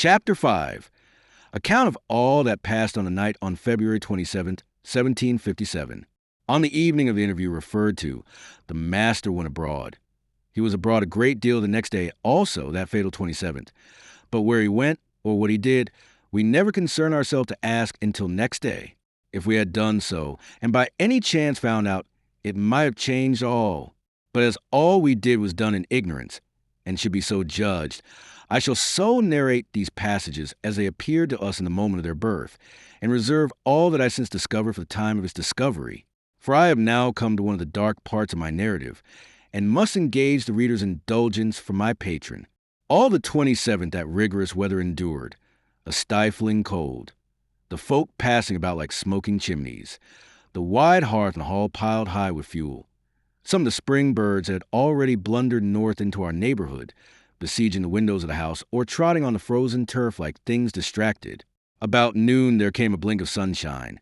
Chapter 5. Account of all that passed on the night on February 27th, 1757. On the evening of the interview referred to, the master went abroad. He was abroad a great deal the next day, also that fatal 27th. But where he went, or what he did, we never concern ourselves to ask until next day. If we had done so, and by any chance found out, it might have changed all. But as all we did was done in ignorance, and should be so judged, I shall so narrate these passages as they appeared to us in the moment of their birth, and reserve all that I since discovered for the time of its discovery. For I have now come to one of the dark parts of my narrative, and must engage the reader's indulgence for my patron. All the 27th that rigorous weather endured, a stifling cold, the folk passing about like smoking chimneys, the wide hearth and hall piled high with fuel. Some of the spring birds had already blundered north into our neighborhood, besieging the windows of the house or trotting on the frozen turf like things distracted. About noon there came a blink of sunshine,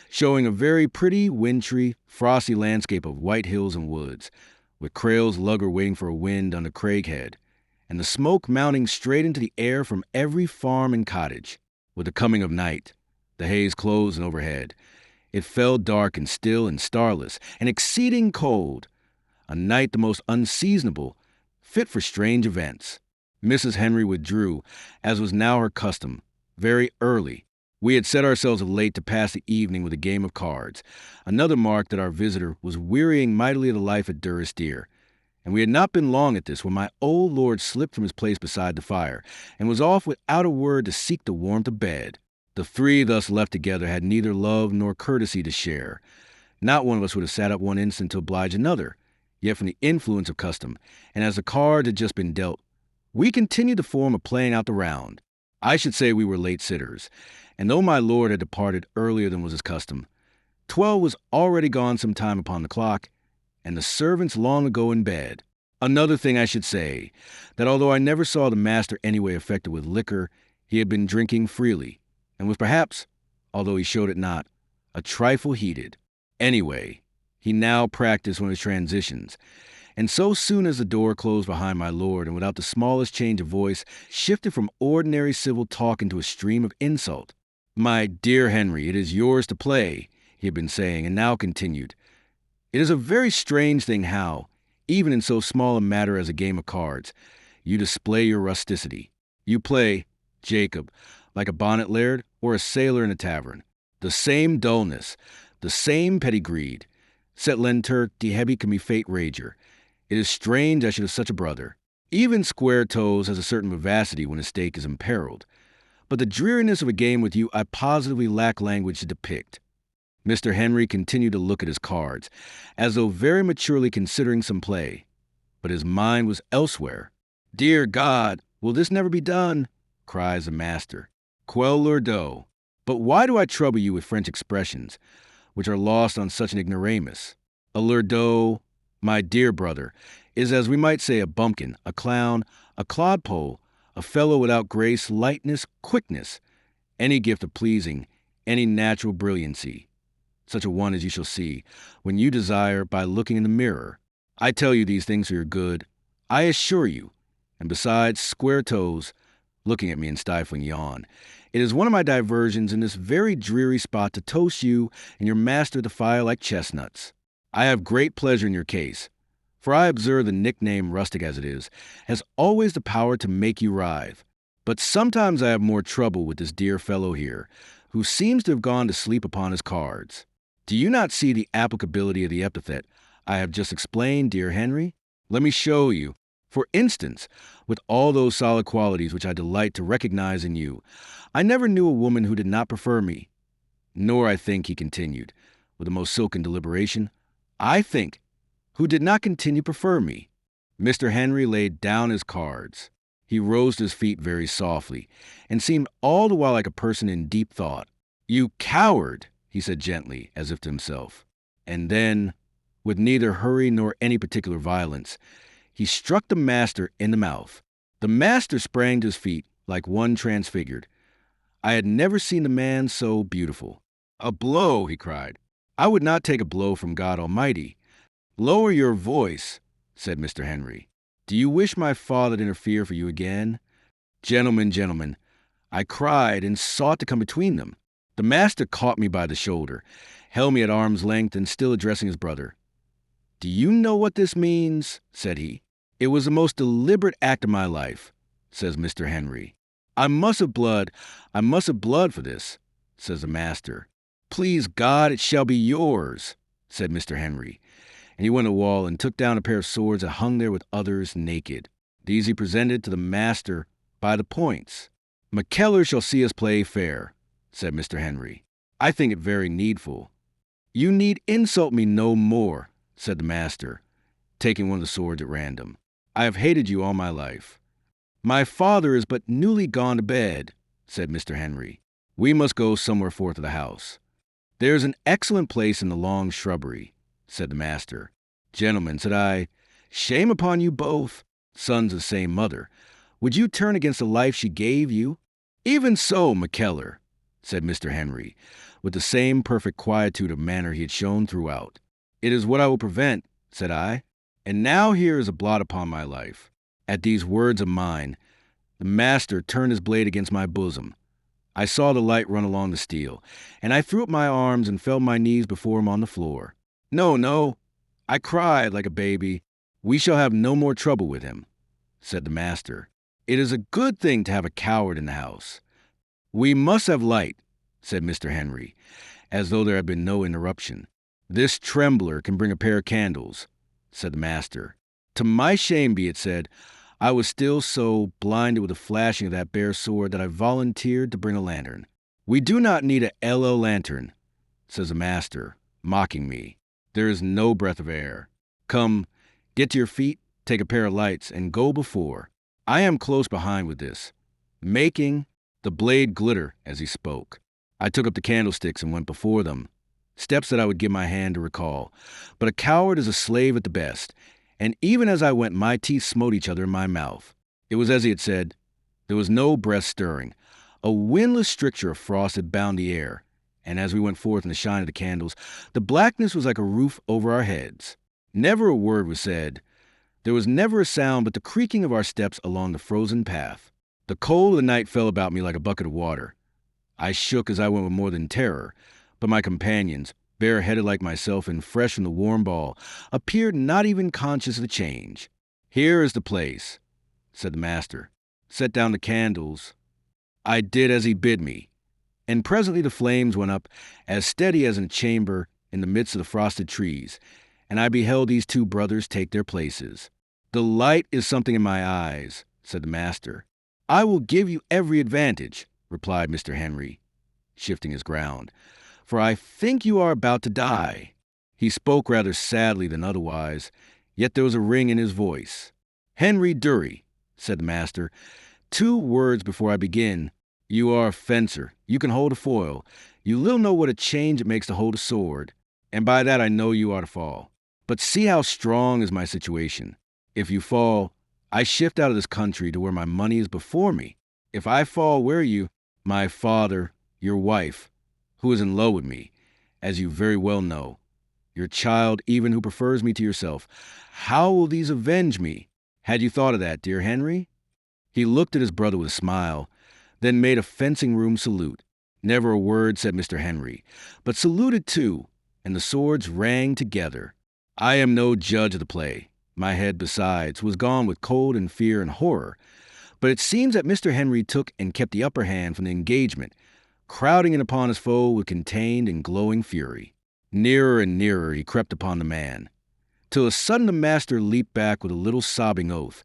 showing a very pretty, wintry, frosty landscape of white hills and woods, with Crail's lugger waiting for a wind under Craighead, and the smoke mounting straight into the air from every farm and cottage. With the coming of night, the haze closed and overhead. It fell dark and still and starless, and exceeding cold, a night the most unseasonable, fit for strange events. Mrs. Henry withdrew, as was now her custom, very early. We had set ourselves late to pass the evening with a game of cards, another mark that our visitor was wearying mightily of the life at Durrisdeer. And we had not been long at this when my old lord slipped from his place beside the fire, and was off without a word to seek the warmth of bed. The three thus left together had neither love nor courtesy to share. Not one of us would have sat up one instant to oblige another. Yet from the influence of custom, and as the card had just been dealt, we continued the form of playing out the round. I should say we were late sitters, and though my lord had departed earlier than was his custom, 12 was already gone some time upon the clock, and the servants long ago in bed. Another thing I should say, that although I never saw the master anyway affected with liquor, he had been drinking freely, and was perhaps, although he showed it not, a trifle heated. Anyway, he now practiced one of his transitions, and so soon as the door closed behind my lord, and without the smallest change of voice, shifted from ordinary civil talk into a stream of insult. "My dear Henry, it is yours to play," he had been saying, and now continued. "It is a very strange thing how, even in so small a matter as a game of cards, you display your rusticity. You play, Jacob, like a bonnet laird or a sailor in a tavern. The same dullness, the same petty greed. Set lenter dehebi can be fate rager. It is strange I should have such a brother. Even Square Toes has a certain vivacity when his stake is imperiled. But the dreariness of a game with you I positively lack language to depict." Mr. Henry continued to look at his cards, as though very maturely considering some play. But his mind was elsewhere. "Dear God, will this never be done?" cries the master. "Quel lourdeau. But why do I trouble you with French expressions, which are lost on such an ignoramus? A lourdeau, my dear brother, is as we might say a bumpkin, a clown, a clodpole, a fellow without grace, lightness, quickness, any gift of pleasing, any natural brilliancy. Such a one as you shall see, when you desire, by looking in the mirror. I tell you these things for your good, I assure you. And besides, Square Toes," looking at me in stifling yawn, "it is one of my diversions in this very dreary spot to toast you and your master the fire like chestnuts. I have great pleasure in your case, for I observe the nickname, rustic as it is, has always the power to make you writhe. But sometimes I have more trouble with this dear fellow here, who seems to have gone to sleep upon his cards. Do you not see the applicability of the epithet I have just explained, dear Henry? Let me show you. For instance, with all those solid qualities which I delight to recognize in you, I never knew a woman who did not prefer me. Nor, I think," he continued, with the most silken deliberation, "I think, who did not continue to prefer me." Mr. Henry laid down his cards. He rose to his feet very softly, and seemed all the while like a person in deep thought. "You coward," he said gently, as if to himself. And then, with neither hurry nor any particular violence, he struck the master in the mouth. The master sprang to his feet like one transfigured. I had never seen the man so beautiful. "A blow," he cried. "I would not take a blow from God Almighty." "Lower your voice," said Mr. Henry. "Do you wish my father to interfere for you again? Gentlemen, I cried and sought to come between them. The master caught me by the shoulder, held me at arm's length, and still addressing his brother. "Do you know what this means?" said he. "It was the most deliberate act of my life," says Mr. Henry. I must have blood for this," says the master. "Please God, it shall be yours," said Mr. Henry. And he went to the wall and took down a pair of swords that hung there with others naked. These he presented to the master by the points. "McKellar shall see us play fair," said Mr. Henry. "I think it very needful." "You need insult me no more," said the master, taking one of the swords at random. "I have hated you all my life." "My father is but newly gone to bed," said Mr. Henry. "We must go somewhere forth of the house." "There's an excellent place in the long shrubbery," said the master. "Gentlemen," said I, "shame upon you both, sons of the same mother. Would you turn against the life she gave you?" "Even so, McKellar," said Mr. Henry, with the same perfect quietude of manner he had shown throughout. "It is what I will prevent," said I. "And now here is a blot upon my life." At these words of mine, the master turned his blade against my bosom. I saw the light run along the steel, and I threw up my arms and fell on my knees before him on the floor. "No, no," I cried like a baby. "We shall have no more trouble with him," said the master. "It is a good thing to have a coward in the house." "We must have light," said Mr. Henry, as though there had been no interruption. "This trembler can bring a pair of candles," said the master. To my shame be it said, I was still so blinded with the flashing of that bare sword that I volunteered to bring a lantern. "We do not need a LL lantern," says the master, mocking me. "There is no breath of air. Come, get to your feet, take a pair of lights, and go before. I am close behind with this," making the blade glitter as he spoke. I took up the candlesticks and went before them, steps that I would give my hand to recall. But a coward is a slave at the best, and even as I went, my teeth smote each other in my mouth. It was as he had said. There was no breath stirring. A windless stricture of frost had bound the air, and as we went forth in the shine of the candles, the blackness was like a roof over our heads. Never a word was said. There was never a sound but the creaking of our steps along the frozen path. The cold of the night fell about me like a bucket of water. I shook as I went with more than terror, but my companions, bareheaded like myself and fresh from the warm ball, appeared not even conscious of the change. "Here is the place," said the master. "Set down the candles." I did as he bid me, and presently the flames went up as steady as in a chamber in the midst of the frosted trees, and I beheld these two brothers take their places. "The light is something in my eyes," said the master. "I will give you every advantage," replied Mr. Henry, shifting his ground, "for I think you are about to die." He spoke rather sadly than otherwise, yet there was a ring in his voice. "Henry Durie," said the master, "2 words before I begin. You are a fencer. You can hold a foil. You little know what a change it makes to hold a sword, and by that I know you are to fall. But see how strong is my situation. If you fall, I shift out of this country to where my money is before me. If I fall, where are you? My father, your wife, who is in love with me, as you very well know, your child even who prefers me to yourself. How will these avenge me? Had you thought of that, dear Henry?" He looked at his brother with a smile, then made a fencing-room salute. Never a word said Mr. Henry, but saluted too, and the swords rang together. I am no judge of the play. My head, besides, was gone with cold and fear and horror, but it seems that Mr. Henry took and kept the upper hand from the engagement, crowding in upon his foe with contained and glowing fury. Nearer and nearer he crept upon the man, till a sudden the master leaped back with a little sobbing oath,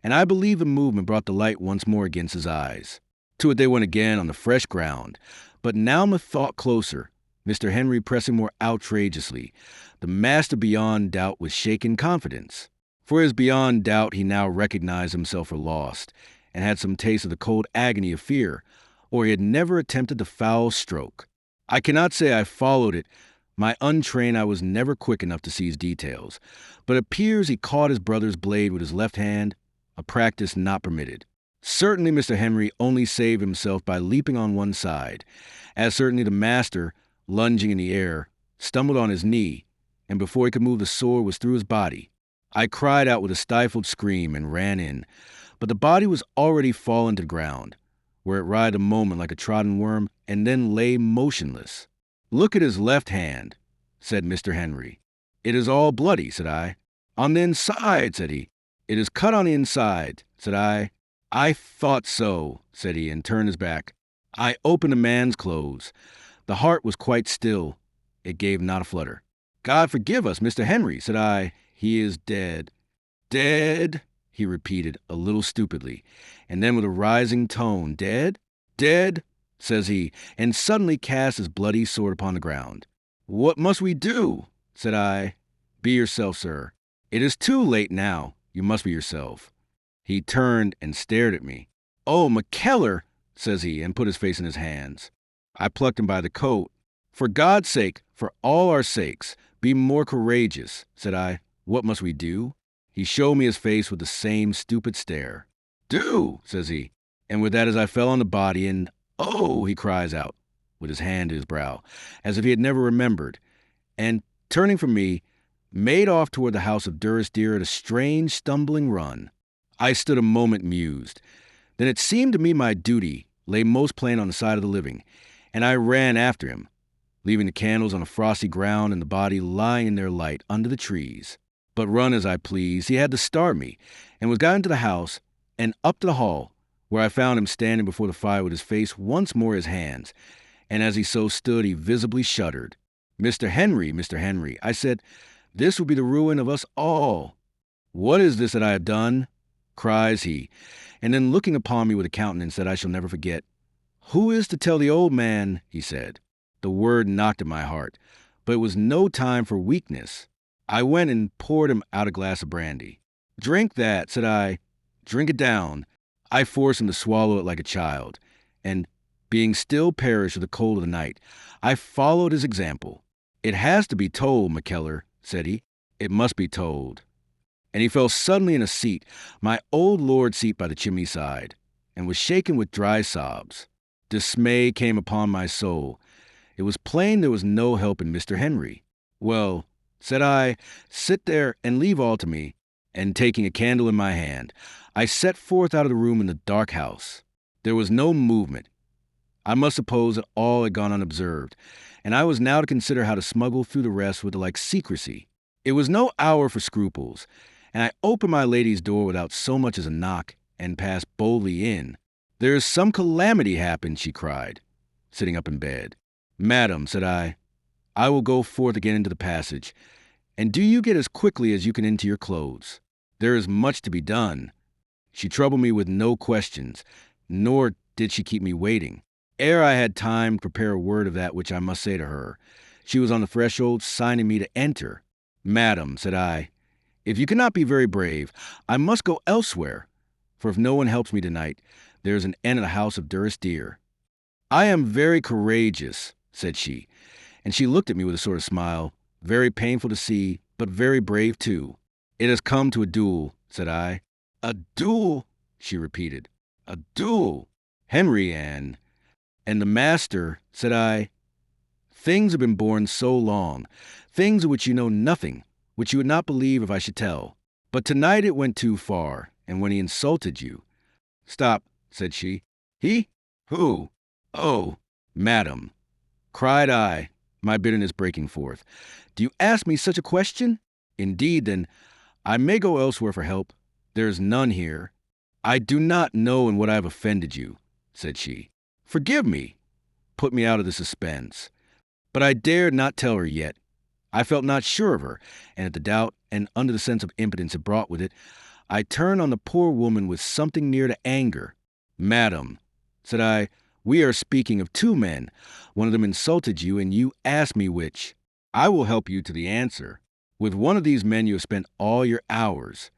and I believe the movement brought the light once more against his eyes. To it they went again on the fresh ground, but now methought closer, Mr. Henry pressing more outrageously, the master beyond doubt with shaken confidence. For as beyond doubt he now recognized himself for lost, and had some taste of the cold agony of fear, or he had never attempted the foul stroke. I cannot say I followed it. My untrained I was never quick enough to seize details, but it appears he caught his brother's blade with his left hand, a practice not permitted. Certainly Mr. Henry only saved himself by leaping on one side, as certainly the master, lunging in the air, stumbled on his knee, and before he could move the sword was through his body. I cried out with a stifled scream and ran in, but the body was already fallen to the ground. where it writhed a moment like a trodden worm and then lay motionless. "Look at his left hand," said Mr. Henry. "It is all bloody," said I. "On the inside," said he. "It is cut on the inside," said I. "I thought so," said he, and turned his back. I opened the man's clothes. The heart was quite still. It gave not a flutter. "God forgive us, Mr. Henry," said I. "He is dead." "Dead?" he repeated, a little stupidly, and then with a rising tone, "Dead? Dead?" says he, and suddenly cast his bloody sword upon the ground. "What must we do?" said I. "Be yourself, sir. It is too late now. You must be yourself." He turned and stared at me. "Oh, McKellar," says he, and put his face in his hands. I plucked him by the coat. "For God's sake, for all our sakes, be more courageous," said I. "What must we do?" He showed me his face with the same stupid stare. "Do," says he. And with that, as I fell on the body, and "Oh," he cries out, with his hand to his brow, as if he had never remembered, and, turning from me, made off toward the house of Durie at a strange, stumbling run. I stood a moment mused. Then it seemed to me my duty lay most plain on the side of the living, and I ran after him, leaving the candles on a frosty ground and the body lying in their light under the trees. But run as I pleased, he had to start me, and was got into the house and up to the hall, where I found him standing before the fire with his face once more in his hands, and as he so stood he visibly shuddered. Mr. Henry, I said, "this will be the ruin of us all." "What is this that I have done?" cries he, and then looking upon me with a countenance that I shall never forget. "Who is to tell the old man?" he said. The word knocked at my heart, but it was no time for weakness. I went and poured him out a glass of brandy. "Drink that," said I. "Drink it down." I forced him to swallow it like a child, and, being still perished with the cold of the night, I followed his example. "It has to be told, McKellar," said he. "It must be told." And he fell suddenly in a seat, my old lord's seat by the chimney side, and was shaken with dry sobs. Dismay came upon my soul. It was plain there was no help in Mr. Henry. "Well," said I, "sit there and leave all to me." And taking a candle in my hand, I set forth out of the room in the dark house. There was no movement. I must suppose that all had gone unobserved, and I was now to consider how to smuggle through the rest with the like secrecy. It was no hour for scruples, and I opened my lady's door without so much as a knock, and passed boldly in. "There is some calamity happened," she cried, sitting up in bed. "Madam," said I will go forth again into the passage, and do you get as quickly as you can into your clothes. There is much to be done." She troubled me with no questions, nor did she keep me waiting. Ere I had time to prepare a word of that which I must say to her, she was on the threshold, signing me to enter. "Madam," said I, "if you cannot be very brave, I must go elsewhere, for if no one helps me tonight, there is an end of the house of Durie." "I am very courageous," said she, and she looked at me with a sort of smile, very painful to see, but very brave too. "It has come to a duel," said I. "A duel?" she repeated. "A duel? Henry and the master," said I. "Things have been borne so long, things of which you know nothing, which you would not believe if I should tell. But tonight it went too far, and when he insulted you—" "Stop," said she. "He? Who? Oh, madam," cried I, my bitterness breaking forth. "Do you ask me such a question? Indeed, then, I may go elsewhere for help. There is none here." "I do not know in what I have offended you," said she. "Forgive me. Put me out of the suspense." But I dared not tell her yet. I felt not sure of her, and at the doubt, and under the sense of impotence it brought with it, I turned on the poor woman with something near to anger. "Madam," said I, "we are speaking of two men. One of them insulted you, and you asked me which. I will help you to the answer. With one of these men you have spent all your hours.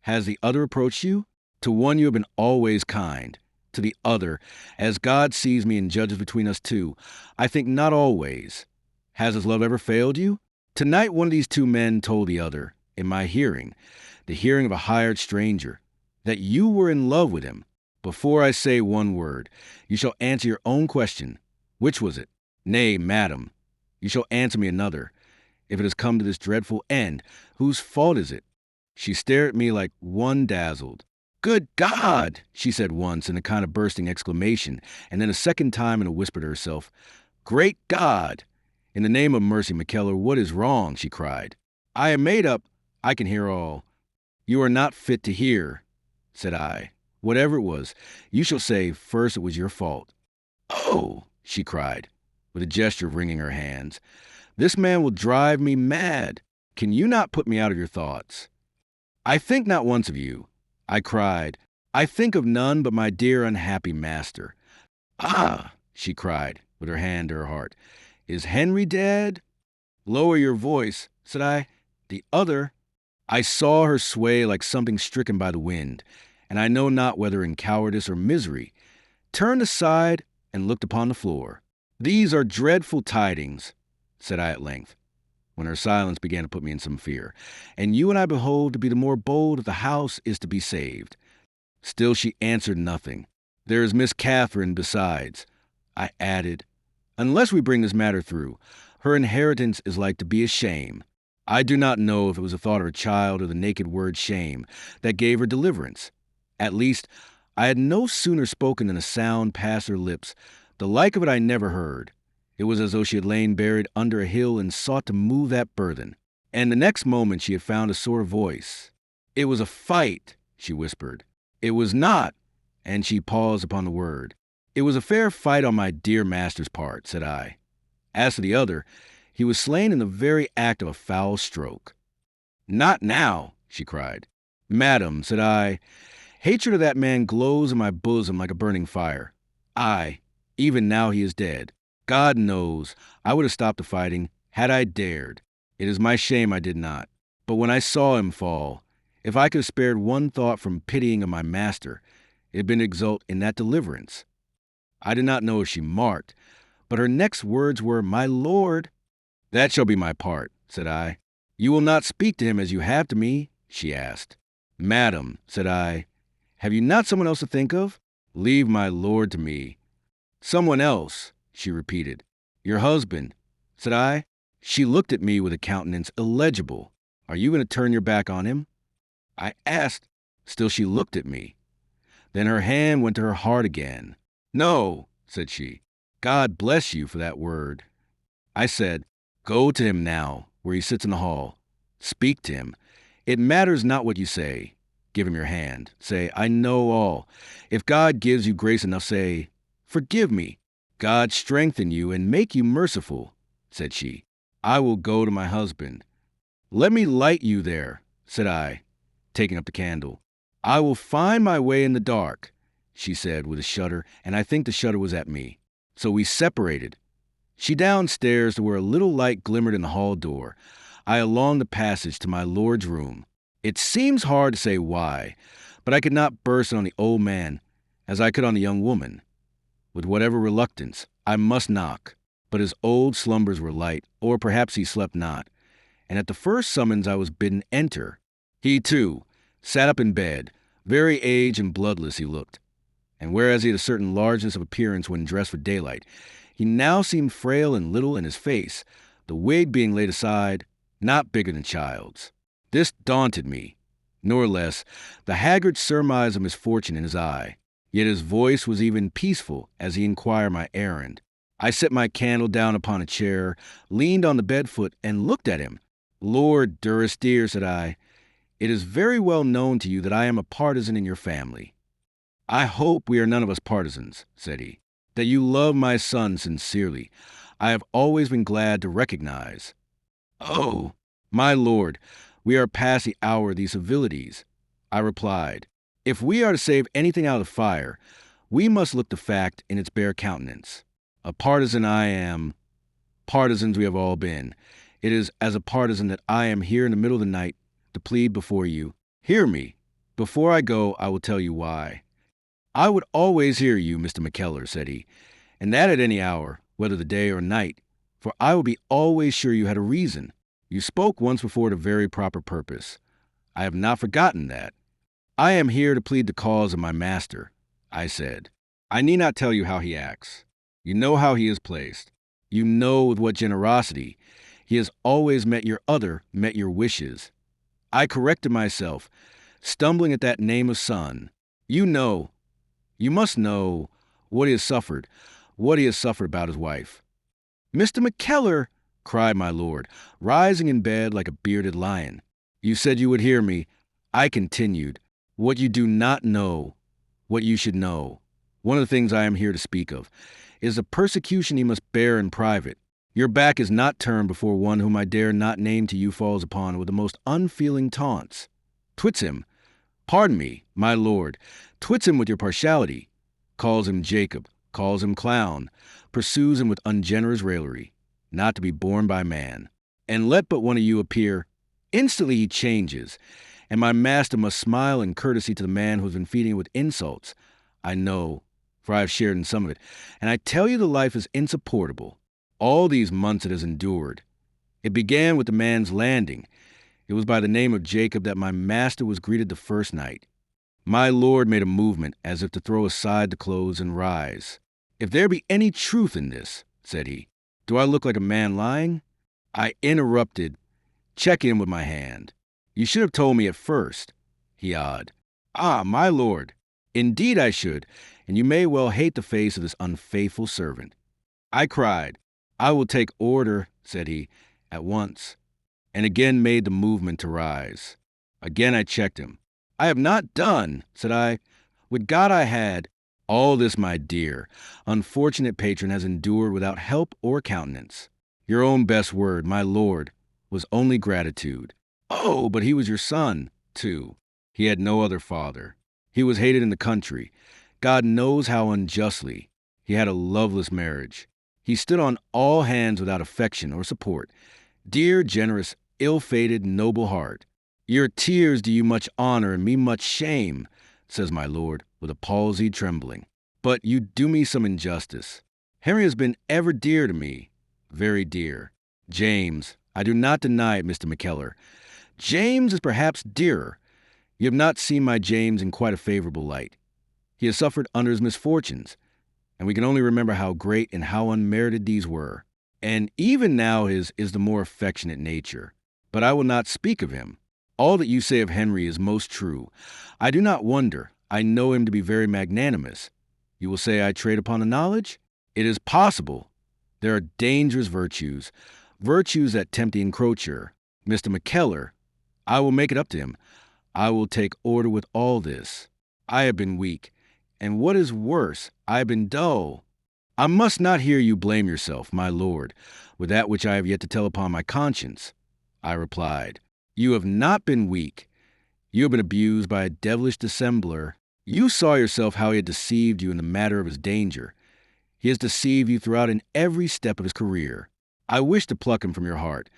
Has the other approached you? To one you have been always kind. To the other, as God sees me and judges between us two, I think not always. Has his love ever failed you? Tonight one of these two men told the other, in my hearing, the hearing of a hired stranger, that you were in love with him. Before I say one word, you shall answer your own question. Which was it? Nay, madam, you shall answer me another. If it has come to this dreadful end, whose fault is it?" She stared at me like one dazzled. Good God, she said once in a kind of bursting exclamation, and then a second time in a whisper to herself. Great God! In the name of mercy, McKellar, what is wrong? She cried. I am made up. I can hear all. You are not fit to hear, said I. Whatever it was, you shall say first it was your fault. Oh, she cried, with a gesture of wringing her hands. This man will drive me mad. Can you not put me out of your thoughts? I think not once of you, I cried. I think of none but my dear unhappy master. Ah, she cried, with her hand to her heart. Is Henry dead? Lower your voice, said I. The other. I saw her sway like something stricken by the wind, and I know not whether in cowardice or misery, turned aside and looked upon the floor. These are dreadful tidings, said I at length, when her silence began to put me in some fear, and you and I behold to be the more bold if the house is to be saved. Still she answered nothing. There is Miss Catherine besides, I added. Unless we bring this matter through, her inheritance is like to be a shame. I do not know if it was the thought of her child or the naked word shame that gave her deliverance. At least, I had no sooner spoken than a sound passed her lips. The like of it I never heard. It was as though she had lain buried under a hill and sought to move that burthen. And the next moment she had found a sort of voice. It was a fight, she whispered. It was not, and she paused upon the word. It was a fair fight on my dear master's part, said I. As to the other, he was slain in the very act of a foul stroke. Not now, she cried. Madam, said I, hatred of that man glows in my bosom like a burning fire. Aye, even now he is dead. God knows, I would have stopped the fighting had I dared. It is my shame I did not. But when I saw him fall, if I could have spared one thought from pitying of my master, it had been to exult in that deliverance. I did not know if she marked, but her next words were, My lord. That shall be my part, said I. You will not speak to him as you have to me, she asked. Madam, said I, have you not someone else to think of? Leave my lord to me. Someone else, she repeated. Your husband, said I. She looked at me with a countenance illegible. Are you going to turn your back on him? I asked. Still she looked at me. Then her hand went to her heart again. No, said she. God bless you for that word. I said, Go to him now, where he sits in the hall. Speak to him. It matters not what you say. Give him your hand. Say, I know all. If God gives you grace enough, say, Forgive me. God strengthen you and make you merciful, said she. I will go to my husband. Let me light you there, said I, taking up the candle. I will find my way in the dark, she said with a shudder, and I think the shudder was at me. So we separated. She downstairs to where a little light glimmered in the hall door. I along the passage to my lord's room. It seems hard to say why, but I could not burst on the old man as I could on the young woman. With whatever reluctance, I must knock, but his old slumbers were light, or perhaps he slept not, and at the first summons I was bidden enter. He, too, sat up in bed, very aged and bloodless he looked, and whereas he had a certain largeness of appearance when dressed for daylight, he now seemed frail and little in his face, the wig being laid aside, not bigger than child's. This daunted me, nor less the haggard surmise of misfortune in his eye. Yet his voice was even peaceful as he inquired my errand. I set my candle down upon a chair, leaned on the bed-foot, and looked at him. Lord Durrisdeer, said I, it is very well known to you that I am a partisan in your family. I hope we are none of us partisans, said he, that you love my son sincerely. I have always been glad to recognize. Oh, my lord, we are past the hour of these civilities, I replied. If we are to save anything out of the fire, we must look the fact in its bare countenance. A partisan I am. Partisans we have all been. It is as a partisan that I am here in the middle of the night to plead before you. Hear me. Before I go, I will tell you why. I would always hear you, Mr. McKellar, said he, and that at any hour, whether the day or night, for I will be always sure you had a reason. You spoke once before to very proper purpose. I have not forgotten that. I am here to plead the cause of my master, I said. I need not tell you how he acts. You know how he is placed. You know with what generosity he has always met your wishes. I corrected myself. stumbling at that name of son. You must know what he has suffered about his wife. Mr. McKellar, cried my lord, rising in bed like a bearded lion. You said you would hear me. I continued, what you do not know, what you should know. One of the things I am here to speak of is the persecution he must bear in private. Your back is not turned before one whom I dare not name to you falls upon with the most unfeeling taunts. Twits him, pardon me, my lord, twits him with your partiality, calls him Jacob, calls him clown, pursues him with ungenerous raillery, not to be borne by man. And let but one of you appear, instantly he changes, and my master must smile in courtesy to the man who has been feeding him with insults. I know, for I have shared in some of it, and I tell you the life is insupportable. All these months it has endured. It began with the man's landing. It was by the name of Jacob that my master was greeted the first night. My lord made a movement as if to throw aside the clothes and rise. If there be any truth in this, said he, do I look like a man lying? I interrupted, checking him with my hand. You should have told me at first, he odd. Ah, my lord, indeed I should, and you may well hate the face of this unfaithful servant. I cried. I will take order, said he, at once, and again made the movement to rise. Again I checked him. I have not done, said I. Would God I had. All this, my dear, unfortunate patron has endured without help or countenance. Your own best word, my lord, was only gratitude. Oh, but he was your son, too. He had no other father. He was hated in the country. God knows how unjustly. He had a loveless marriage. He stood on all hands without affection or support. Dear, generous, ill-fated, noble heart. Your tears do you much honor and me much shame, says my lord, with a palsied trembling. But you do me some injustice. Henry has been ever dear to me, very dear. James, I do not deny it, Mr. McKellar. James is perhaps dearer. You have not seen my James in quite a favorable light. He has suffered under his misfortunes, and we can only remember how great and how unmerited these were. And even now his is the more affectionate nature. But I will not speak of him. All that you say of Henry is most true. I do not wonder. I know him to be very magnanimous. You will say I trade upon the knowledge? It is possible. There are dangerous virtues that tempt the encroacher. Mr. McKellar, I will make it up to him. I will take order with all this. I have been weak, and what is worse, I have been dull. I must not hear you blame yourself, my lord, with that which I have yet to tell upon my conscience. I replied, you have not been weak. You have been abused by a devilish dissembler. You saw yourself how he had deceived you in the matter of his danger. He has deceived you throughout in every step of his career. I wish to pluck him from your heart.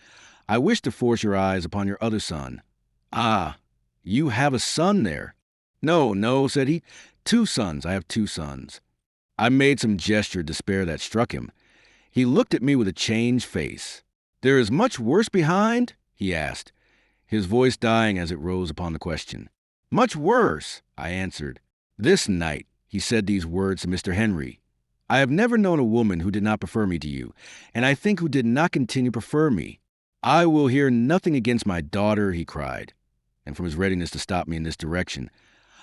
I wish to force your eyes upon your other son. Ah, you have a son there. No, said he. 2 sons. I have 2 sons. I made some gesture of despair that struck him. He looked at me with a changed face. There is much worse behind? He asked, his voice dying as it rose upon the question. Much worse, I answered. This night he said these words to Mr. Henry. I have never known a woman who did not prefer me to you, and I think who did not continue to prefer me. I will hear nothing against my daughter, he cried, and from his readiness to stop me in this direction,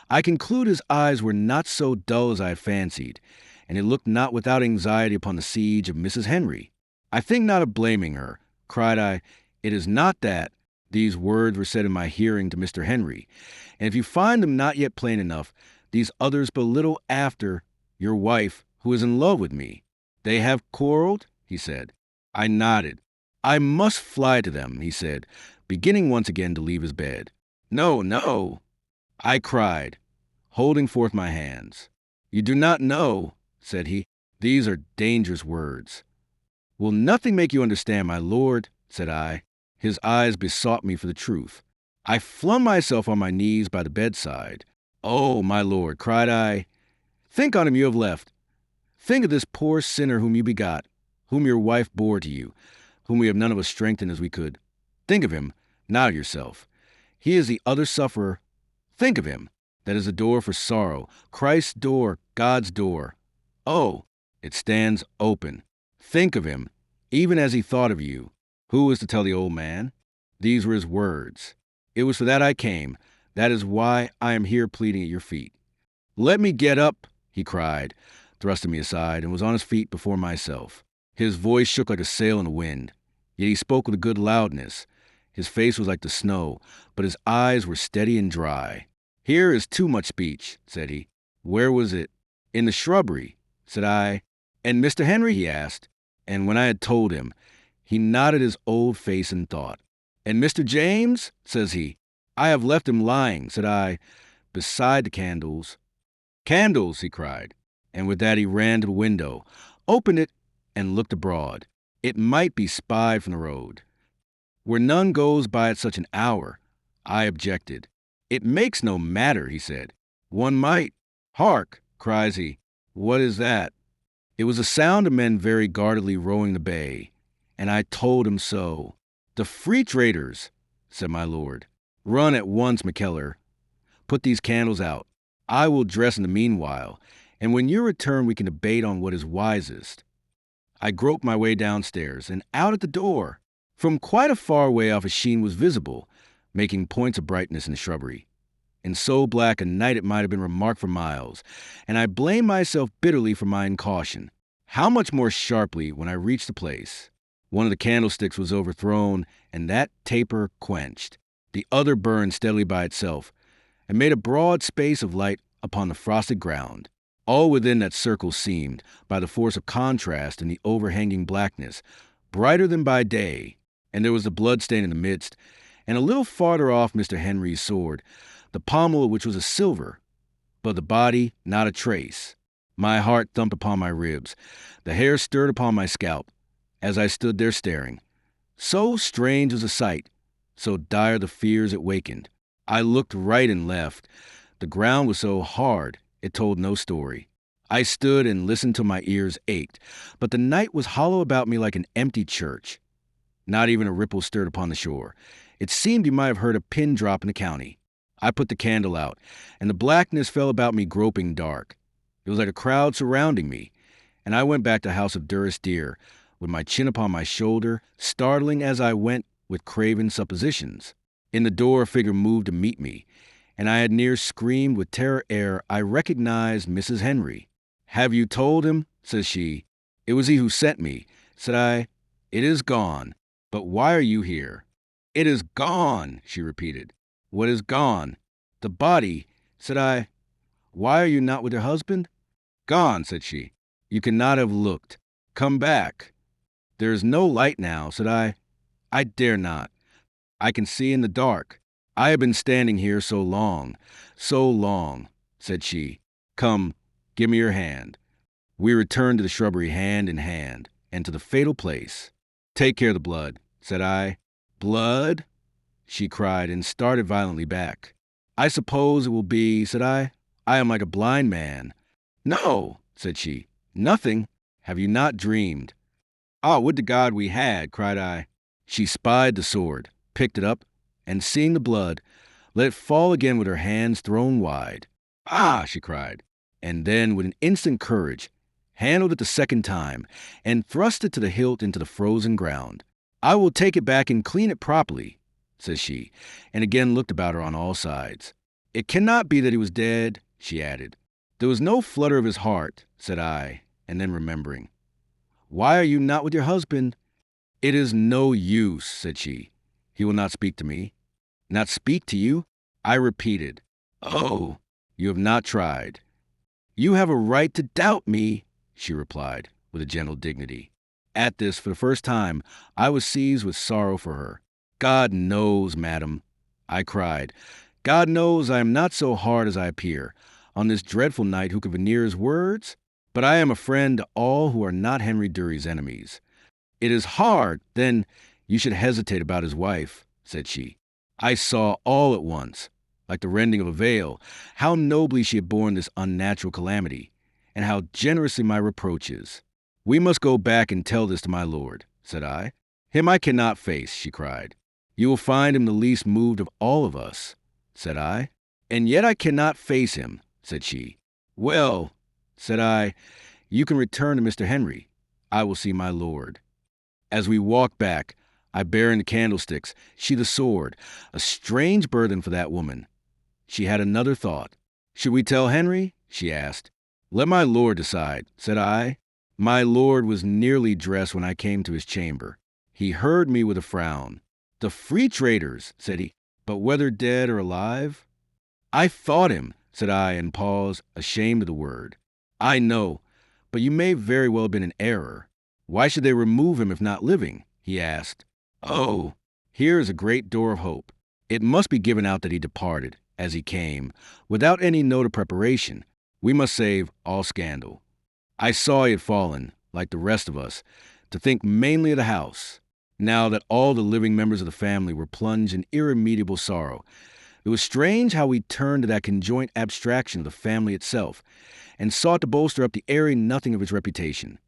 I conclude his eyes were not so dull as I had fancied, and he looked not without anxiety upon the siege of Mrs. Henry. I think not of blaming her, cried I. It is not that. These words were said in my hearing to Mr. Henry, and if you find them not yet plain enough, these others but little after, your wife, who is in love with me. They have quarreled, he said. I nodded. I must fly to them, he said, beginning once again to leave his bed. No, I cried, holding forth my hands. You do not know, said he. These are dangerous words. Will nothing make you understand, my lord, said I. His eyes besought me for the truth. I flung myself on my knees by the bedside. Oh, my lord, cried I, think on him you have left. Think of this poor sinner whom you begot, whom your wife bore to you, whom we have none of us strengthened as we could. Think of him, not of yourself. He is the other sufferer. Think of him. That is a door for sorrow, Christ's door, God's door. Oh, it stands open. Think of him, even as he thought of you. Who was to tell the old man? These were his words. It was for that I came, That is why I am here pleading at your feet." "Let me get up," he cried, thrusting me aside, and was on his feet before myself. His voice shook like a sail in the wind, yet he spoke with a good loudness. His face was like the snow, but his eyes were steady and dry. "Here is too much speech," said he. "Where was it?" "In the shrubbery," said I. "And Mr. Henry?" he asked. And when I had told him, he nodded his old face in thought. "And Mr. James?" says he. "I have left him lying," said I, "beside the candles." "Candles!" he cried. And with that he ran to the window, opened it, and looked abroad. It might be spied from the road. "Where none goes by at such an hour," I objected. "It makes no matter," he said. "One might—" "Hark!" cries he. "What is that?" It was the sound of men very guardedly rowing the bay, and I told him so. "The free traders," said my lord. "Run at once, McKellar. Put these candles out. I will dress in the meanwhile, and when you return we can debate on what is wisest." I groped my way downstairs and out at the door. From quite a far way off a sheen was visible, making points of brightness in the shrubbery. In so black a night it might have been remarked for miles, and I blamed myself bitterly for my incaution. How much more sharply when I reached the place. One of the candlesticks was overthrown, and that taper quenched. The other burned steadily by itself, and made a broad space of light upon the frosted ground. All within that circle seemed, by the force of contrast and the overhanging blackness, brighter than by day, and there was the bloodstain in the midst, and a little farther off Mr. Henry's sword, the pommel of which was a silver, but the body not a trace. My heart thumped upon my ribs. The hair stirred upon my scalp, as I stood there staring. So strange was the sight, so dire the fears it wakened. I looked right and left. The ground was so hard, it told no story. I stood and listened till my ears ached, but the night was hollow about me like an empty church. Not even a ripple stirred upon the shore. It seemed you might have heard a pin drop in the county. I put the candle out, and the blackness fell about me groping dark. It was like a crowd surrounding me, and I went back to the house of Durst Deer, with my chin upon my shoulder, startling as I went with craven suppositions. In the door a figure moved to meet me, and I had near screamed with terror ere I recognized Mrs. Henry. "Have you told him?" says she. "It was he who sent me," said I. "It is gone. But why are you here?" "It is gone," she repeated. "What is gone?" "The body," said I. "Why are you not with your husband?" "Gone," said she. "You cannot have looked. Come back." "There is no light now," said I. "I dare not. I can see in the dark. I have been standing here so long," said she. "Come, give me your hand." We returned to the shrubbery hand in hand, and to the fatal place. "Take care of the blood," said I. "Blood?" she cried, and started violently back. "I suppose it will be," said I. "I am like a blind man." "No," said she. "Nothing. Have you not dreamed?" "Ah, would to God we had," cried I. She spied the sword, picked it up, and seeing the blood, let it fall again with her hands thrown wide. "Ah!" she cried, and then, with an instant courage, handled it the second time, and thrust it to the hilt into the frozen ground. "I will take it back and clean it properly," says she, and again looked about her on all sides. "It cannot be that he was dead," she added. "There was no flutter of his heart," said I, and then remembering. "Why are you not with your husband?" "It is no use," said she. "He will not speak to me." "Not speak to you?" I repeated. "Oh, you have not tried." "You have a right to doubt me," she replied, with a gentle dignity. At this, for the first time, I was seized with sorrow for her. "God knows, madam," I cried. "God knows I am not so hard as I appear. On this dreadful night who can veneer his words? But I am a friend to all who are not Henry Durie's enemies." "It is hard, then, you should hesitate about his wife," said she. I saw all at once, like the rending of a veil, how nobly she had borne this unnatural calamity, and how generously my reproaches. "We must go back and tell this to my lord," said I. "Him I cannot face," she cried. "You will find him the least moved of all of us," said I. "And yet I cannot face him," said she. "Well," said I, "you can return to Mr. Henry. I will see my lord." As we walked back, I bearing the candlesticks, she the sword, a strange burden for that woman. She had another thought. "Should we tell Henry?" she asked. "Let my lord decide," said I. My lord was nearly dressed when I came to his chamber. He heard me with a frown. "The free traders," said he, "but whether dead or alive?" "I fought him," said I, and paused, ashamed of the word. "I know, but you may very well have been in error. Why should they remove him if not living?" he asked. "Oh, here is a great door of hope. It must be given out that he departed, as he came, without any note of preparation. We must save all scandal." I saw he had fallen, like the rest of us, to think mainly of the house. Now that all the living members of the family were plunged in irremediable sorrow, it was strange how we turned to that conjoint abstraction of the family itself, and sought to bolster up the airy nothing of its reputation.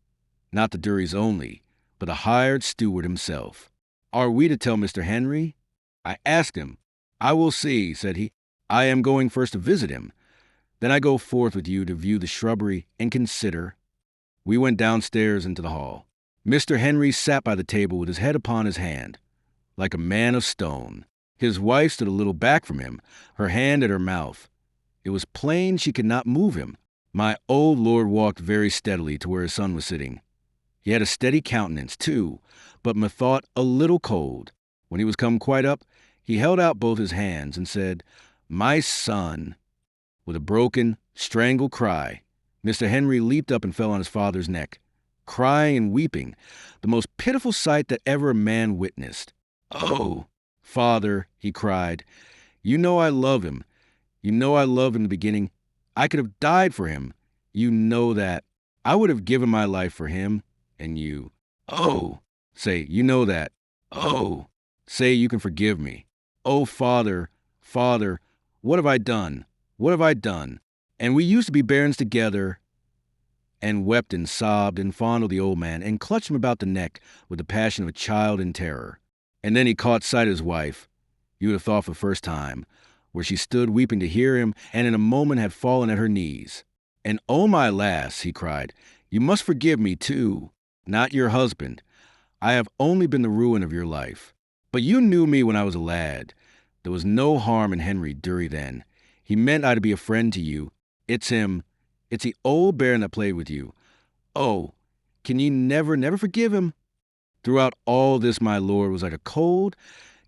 Not the Duries only, but the hired steward himself. "Are we to tell Mr. Henry?" I asked him. "I will see," said he. "I am going first to visit him. Then I go forth with you to view the shrubbery and consider." We went downstairs into the hall. Mr. Henry sat by the table with his head upon his hand, like a man of stone. His wife stood a little back from him, her hand at her mouth. It was plain she could not move him. My old lord walked very steadily to where his son was sitting. He had a steady countenance, too, but methought a little cold. When he was come quite up, he held out both his hands and said, "My son." With a broken, strangled cry, Mr. Henry leaped up and fell on his father's neck, crying and weeping, the most pitiful sight that ever a man witnessed. "Oh, father," he cried, "you know I love him. You know I loved him in the beginning. I could have died for him. You know that. I would have given my life for him and you. Oh, say, you know that. Oh, say you can forgive me. Oh, father, father, what have I done? What have I done?" And we used to be bairns together, and wept and sobbed and fondled the old man and clutched him about the neck with the passion of a child in terror. And then he caught sight of his wife, you would have thought for the first time, where she stood weeping to hear him, and in a moment had fallen at her knees. "And oh, my lass," he cried, "you must forgive me too. Not your husband. I have only been the ruin of your life. But you knew me when I was a lad. There was no harm in Henry Durie then. He meant I to be a friend to you. It's him. It's the old baron that played with you. Oh, can ye never forgive him?" Throughout all this my lord was like a cold,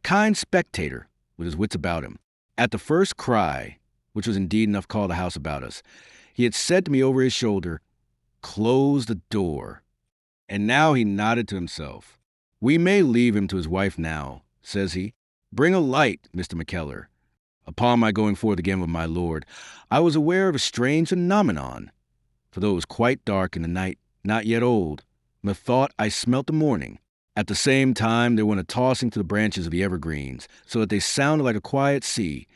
kind spectator with his wits about him. At the first cry, which was indeed enough to call the house about us, he had said to me over his shoulder, "Close the door." And now he nodded to himself. "We may leave him to his wife now," says he. "Bring a light, Mr. McKellar." Upon my going forth again with my lord, I was aware of a strange phenomenon. For though it was quite dark and the night not yet old, methought I smelt the morning. At the same time there went a tossing to the branches of the evergreens, so that they sounded like a quiet sea,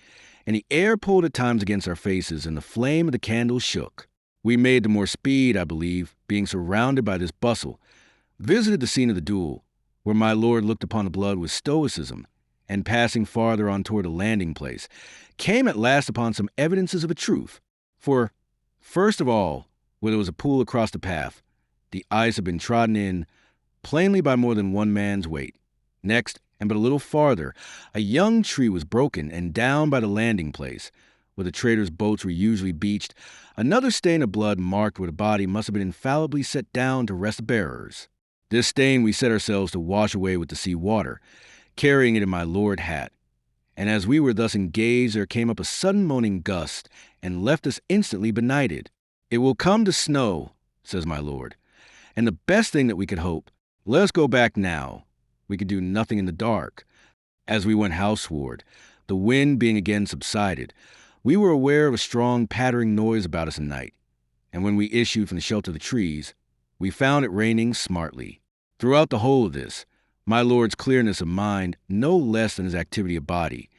and the air pulled at times against our faces, and the flame of the candles shook. We made the more speed, I believe, being surrounded by this bustle, visited the scene of the duel, where my lord looked upon the blood with stoicism, and passing farther on toward the landing place, came at last upon some evidences of a truth. For, first of all, where there was a pool across the path, the ice had been trodden in, plainly by more than one man's weight. Next, and but a little farther, a young tree was broken, and down by the landing place, where the traders' boats were usually beached, another stain of blood marked where the body must have been infallibly set down to rest the bearers. This stain we set ourselves to wash away with the sea water, carrying it in my lord hat. And as we were thus engaged, there came up a sudden moaning gust, and left us instantly benighted. "It will come to snow," says my lord, "and the best thing that we could hope. Let us go back now." We could do nothing in the dark. As we went houseward, the wind being again subsided, we were aware of a strong pattering noise about us in night, and when we issued from the shelter of the trees, we found it raining smartly. Throughout the whole of this, my lord's clearness of mind, no less than his activity of body,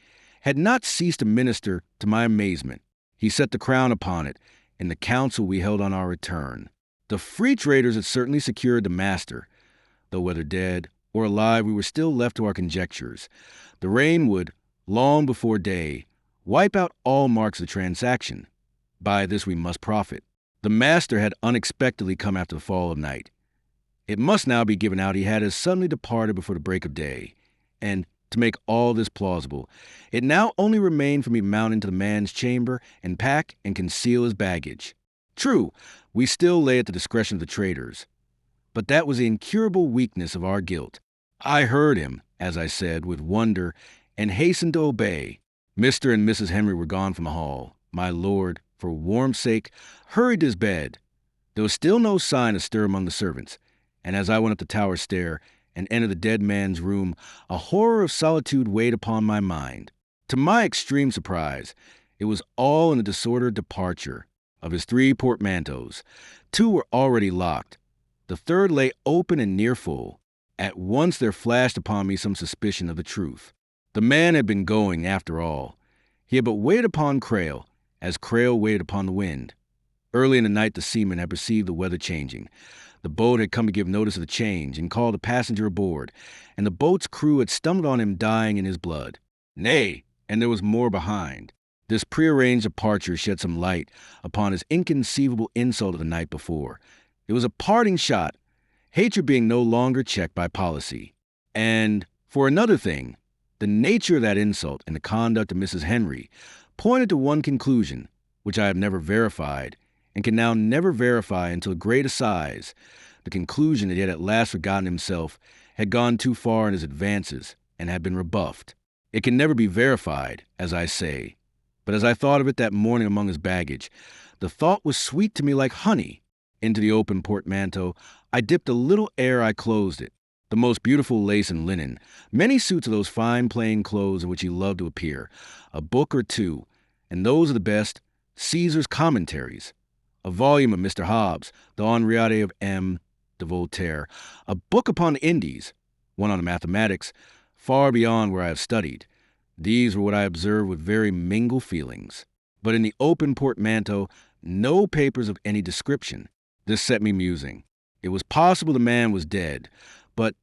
had not ceased to minister to my amazement. He set the crown upon it in the council we held on our return. The free traders had certainly secured the master, though whether dead or alive we were still left to our conjectures. The rain would, long before day, wipe out all marks of the transaction. By this we must profit. The master had unexpectedly come after the fall of night. It must now be given out he had as suddenly departed before the break of day, and To make all this plausible, it now only remained for me to mount into the man's chamber and pack and conceal his baggage. True, we still lay at the discretion of the traders, but that was the incurable weakness of our guilt. I heard him, as I said, with wonder, and hastened to obey. Mr. and Mrs. Henry were gone from the hall. My lord, for warmth's sake, hurried to his bed. There was still no sign of stir among the servants, and as I went up the tower stair and entered the dead man's room, a horror of solitude weighed upon my mind. To my extreme surprise, it was all in the disordered departure of his 3 portmanteaus. 2 were already locked. The third lay open and near full. At once there flashed upon me some suspicion of the truth. The man had been going, after all. He had but waited upon Crail, as Crail waited upon the wind. Early in the night the seaman had perceived the weather changing. The boat had come to give notice of the change and called a passenger aboard, and the boat's crew had stumbled on him dying in his blood. Nay, and there was more behind. This prearranged departure shed some light upon his inconceivable insult of the night before. It was a parting shot, hatred being no longer checked by policy. And, for another thing, the nature of that insult and the conduct of Mrs. Henry pointed to one conclusion, which I have never verified, and can now never verify until a great assize, the conclusion that he had at last forgotten himself, had gone too far in his advances, and had been rebuffed. It can never be verified, as I say, but as I thought of it that morning among his baggage, the thought was sweet to me like honey. Into the open portmanteau I dipped a little ere I closed it. The most beautiful lace and linen, many suits of those fine plain clothes in which he loved to appear, a book or 2, and those of the best, Caesar's Commentaries, a volume of Mr. Hobbes, the Henriade of M. de Voltaire, a book upon the Indies, one on the mathematics, far beyond where I have studied. These were what I observed with very mingled feelings. But in the open portmanteau, no papers of any description. This set me musing. It was possible the man was dead, but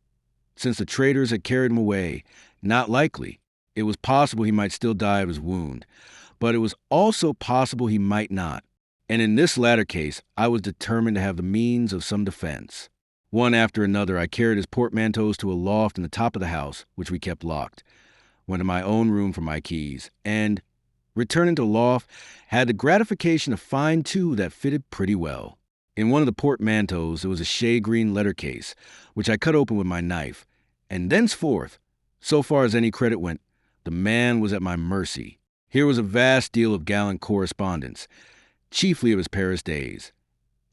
since the traders had carried him away, not likely. It was possible he might still die of his wound, but it was also possible he might not. And in this latter case, I was determined to have the means of some defense. One after another, I carried his portmanteaus to a loft in the top of the house, which we kept locked, went to my own room for my keys, and, returning to the loft, had the gratification to find 2 that fitted pretty well. In one of the portmanteaus there was a shade-green letter case, which I cut open with my knife, and thenceforth, so far as any credit went, the man was at my mercy. Here was a vast deal of gallant correspondence, chiefly of his Paris days.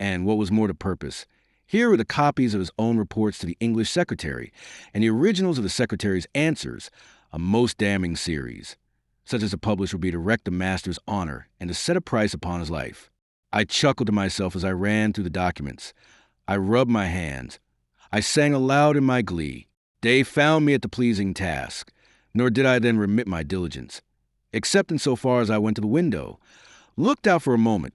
And what was more to purpose, here were the copies of his own reports to the English secretary, and the originals of the secretary's answers, a most damning series. Such as a publisher would be to wreck the master's honor and to set a price upon his life. I chuckled to myself as I ran through the documents. I rubbed my hands. I sang aloud in my glee. Day found me at the pleasing task, nor did I then remit my diligence, except in so far as I went to the window, looked out for a moment,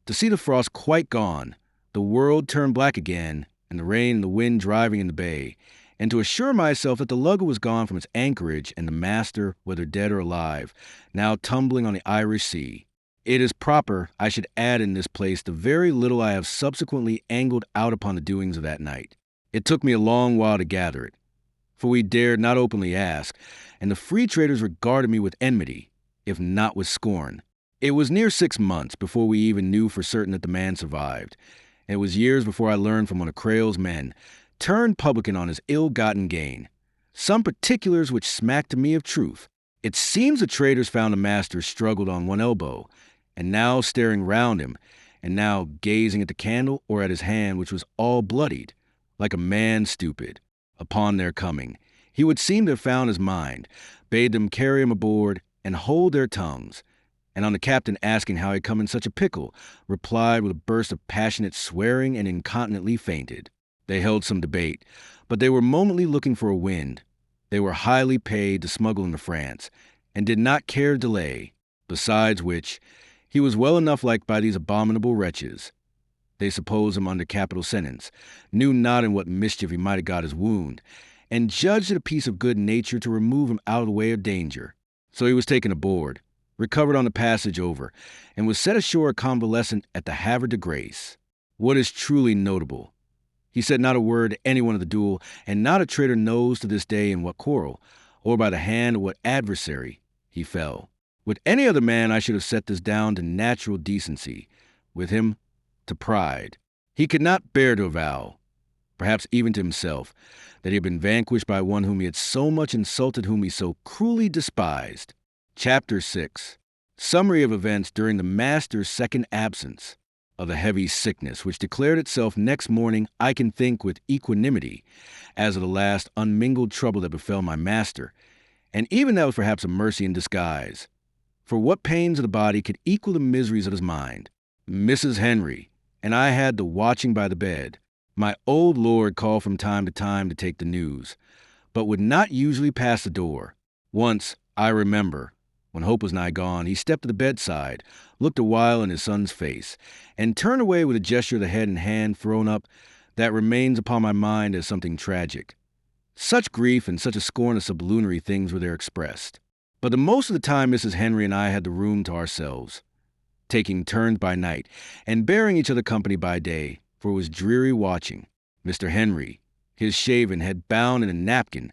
to see the frost quite gone, the world turned black again, and the rain and the wind driving in the bay, and to assure myself that the lugger was gone from its anchorage and the master, whether dead or alive, now tumbling on the Irish Sea. It is proper I should add in this place the very little I have subsequently angled out upon the doings of that night. It took me a long while to gather it, for we dared not openly ask, and the free traders regarded me with enmity, if not with scorn. It was near 6 months before we even knew for certain that the man survived, and it was years before I learned from one of Crail's men, turned publican on his ill-gotten gain, some particulars which smacked to me of truth. It seems the traders found the master struggled on one elbow, and now staring round him, and now gazing at the candle or at his hand, which was all bloodied, like a man stupid. Upon their coming, he would seem to have found his mind, bade them carry him aboard, and hold their tongues, and on the captain asking how he had come in such a pickle, replied with a burst of passionate swearing and incontinently fainted. They held some debate, but they were momently looking for a wind. They were highly paid to smuggle into France, and did not care to delay, besides which, he was well enough liked by these abominable wretches. They supposed him under capital sentence, knew not in what mischief he might have got his wound, and judged it a piece of good nature to remove him out of the way of danger. So he was taken aboard, recovered on the passage over, and was set ashore convalescent at the Havre de Grace. What is truly notable, he said not a word to anyone of the duel, and not a trader knows to this day in what quarrel, or by the hand of what adversary he fell. With any other man, I should have set this down to natural decency. With him, to pride. He could not bear to avow, perhaps even to himself, that he had been vanquished by one whom he had so much insulted, whom he so cruelly despised. Chapter 6. Summary of events during the master's second absence. Of a heavy sickness, which declared itself next morning, I can think with equanimity, as of the last unmingled trouble that befell my master, and even that was perhaps a mercy in disguise. For what pains of the body could equal the miseries of his mind? Mrs. Henry and I had the watching by the bed. My old lord called from time to take the news, but would not usually pass the door. Once, I remember, when hope was nigh gone, he stepped to the bedside, looked a while in his son's face, and turned away with a gesture of the head and hand thrown up that remains upon my mind as something tragic. Such grief and such a scorn of sublunary things were there expressed. But the most of the time Mrs. Henry and I had the room to ourselves, taking turns by night, and bearing each other company by day, for it was dreary watching. Mr. Henry, his shaven head bound in a napkin,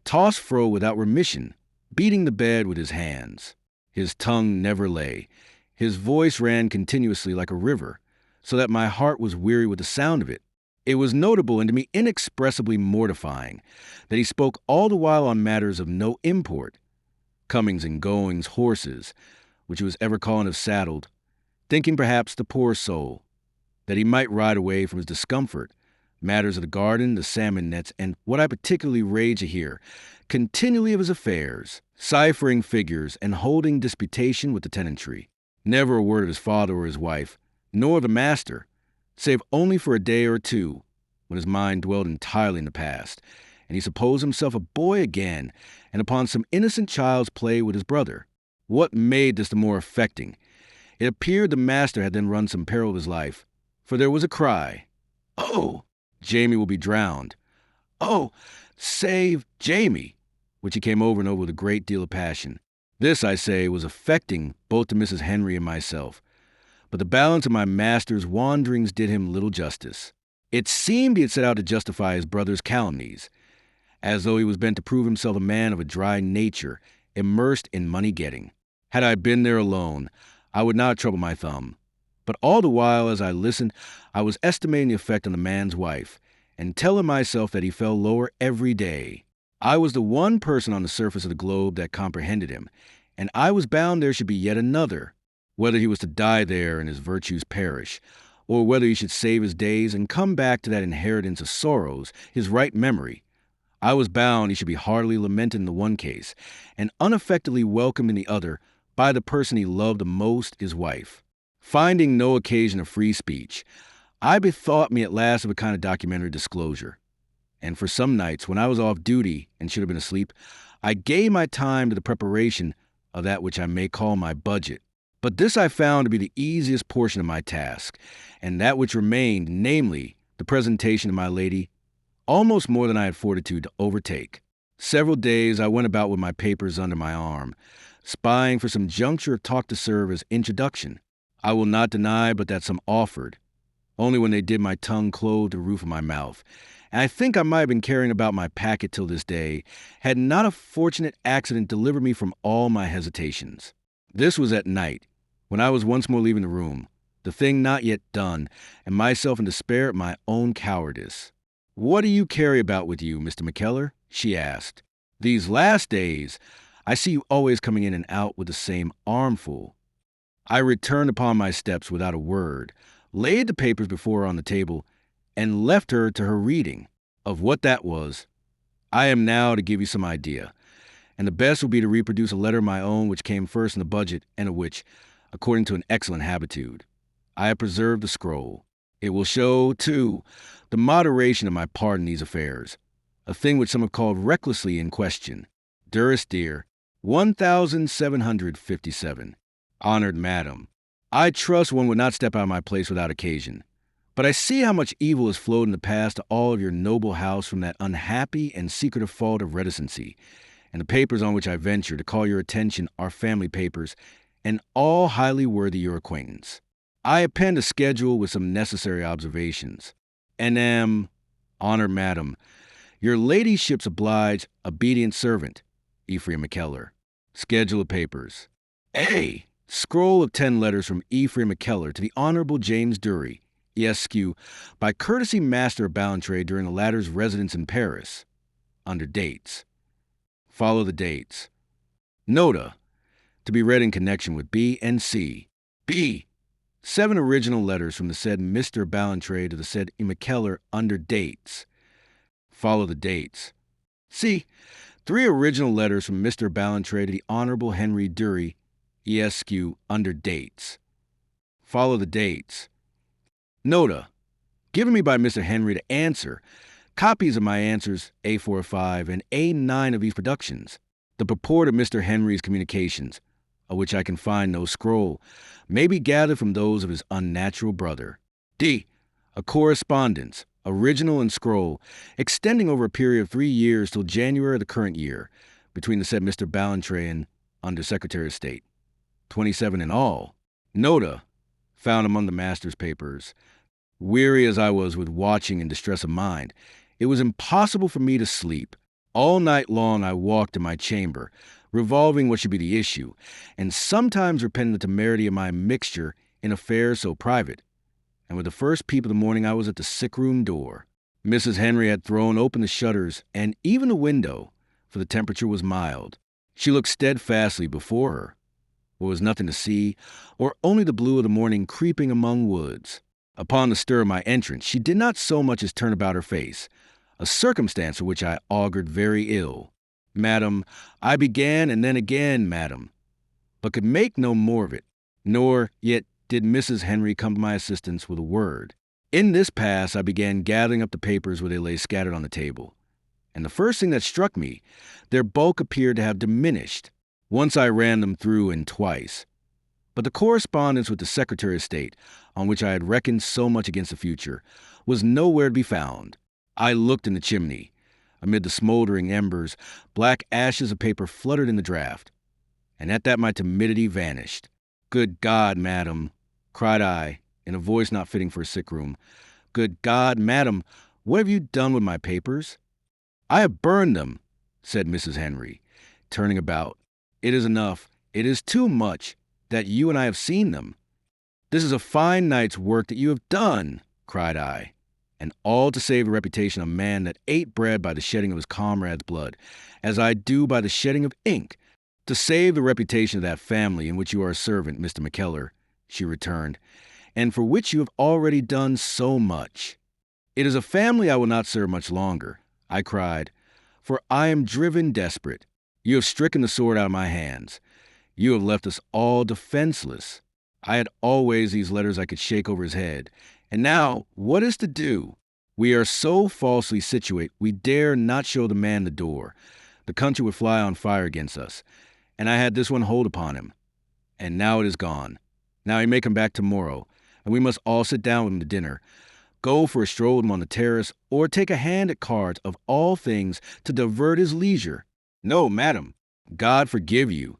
tossed fro without remission, beating the bed with his hands. His tongue never lay. His voice ran continuously like a river, so that my heart was weary with the sound of it. It was notable and to me inexpressibly mortifying that he spoke all the while on matters of no import, comings and goings, horses, which he was ever calling of saddled, thinking perhaps the poor soul, that he might ride away from his discomfort, matters of the garden, the salmon nets, and what I particularly rage to hear, continually of his affairs, ciphering figures and holding disputation with the tenantry. Never a word of his father or his wife, nor of the master, save only for a day or two, when his mind dwelled entirely in the past, and he supposed himself a boy again, and upon some innocent child's play with his brother. What made this the more affecting? It appeared the master had then run some peril of his life, for there was a cry, "Oh, Jamie will be drowned. Oh, save Jamie," which he came over and over with a great deal of passion. This, I say, was affecting both to Mrs. Henry and myself, but the balance of my master's wanderings did him little justice. It seemed he had set out to justify his brother's calumnies, as though he was bent to prove himself a man of a dry nature, immersed in money-getting. Had I been there alone, I would not trouble my thumb. But all the while, as I listened, I was estimating the effect on the man's wife, and telling myself that he fell lower every day. I was the one person on the surface of the globe that comprehended him, and I was bound there should be yet another, whether he was to die there and his virtues perish, or whether he should save his days and come back to that inheritance of sorrows, his right memory. I was bound he should be heartily lamented in the one case, and unaffectedly welcomed in the other by the person he loved the most, his wife. Finding no occasion of free speech, I bethought me at last of a kind of documentary disclosure. And for some nights, when I was off duty and should have been asleep, I gave my time to the preparation of that which I may call my budget. But this I found to be the easiest portion of my task, and that which remained, namely, the presentation of my lady, almost more than I had fortitude to overtake. Several days I went about with my papers under my arm, spying for some juncture of talk to serve as introduction. I will not deny but that some offered, only when they did my tongue clove the roof of my mouth, and I think I might have been carrying about my packet till this day, had not a fortunate accident delivered me from all my hesitations. This was at night, when I was once more leaving the room, the thing not yet done, and myself in despair at my own cowardice. "What do you carry about with you, Mr. McKellar?" she asked. "These last days, I see you always coming in and out with the same armful." I returned upon my steps without a word, laid the papers before her on the table, and left her to her reading. Of what that was, I am now to give you some idea, and the best will be to reproduce a letter of my own which came first in the budget, and of which, according to an excellent habitude, I have preserved the scroll. It will show, too, the moderation of my part in these affairs, a thing which some have called recklessly in question. Dearest dear, 1757. Honored Madam, I trust one would not step out of my place without occasion. But I see how much evil has flowed in the past to all of your noble house from that unhappy and secretive fault of reticency, and the papers on which I venture to call your attention are family papers, and all highly worthy your acquaintance. I append a schedule with some necessary observations, and am, honored Madam, your ladyship's obliged, obedient servant, Ephraim McKellar. Schedule of papers. A. Scroll of 10 letters from Ephraim McKellar to the Honorable James Durie, Esq., by courtesy Master of Ballantrae during the latter's residence in Paris. Under dates. Follow the dates. Nota. To be read in connection with B and C. B. 7 original letters from the said Mr. Ballantrae to the said McKellar under dates. Follow the dates. C. 3 original letters from Mr. Ballantrae to the Honorable Henry Durie, Esq. under dates. Follow the dates. Nota. Given me by Mr. Henry to answer. Copies of my answers A45 and A9 of these productions. The purport of Mr. Henry's communications, of which I can find no scroll, may be gathered from those of his unnatural brother. D. A correspondence, original and scroll, extending over a period of 3 years till January of the current year, between the said Mr. Ballantrae and Under Secretary of State. 27 in all. Nota. Found among the master's papers. Weary as I was with watching and distress of mind, it was impossible for me to sleep. All night long I walked in my chamber, revolving what should be the issue, and sometimes repenting the temerity of my mixture in affairs so private. And with the first peep of the morning I was at the sick-room door. Mrs. Henry had thrown open the shutters and even the window, for the temperature was mild. She looked steadfastly before her. There was nothing to see, or only the blue of the morning creeping among woods. Upon the stir of my entrance, she did not so much as turn about her face, a circumstance for which I augured very ill. Madam, I began, and then again, madam, but could make no more of it, nor yet did Mrs. Henry come to my assistance with a word. In this pass I began gathering up the papers where they lay scattered on the table, and the first thing that struck me, their bulk appeared to have diminished. Once I ran them through and twice. But the correspondence with the Secretary of State, on which I had reckoned so much against the future, was nowhere to be found. I looked in the chimney. Amid the smoldering embers, black ashes of paper fluttered in the draught, and at that my timidity vanished. "Good God, madam," cried I, in a voice not fitting for a sick room. "Good God, madam, what have you done with my papers?" "I have burned them," said Mrs. Henry, turning about. "It is enough, it is too much, that you and I have seen them." "This is a fine night's work that you have done," cried I, "and all to save the reputation of a man that ate bread by the shedding of his comrade's blood, as I do by the shedding of ink. To save the reputation of that family in which you are a servant, Mr. McKellar," she returned, "and for which you have already done so much." "It is a family I will not serve much longer," I cried, "for I am driven desperate. You have stricken the sword out of my hands. You have left us all defenseless. I had always these letters I could shake over his head. And now, what is to do? We are so falsely situate, we dare not show the man the door. The country would fly on fire against us. And I had this one hold upon him. And now it is gone. Now he may come back tomorrow, and we must all sit down with him to dinner, go for a stroll with him on the terrace, or take a hand at cards, of all things, to divert his leisure. No, madam, God forgive you,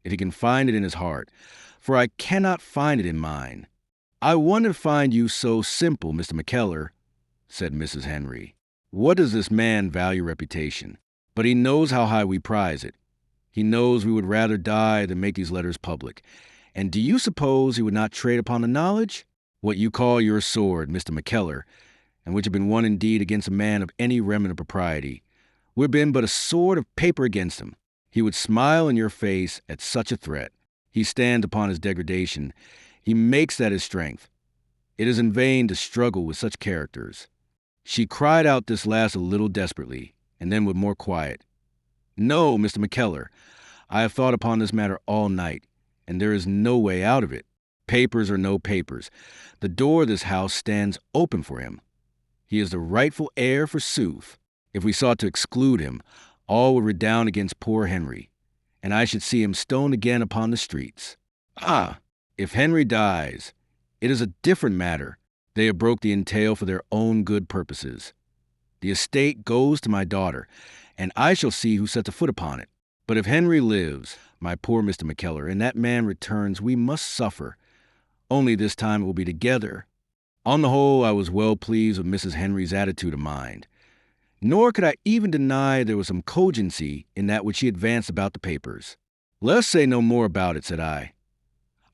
if he can find it in his heart, for I cannot find it in mine." "I wonder to find you so simple, Mr. McKellar," said Mrs. Henry. "What does this man value reputation? But he knows how high we prize it. He knows we would rather die than make these letters public. And do you suppose he would not trade upon the knowledge? What you call your sword, Mr. McKellar, and which had been won indeed against a man of any remnant of propriety, would have been but a sword of paper against him. He would smile in your face at such a threat. He stands upon his degradation. He makes that his strength. It is in vain to struggle with such characters." She cried out this last a little desperately, and then with more quiet. "No, Mr. McKellar, I have thought upon this matter all night, and there is no way out of it. Papers or no papers, the door of this house stands open for him. He is the rightful heir, forsooth. If we sought to exclude him, all would redound against poor Henry, and I should see him stoned again upon the streets. Ah, if Henry dies, it is a different matter. They have broke the entail for their own good purposes. The estate goes to my daughter, and I shall see who sets a foot upon it. But if Henry lives, my poor Mr. McKellar, and that man returns, we must suffer. Only this time it will be together." On the whole, I was well pleased with Mrs. Henry's attitude of mind. Nor could I even deny there was some cogency in that which he advanced about the papers. "Let us say no more about it," said I.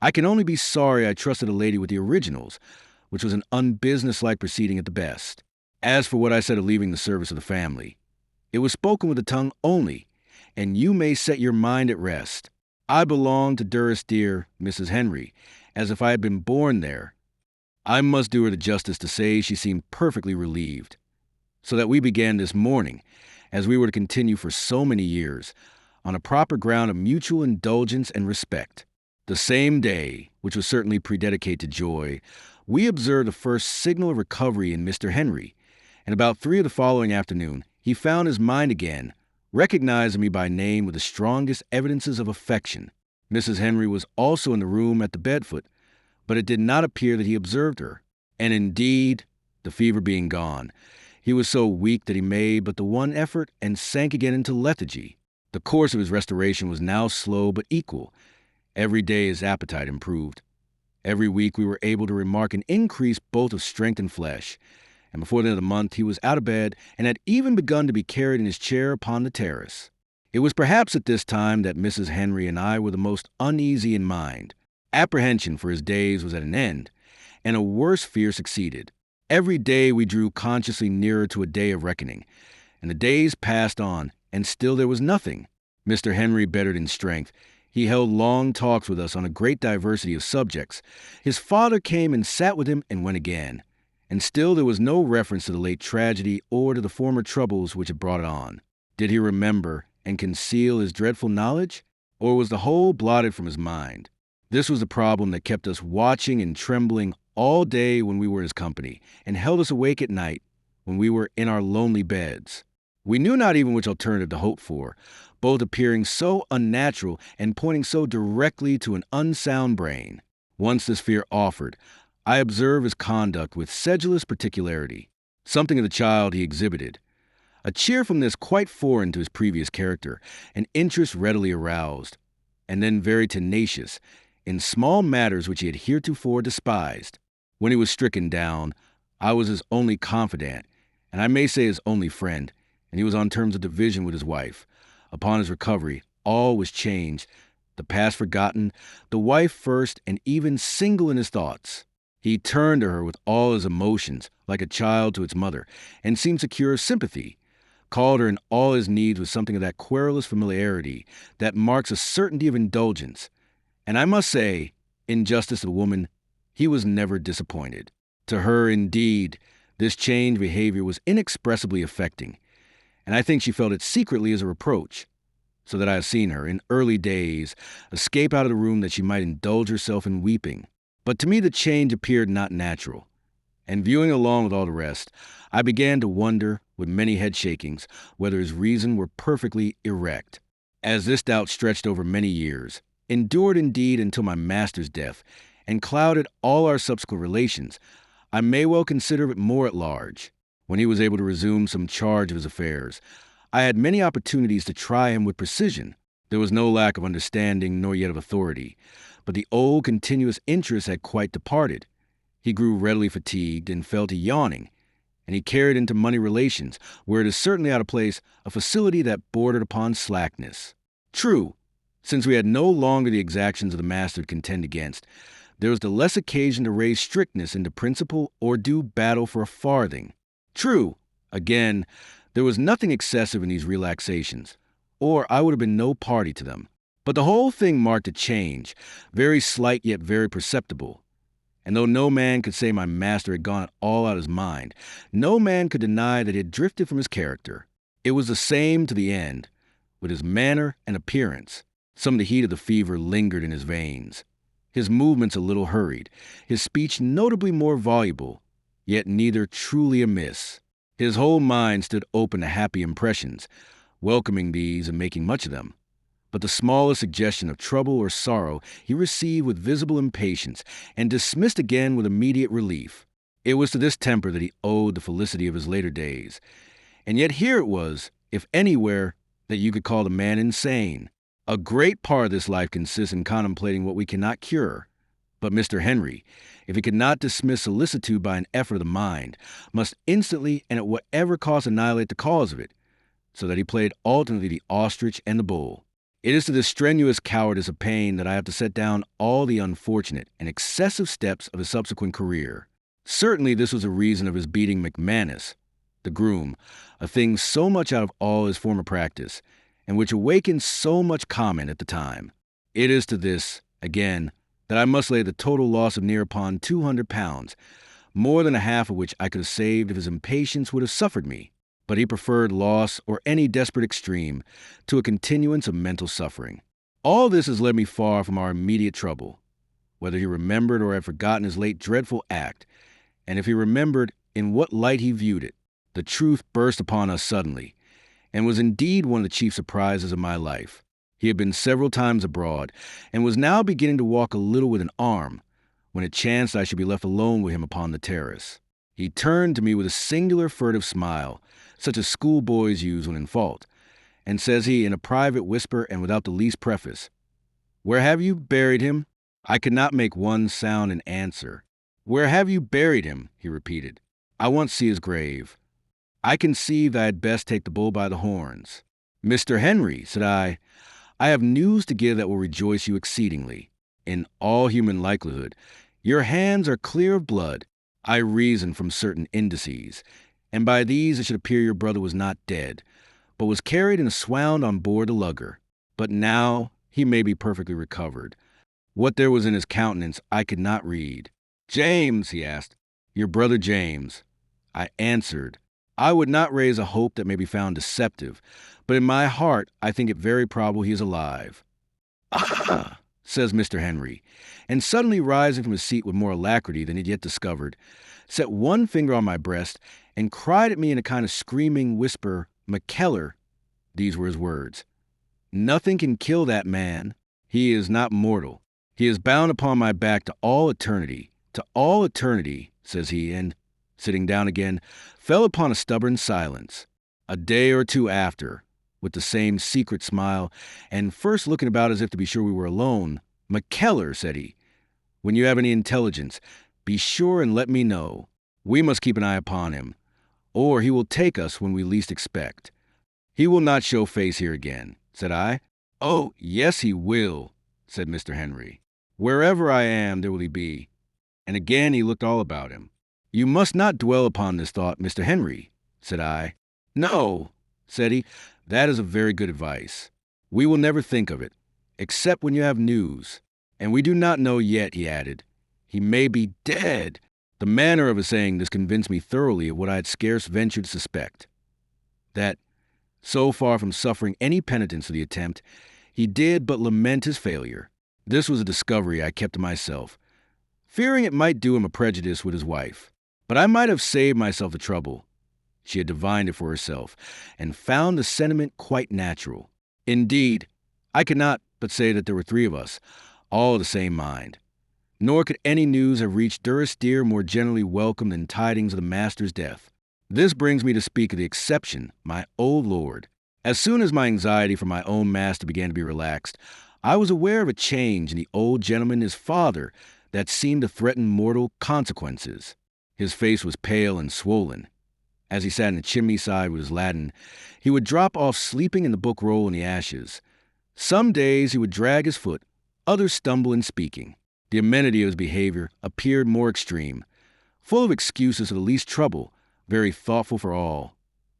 "I can only be sorry I trusted a lady with the originals, which was an unbusinesslike proceeding at the best. As for what I said of leaving the service of the family, it was spoken with the tongue only, and you may set your mind at rest. I belong to dearest dear Mrs. Henry, as if I had been born there." I must do her the justice to say she seemed perfectly relieved. So that we began this morning, as we were to continue for so many years, on a proper ground of mutual indulgence and respect. The same day, which was certainly prededicate to joy, we observed the first signal of recovery in Mr. Henry, and about 3 of the following afternoon, he found his mind again, recognizing me by name with the strongest evidences of affection. Mrs. Henry was also in the room at the bedfoot, but it did not appear that he observed her. And indeed, the fever being gone, he was so weak that he made but the one effort and sank again into lethargy. The course of his restoration was now slow but equal. Every day his appetite improved. Every week we were able to remark an increase both of strength and flesh, and before the end of the month he was out of bed and had even begun to be carried in his chair upon the terrace. It was perhaps at this time that Mrs. Henry and I were the most uneasy in mind. Apprehension for his days was at an end, and a worse fear succeeded. Every day we drew consciously nearer to a day of reckoning, and the days passed on, and still there was nothing. Mr. Henry bettered in strength. He held long talks with us on a great diversity of subjects. His father came and sat with him and went again, and still there was no reference to the late tragedy or to the former troubles which had brought it on. Did he remember and conceal his dreadful knowledge, or was the whole blotted from his mind? This was the problem that kept us watching and trembling all day when we were in his company, and held us awake at night when we were in our lonely beds. We knew not even which alternative to hope for, both appearing so unnatural and pointing so directly to an unsound brain. Once this fear offered, I observed his conduct with sedulous particularity. Something of the child he exhibited, a cheerfulness quite foreign to his previous character, an interest readily aroused, and then very tenacious, in small matters which he had heretofore despised. When he was stricken down, I was his only confidant, and I may say his only friend, and he was on terms of division with his wife. Upon his recovery, all was changed, the past forgotten, the wife first, and even single in his thoughts. He turned to her with all his emotions, like a child to its mother, and seemed secure of sympathy, called her in all his needs with something of that querulous familiarity that marks a certainty of indulgence. And I must say, in justice to the woman, he was never disappointed. To her, indeed, this changed behavior was inexpressibly affecting, and I think she felt it secretly as a reproach, so that I have seen her, in early days, escape out of the room that she might indulge herself in weeping. But to me the change appeared not natural, and viewing along with all the rest, I began to wonder, with many head shakings, whether his reason were perfectly erect. As this doubt stretched over many years, endured indeed until my master's death, and clouded all our subsequent relations, I may well consider it more at large. When he was able to resume some charge of his affairs, I had many opportunities to try him with precision. There was no lack of understanding, nor yet of authority, but the old continuous interest had quite departed. He grew readily fatigued and fell to yawning, and he carried into money relations, where it is certainly out of place, a facility that bordered upon slackness. True, since we had no longer the exactions of the master to contend against, there was the less occasion to raise strictness into principle or do battle for a farthing. True, again, there was nothing excessive in these relaxations, or I would have been no party to them. But the whole thing marked a change, very slight yet very perceptible. And though no man could say my master had gone all out of his mind, no man could deny that he had drifted from his character. It was the same to the end, with his manner and appearance. Some of the heat of the fever lingered in his veins. His movements a little hurried, his speech notably more voluble, yet neither truly amiss. His whole mind stood open to happy impressions, welcoming these and making much of them. But the smallest suggestion of trouble or sorrow he received with visible impatience and dismissed again with immediate relief. It was to this temper that he owed the felicity of his later days. And yet here it was, if anywhere, that you could call the man insane. A great part of this life consists in contemplating what we cannot cure, But Mr. Henry, if he could not dismiss solicitude by an effort of the mind, must instantly and at whatever cost annihilate the cause of it, so that he played alternately the ostrich and the bull. It is to this strenuous cowardice of pain that I have to set down all the unfortunate and excessive steps of his subsequent career. Certainly this was a reason of his beating McManus, the groom, a thing so much out of all his former practice, and which awakened so much comment at the time. It is to this, again, that I must lay the total loss of near upon £200, more than a half of which I could have saved if his impatience would have suffered me. But he preferred loss or any desperate extreme to a continuance of mental suffering. All this has led me far from our immediate trouble. Whether he remembered or had forgotten his late dreadful act, and if he remembered in what light he viewed it, the truth burst upon us suddenly, and was indeed one of the chief surprises of my life. He had been several times abroad, and was now beginning to walk a little with an arm, when it chanced I should be left alone with him upon the terrace. He turned to me with a singular furtive smile, such as schoolboys use when in fault, and says he, in a private whisper and without the least preface, "Where have you buried him?" I could not make one sound in answer. "Where have you buried him?" he repeated. "I want to see his grave. I conceived I had best take the bull by the horns." "Mr. Henry," said I have news to give that will rejoice you exceedingly. In all human likelihood, your hands are clear of blood. I reason from certain indices, and by these it should appear your brother was not dead, but was carried and swound on board the lugger. But now he may be perfectly recovered. What there was in his countenance I could not read. "James," he asked, "your brother James." I answered, "I would not raise a hope that may be found deceptive, but in my heart I think it very probable he is alive." "Ah!" says Mr. Henry, and suddenly rising from his seat with more alacrity than he had yet discovered, set one finger on my breast, and cried at me in a kind of screaming whisper, "McKellar," these were his words, "nothing can kill that man. He is not mortal. He is bound upon my back to all eternity, says he, and, sitting down again, fell upon a stubborn silence. A day or two after, with the same secret smile, and first looking about as if to be sure we were alone, "McKellar," said he, "when you have any intelligence, be sure and let me know. We must keep an eye upon him, or he will take us when we least expect." "He will not show face here again," said I. "Oh, yes, he will," said Mr. Henry. "Wherever I am, there will he be." And again he looked all about him. "You must not dwell upon this thought, Mr. Henry," said I. "No," said he, "that is a very good advice. We will never think of it, except when you have news. And we do not know yet," he added. "He may be dead." The manner of his saying this convinced me thoroughly of what I had scarce ventured to suspect, that, so far from suffering any penitence for the attempt, he did but lament his failure. This was a discovery I kept to myself, fearing it might do him a prejudice with his wife. But I might have saved myself the trouble. She had divined it for herself, and found the sentiment quite natural. Indeed, I could not but say that there were three of us, all of the same mind. Nor could any news have reached Durrisdeer more generally welcome than tidings of the master's death. This brings me to speak of the exception, my old lord. As soon as my anxiety for my own master began to be relaxed, I was aware of a change in the old gentleman, his father, that seemed to threaten mortal consequences. His face was pale and swollen. As he sat in the chimney side with his Latin, he would drop off sleeping in the book roll in the ashes. Some days he would drag his foot, others stumble in speaking. The amenity of his behavior appeared more extreme, full of excuses of the least trouble, very thoughtful for all.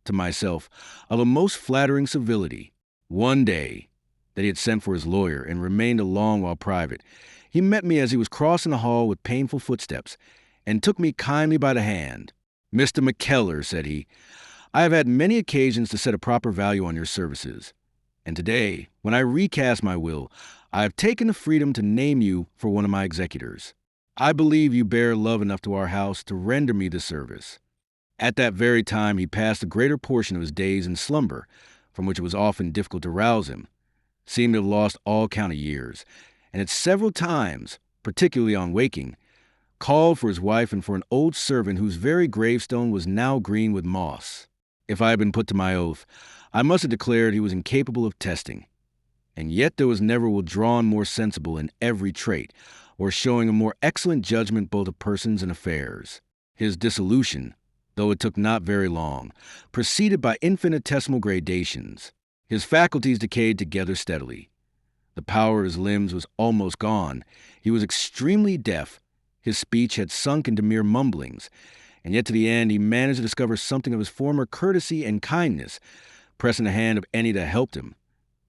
To myself, of a most flattering civility. One day, that he had sent for his lawyer and remained along while private, he met me as he was crossing the hall with painful footsteps, and took me kindly by the hand. "Mr. McKellar," said he, "I have had many occasions to set a proper value on your services, and today, when I recast my will, I have taken the freedom to name you for one of my executors. I believe you bear love enough to our house to render me this service." At that very time he passed the greater portion of his days in slumber, from which it was often difficult to rouse him, seemed to have lost all count of years, and had several times, particularly on waking, called for his wife and for an old servant whose very gravestone was now green with moss. If I had been put to my oath, I must have declared he was incapable of testing, and yet there was never withdrawn more sensible in every trait, or showing a more excellent judgment both of persons and affairs. His dissolution, though it took not very long, proceeded by infinitesimal gradations. His faculties decayed together steadily. The power of his limbs was almost gone. He was extremely deaf. His speech had sunk into mere mumblings, and yet to the end he managed to discover something of his former courtesy and kindness, pressing the hand of any that helped him,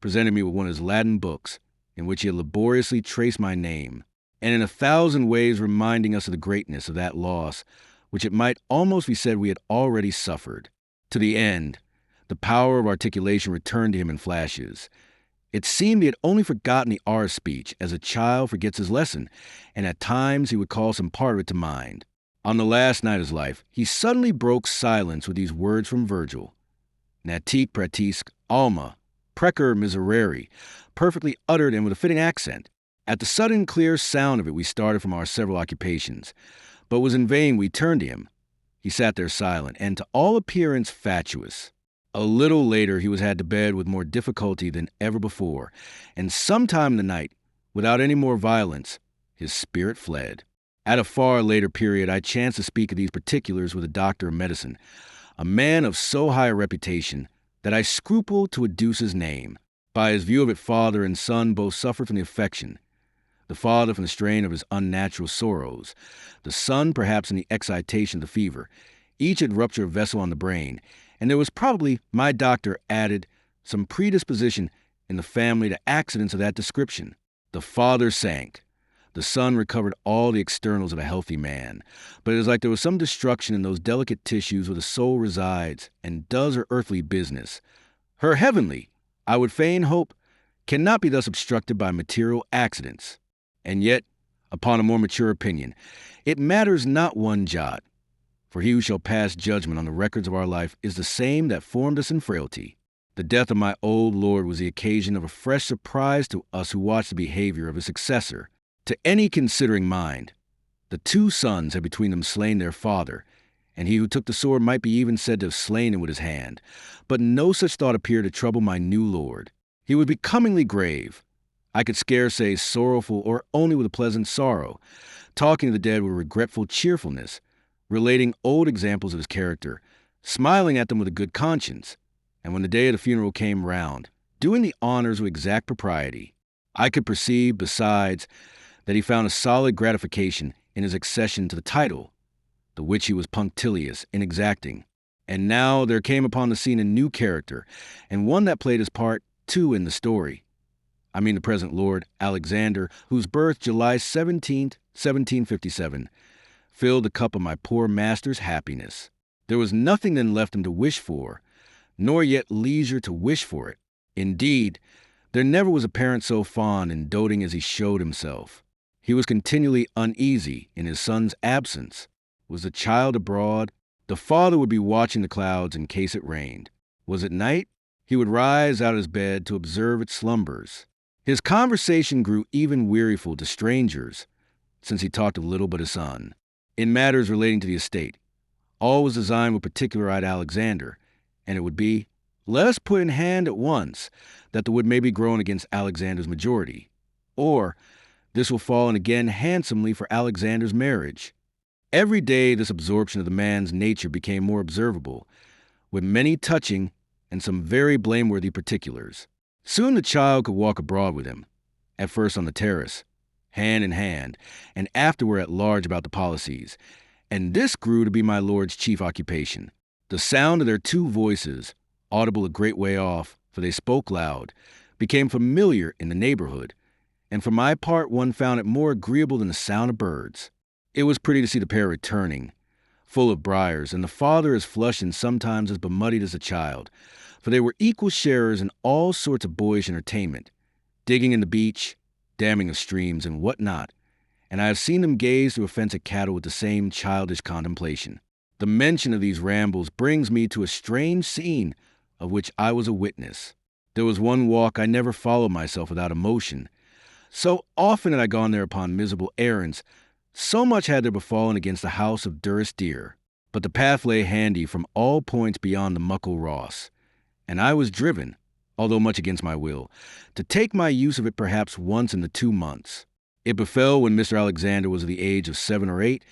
presented me with one of his Latin books, in which he had laboriously traced my name, and in 1,000 ways reminding us of the greatness of that loss, which it might almost be said we had already suffered. To the end, the power of articulation returned to him in flashes. It seemed he had only forgotten the R speech, as a child forgets his lesson, and at times he would call some part of it to mind. On the last night of his life, he suddenly broke silence with these words from Virgil: Natique pratisque alma, precer miserere, perfectly uttered and with a fitting accent. At the sudden clear sound of it we started from our several occupations, but was in vain we turned to him. He sat there silent, and to all appearance fatuous. A little later he was had to bed with more difficulty than ever before, and sometime in the night, without any more violence, his spirit fled. At a far later period I chanced to speak of these particulars with a doctor of medicine, a man of so high a reputation that I scruple to adduce his name. By his view of it, father and son both suffered from the affection, the father from the strain of his unnatural sorrows, the son perhaps in the excitation of the fever. Each had ruptured a vessel on the brain, and there was probably, my doctor added, some predisposition in the family to accidents of that description. The father sank. The son recovered all the externals of a healthy man, but it is like there was some destruction in those delicate tissues where the soul resides and does her earthly business. Her heavenly, I would fain hope, cannot be thus obstructed by material accidents. And yet, upon a more mature opinion, it matters not one jot, for he who shall pass judgment on the records of our life is the same that formed us in frailty. The death of my old lord was the occasion of a fresh surprise to us who watched the behavior of his successor. To any considering mind, the 2 sons had between them slain their father, and he who took the sword might be even said to have slain him with his hand. But no such thought appeared to trouble my new lord. He was becomingly grave. I could scarce say sorrowful, or only with a pleasant sorrow, talking of the dead with regretful cheerfulness, relating old examples of his character, smiling at them with a good conscience, and when the day of the funeral came round, doing the honors with exact propriety. I could perceive, besides, that he found a solid gratification in his accession to the title, the which he was punctilious in exacting. And now there came upon the scene a new character, and one that played his part, too, in the story. I mean the present Lord Alexander, whose birth, July 17th, 1757, filled the cup of my poor master's happiness. There was nothing then left him to wish for, nor yet leisure to wish for it. Indeed, there never was a parent so fond and doting as he showed himself. He was continually uneasy in his son's absence. Was the child abroad? The father would be watching the clouds in case it rained. Was it night? He would rise out of his bed to observe its slumbers. His conversation grew even weariful to strangers, since he talked of little but his son. In matters relating to the estate, all was designed with particular-eyed Alexander, and it would be, let us put in hand at once that the wood may be grown against Alexander's majority, or this will fall in again handsomely for Alexander's marriage. Every day this absorption of the man's nature became more observable, with many touching and some very blameworthy particulars. Soon the child could walk abroad with him, at first on the terrace, hand in hand, and afterward at large about the policies, and this grew to be my lord's chief occupation. The sound of their 2 voices, audible a great way off, for they spoke loud, became familiar in the neighborhood, and for my part one found it more agreeable than the sound of birds. It was pretty to see the pair returning, full of briars, and the father as flushed and sometimes as bemuddied as a child, for they were equal sharers in all sorts of boyish entertainment, digging in the beach, damming of streams, and what not, and I have seen them gaze through a fence at cattle with the same childish contemplation. The mention of these rambles brings me to a strange scene of which I was a witness. There was one walk I never followed myself without emotion. So often had I gone there upon miserable errands, so much had there befallen against the house of Durie dear. But the path lay handy from all points beyond the Muckle Ross, and I was driven, although much against my will, to take my use of it perhaps once in the 2 months. It befell when Mr. Alexander was of the age of 7 or 8,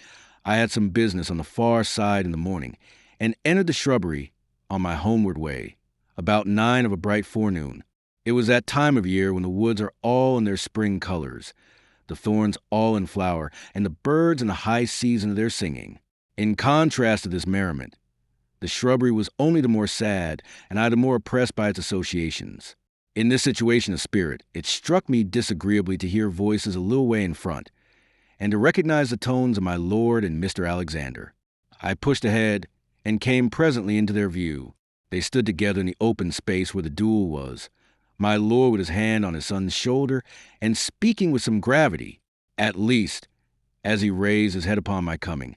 I had some business on the far side in the morning, and entered the shrubbery on my homeward way, about 9 of a bright forenoon. It was that time of year when the woods are all in their spring colors, the thorns all in flower, and the birds in the high season of their singing. In contrast to this merriment, the shrubbery was only the more sad, and I the more oppressed by its associations. In this situation of spirit, it struck me disagreeably to hear voices a little way in front, and to recognize the tones of my lord and Mr. Alexander. I pushed ahead, and came presently into their view. They stood together in the open space where the duel was, my lord with his hand on his son's shoulder, and speaking with some gravity, at least, as he raised his head upon my coming.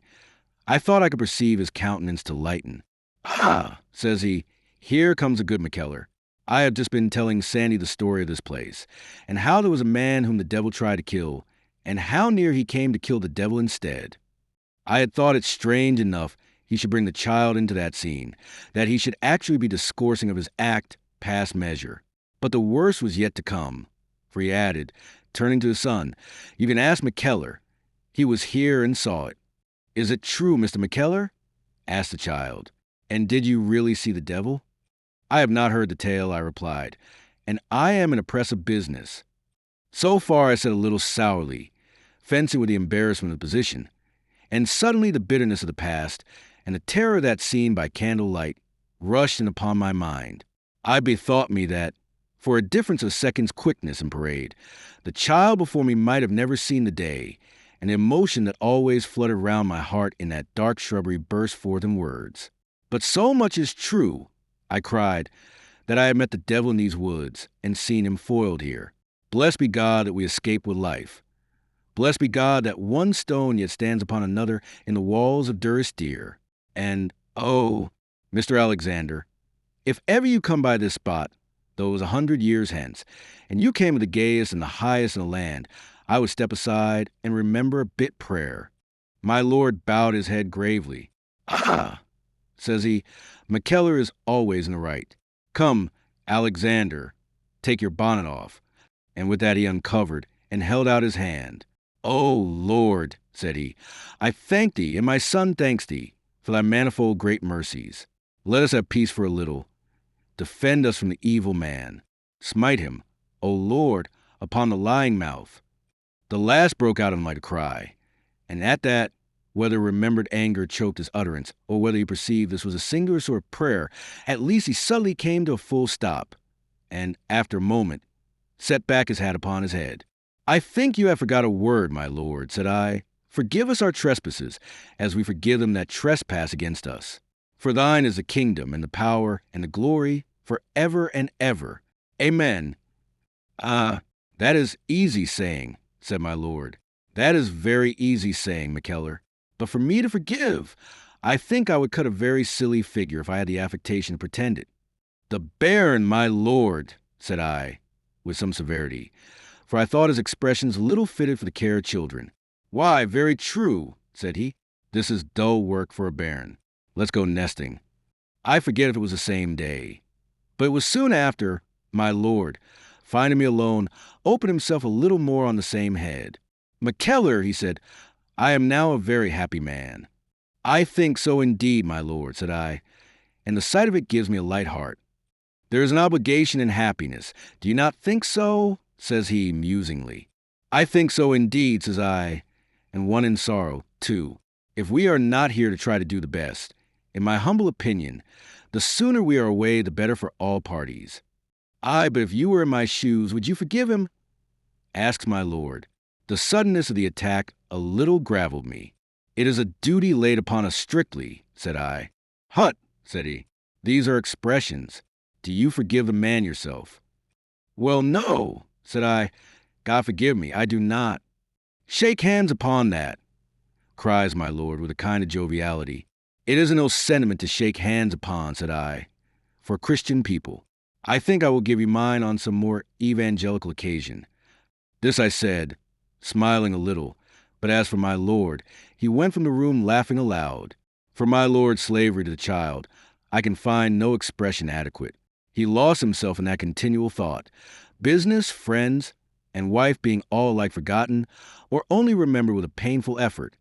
I thought I could perceive his countenance to lighten. "Ah," says he, "here comes a good McKellar. I have just been telling Sandy the story of this place, and how there was a man whom the devil tried to kill, and how near he came to kill the devil instead. I had thought it strange enough he should bring the child into that scene, that he should actually be discoursing of his act past measure. But the worst was yet to come, for he added, turning to his son, "You can ask McKellar. He was here and saw it." "Is it true, Mr. McKellar?" asked the child. "And did you really see the devil?" "I have not heard the tale," I replied, "and I am in a press of business." So far I said a little sourly, fencing with the embarrassment of the position, and suddenly the bitterness of the past, and the terror of that scene by candlelight, rushed in upon my mind. I bethought me that, for a difference of seconds' quickness in parade, the child before me might have never seen the day, and the emotion that always fluttered round my heart in that dark shrubbery burst forth in words. "But so much is true," I cried, "that I have met the devil in these woods, and seen him foiled here. Blessed be God that we escape with life. Blessed be God that one stone yet stands upon another in the walls of Durrisdeer. And, oh, Mr. Alexander, if ever you come by this spot, though it was 100 years hence, and you came with the gayest and the highest in the land, I would step aside and remember a bit prayer." My lord bowed his head gravely. "Ah," says he, "McKellar is always in the right. Come, Alexander, take your bonnet off." And with that he uncovered and held out his hand. "O Lord," said he, "I thank thee, and my son thanks thee, for thy manifold great mercies. Let us have peace for a little. Defend us from the evil man. Smite him, O Lord, upon the lying mouth." The last broke out in like a cry, and at that, whether remembered anger choked his utterance, or whether he perceived this was a singular sort of prayer, at least he suddenly came to a full stop, and, after a moment, set back his hat upon his head. "I think you have forgot a word, my lord," said I. "Forgive us our trespasses, as we forgive them that trespass against us. For thine is the kingdom, and the power, and the glory, for ever and ever. Amen." "Ah, that is easy saying," said my lord. "That is very easy saying, McKellar. But for me to forgive, I think I would cut a very silly figure if I had the affectation to pretend it." "The bairn, my lord," said I, with some severity, for I thought his expressions little fitted for the care of children. "Why, very true," said he. "This is dull work for a bairn. Let's go nesting." I forget if it was the same day, but it was soon after. My lord, finding me alone, opened himself a little more on the same head. "McKellar," he said, "I am now a very happy man." "I think so indeed, my lord," said I, "and the sight of it gives me a light heart. There is an obligation in happiness. Do you not think so?" says he musingly. "I think so indeed," says I, "and one in sorrow, too. If we are not here to try to do the best, in my humble opinion, the sooner we are away, the better for all parties." "Aye, but if you were in my shoes, would you forgive him?" asks my lord. The suddenness of the attack a little gravelled me. "It is a duty laid upon us strictly," said I. "Hut," said he, "these are expressions. Do you forgive the man yourself?" "Well, no," said I. "God forgive me, I do not." "Shake hands upon that," cries my lord with a kind of joviality. "It is an ill sentiment to shake hands upon," said I, "for Christian people. I think I will give you mine on some more evangelical occasion." This I said, smiling a little, but as for my lord, he went from the room laughing aloud. For my lord's slavery to the child, I can find no expression adequate. He lost himself in that continual thought. Business, friends, and wife being all alike forgotten, or only remembered with a painful effort,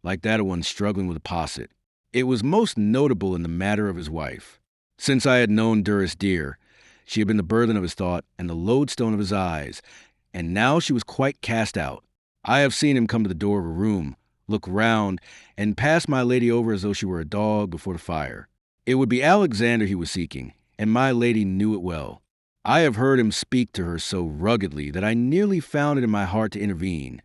like that of one struggling with a posset. It was most notable in the matter of his wife. Since I had known Durie dear, she had been the burthen of his thought and the lodestone of his eyes, and now she was quite cast out. I have seen him come to the door of a room, look round, and pass my lady over as though she were a dog before the fire. It would be Alexander he was seeking, and my lady knew it well. I have heard him speak to her so ruggedly that I nearly found it in my heart to intervene.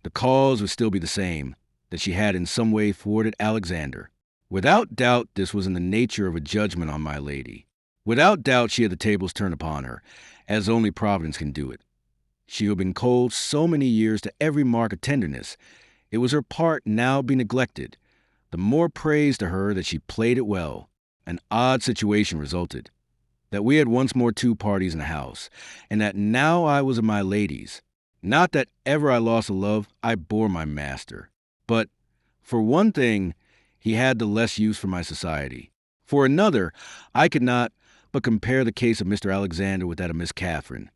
The cause would still be the same, that she had in some way thwarted Alexander. Without doubt, this was in the nature of a judgment on my lady. Without doubt, she had the tables turned upon her, as only Providence can do it. She who had been cold so many years to every mark of tenderness, it was her part now to be neglected. The more praise to her that she played it well. An odd situation resulted. That we had once more two parties in the house, and that now I was of my lady's. Not that ever I lost a love, I bore my master. But, for one thing, he had the less use for my society. For another, I could not but compare the case of Mr. Alexander with that of Miss Catherine,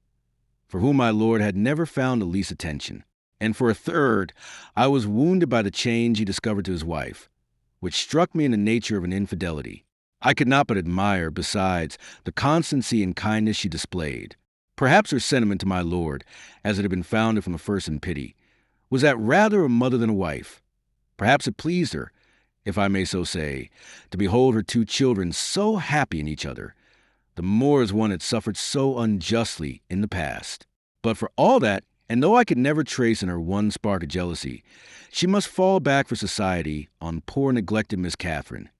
for whom my lord had never found the least attention. And for a third, I was wounded by the change he discovered to his wife, which struck me in the nature of an infidelity. I could not but admire, besides, the constancy and kindness she displayed. Perhaps her sentiment to my lord, as it had been founded from the first in pity, was that rather a mother than a wife. Perhaps it pleased her, if I may so say, to behold her two children so happy in each other, the more as one had suffered so unjustly in the past. But for all that, and though I could never trace in her one spark of jealousy, she must fall back for society on poor neglected Miss Catherine.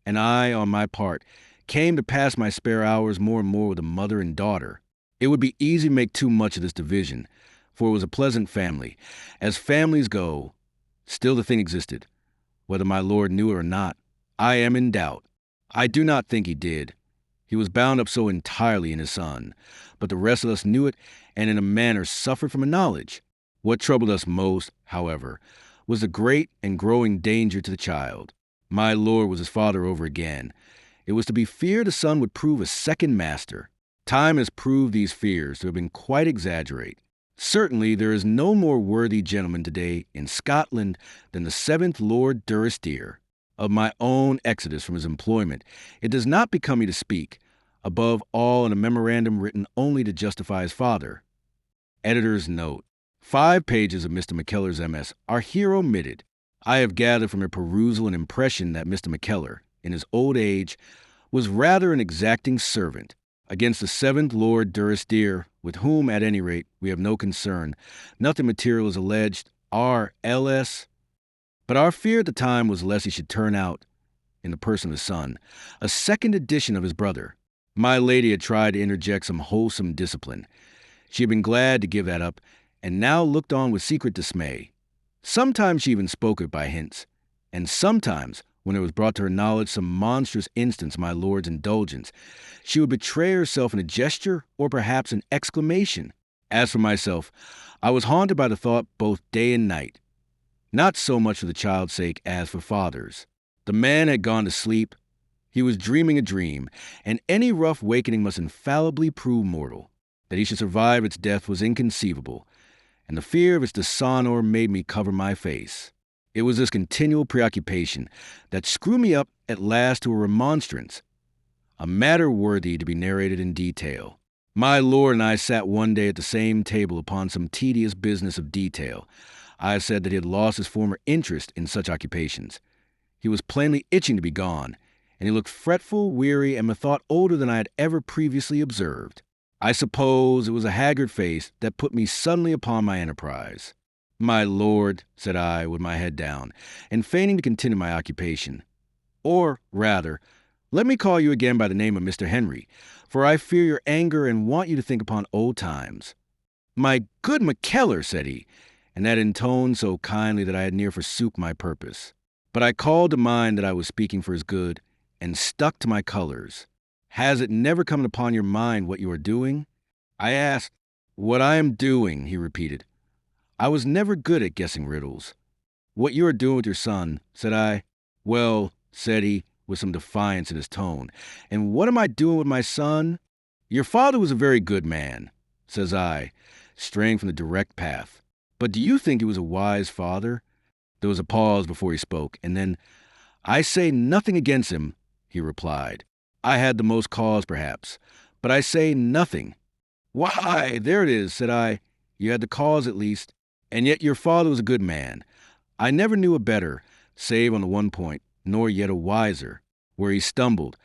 And I, on my part, came to pass my spare hours more and more with a mother and daughter. It would be easy to make too much of this division, for it was a pleasant family. As families go, still the thing existed. Whether my lord knew it or not, I am in doubt. I do not think he did. He was bound up so entirely in his son, but the rest of us knew it, and in a manner suffered from a knowledge. What troubled us most, however, was the great and growing danger to the child. My lord was his father over again. It was to be feared the son would prove a second master. Time has proved these fears to have been quite exaggerate. Certainly there is no more worthy gentleman today in Scotland than the 7th Lord Durie. Of my own exodus from his employment, it does not become me to speak, above all in a memorandum written only to justify his father. Editor's note. 5 pages of Mr. McKellar's MS are here omitted. I have gathered from a perusal an impression that Mr. McKellar, in his old age, was rather an exacting servant. Against the 7th Lord Durie, with whom, at any rate, we have no concern, nothing material is alleged, R.L.S. But our fear at the time was lest he should turn out, in the person of his son, a second edition of his brother. My lady had tried to interject some wholesome discipline. She had been glad to give that up, and now looked on with secret dismay. Sometimes she even spoke it by hints, and sometimes, when it was brought to her knowledge some monstrous instance of my lord's indulgence, she would betray herself in a gesture or perhaps an exclamation. As for myself, I was haunted by the thought both day and night, not so much for the child's sake as for father's. The man had gone to sleep. He was dreaming a dream, and any rough wakening must infallibly prove mortal. That he should survive its death was inconceivable, and the fear of its dishonor made me cover my face. It was this continual preoccupation that screwed me up at last to a remonstrance, a matter worthy to be narrated in detail. My lord and I sat one day at the same table upon some tedious business of detail. I have said that he had lost his former interest in such occupations. He was plainly itching to be gone, and he looked fretful, weary, and methought older than I had ever previously observed. I suppose it was a haggard face that put me suddenly upon my enterprise. "My lord," said I, with my head down, and feigning to continue my occupation. "Or, rather, let me call you again by the name of Mr. Henry, for I fear your anger and want you to think upon old times." "My good McKellar," said he, and that in tone so kindly that I had near forsook my purpose. But I called to mind that I was speaking for his good, and stuck to my colors. "Has it never come upon your mind what you are doing?" I asked. "What I am doing," he repeated. I was never good at guessing riddles. "What you are doing with your son," said I. "Well," said he, with some defiance in his tone, "and what am I doing with my son? Your father was a very good man, says I, straying from the direct path. But do you think he was a wise father? There was a pause before he spoke, and then, I say nothing against him, he replied. I had the most cause, perhaps, but I say nothing. Why, there it is, said I. You had the cause at least, and yet your father was a good man. I never knew a better, save on the one point, nor yet a wiser. Where he stumbled,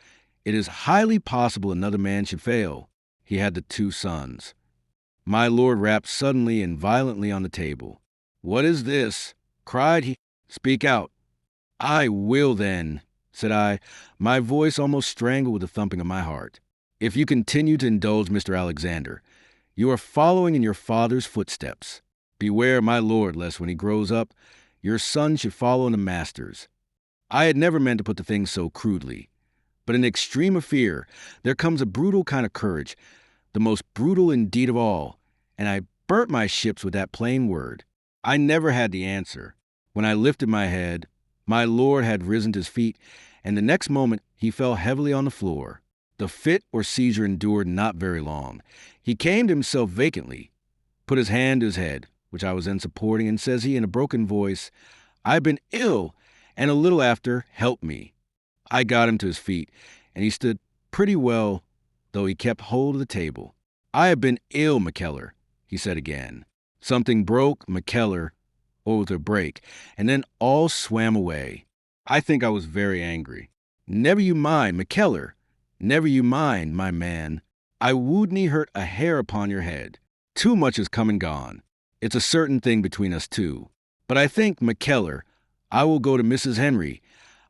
it is highly possible another man should fail. He had the 2 sons. My lord rapped suddenly and violently on the table. What is this? Cried he. Speak out. I will then, said I, my voice almost strangled with the thumping of my heart. If you continue to indulge Mr. Alexander, you are following in your father's footsteps. Beware, my lord, lest when he grows up, your son should follow in the master's. I had never meant to put the thing so crudely, but in the extreme of fear, there comes a brutal kind of courage, the most brutal indeed of all, and I burnt my ships with that plain word. I never had the answer. When I lifted my head, my lord had risen to his feet, and the next moment he fell heavily on the floor. The fit or seizure endured not very long. He came to himself vacantly, put his hand to his head, which I was then supporting, and says he in a broken voice, I've been ill, and a little after, help me. I got him to his feet, and he stood pretty well, though he kept hold of the table. I have been ill, McKellar, he said again. Something broke McKellar, or with a break, and then all swam away. I think I was very angry. Never you mind, McKellar. Never you mind, my man. I wouldn't hurt a hair upon your head. Too much has come and gone. It's a certain thing between us two. But I think, McKellar, I will go to Mrs. Henry.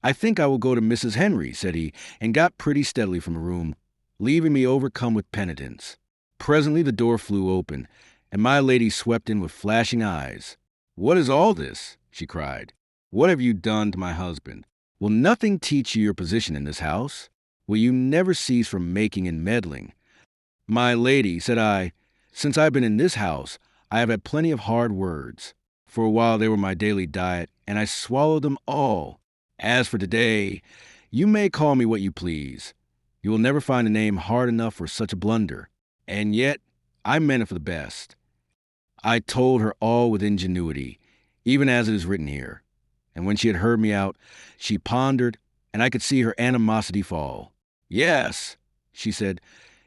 I think I will go to Mrs. Henry, said he, and got pretty steadily from the room, leaving me overcome with penitence. Presently the door flew open, and my lady swept in with flashing eyes. What is all this? She cried. What have you done to my husband? Will nothing teach you your position in this house? Will you never cease from making and meddling? My lady, said I, since I've been in this house, I have had plenty of hard words. For a while they were my daily diet, and I swallowed them all. As for today, you may call me what you please. You will never find a name hard enough for such a blunder. And yet, I meant it for the best. I told her all with ingenuity, even as it is written here. And when she had heard me out, she pondered, and I could see her animosity fall. Yes, she said,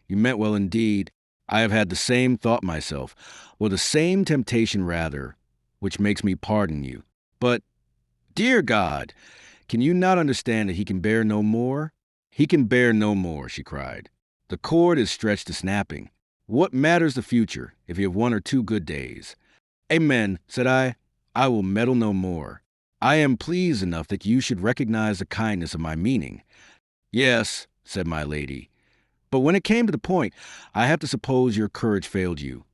you meant well indeed. I have had the same thought myself, or the same temptation rather, which makes me pardon you. But, dear God, can you not understand that he can bear no more? He can bear no more, she cried. The cord is stretched to snapping. What matters the future if you have 1 or 2 good days? Amen, said I. I will meddle no more. I am pleased enough that you should recognize the kindness of my meaning. Yes, said my lady. But when it came to the point, I have to suppose your courage failed you.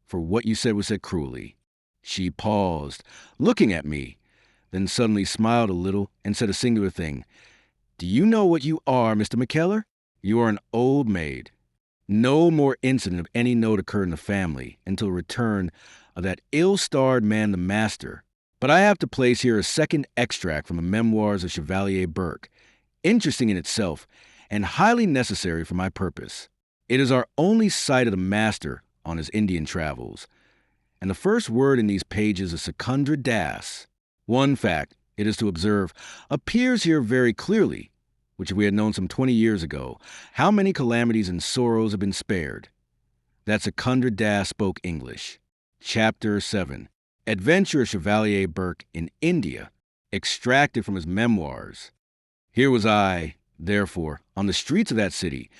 For what you said was said cruelly. She paused, looking at me, then suddenly smiled a little and said a singular thing. Do you know what you are, Mr. McKellar? You are an old maid. No more incident of any note occurred in the family until the return of that ill-starred man, the master. But I have to place here a second extract from the memoirs of Chevalier Burke, interesting in itself and highly necessary for my purpose. It is our only sight of the master on his Indian travels, and the first word in these pages is secundra das. One fact, it is to observe, appears here very clearly, which if we had known some 20 years ago, how many calamities and sorrows have been spared. That secundra das spoke English. Chapter 7. Adventure of Chevalier Burke in India, extracted from his memoirs. Here was I, therefore, on the streets of that city,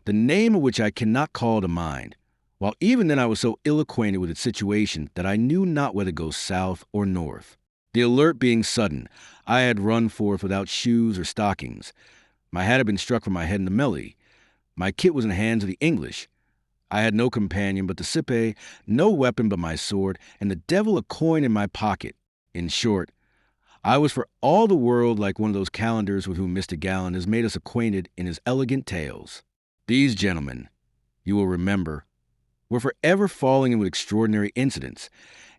the name of which I cannot call to mind, while even then I was so ill acquainted with its situation that I knew not whether to go south or north. The alert being sudden, I had run forth without shoes or stockings. My hat had been struck from my head in the melee. My kit was in the hands of the English. I had no companion but the cipe, no weapon but my sword, and the devil a coin in my pocket. In short, I was for all the world like one of those calendars with whom Mr. Gallen has made us acquainted in his elegant tales. These gentlemen, you will remember, were forever falling in with extraordinary incidents,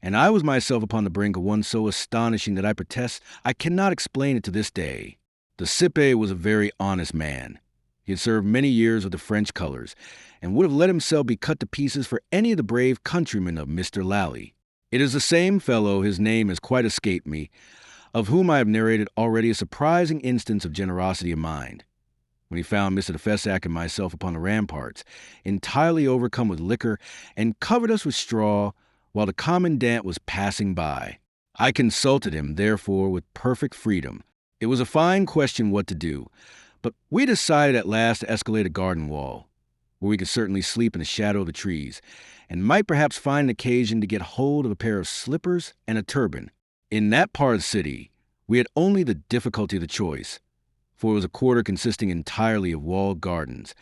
and I was myself upon the brink of one so astonishing that I protest I cannot explain it to this day. The cipe was a very honest man. He had served many years with the French colors, and would have let himself be cut to pieces for any of the brave countrymen of Mr. Lally. It is the same fellow, his name has quite escaped me, of whom I have narrated already a surprising instance of generosity of mind. When he found Mr. de Fessac and myself upon the ramparts, entirely overcome with liquor, and covered us with straw, while the commandant was passing by. I consulted him, therefore, with perfect freedom. It was a fine question what to do, but we decided at last to escalate a garden wall, where we could certainly sleep in the shadow of the trees, and might perhaps find an occasion to get hold of a pair of slippers and a turban. In that part of the city, we had only the difficulty of the choice, for it was a quarter consisting entirely of walled gardens,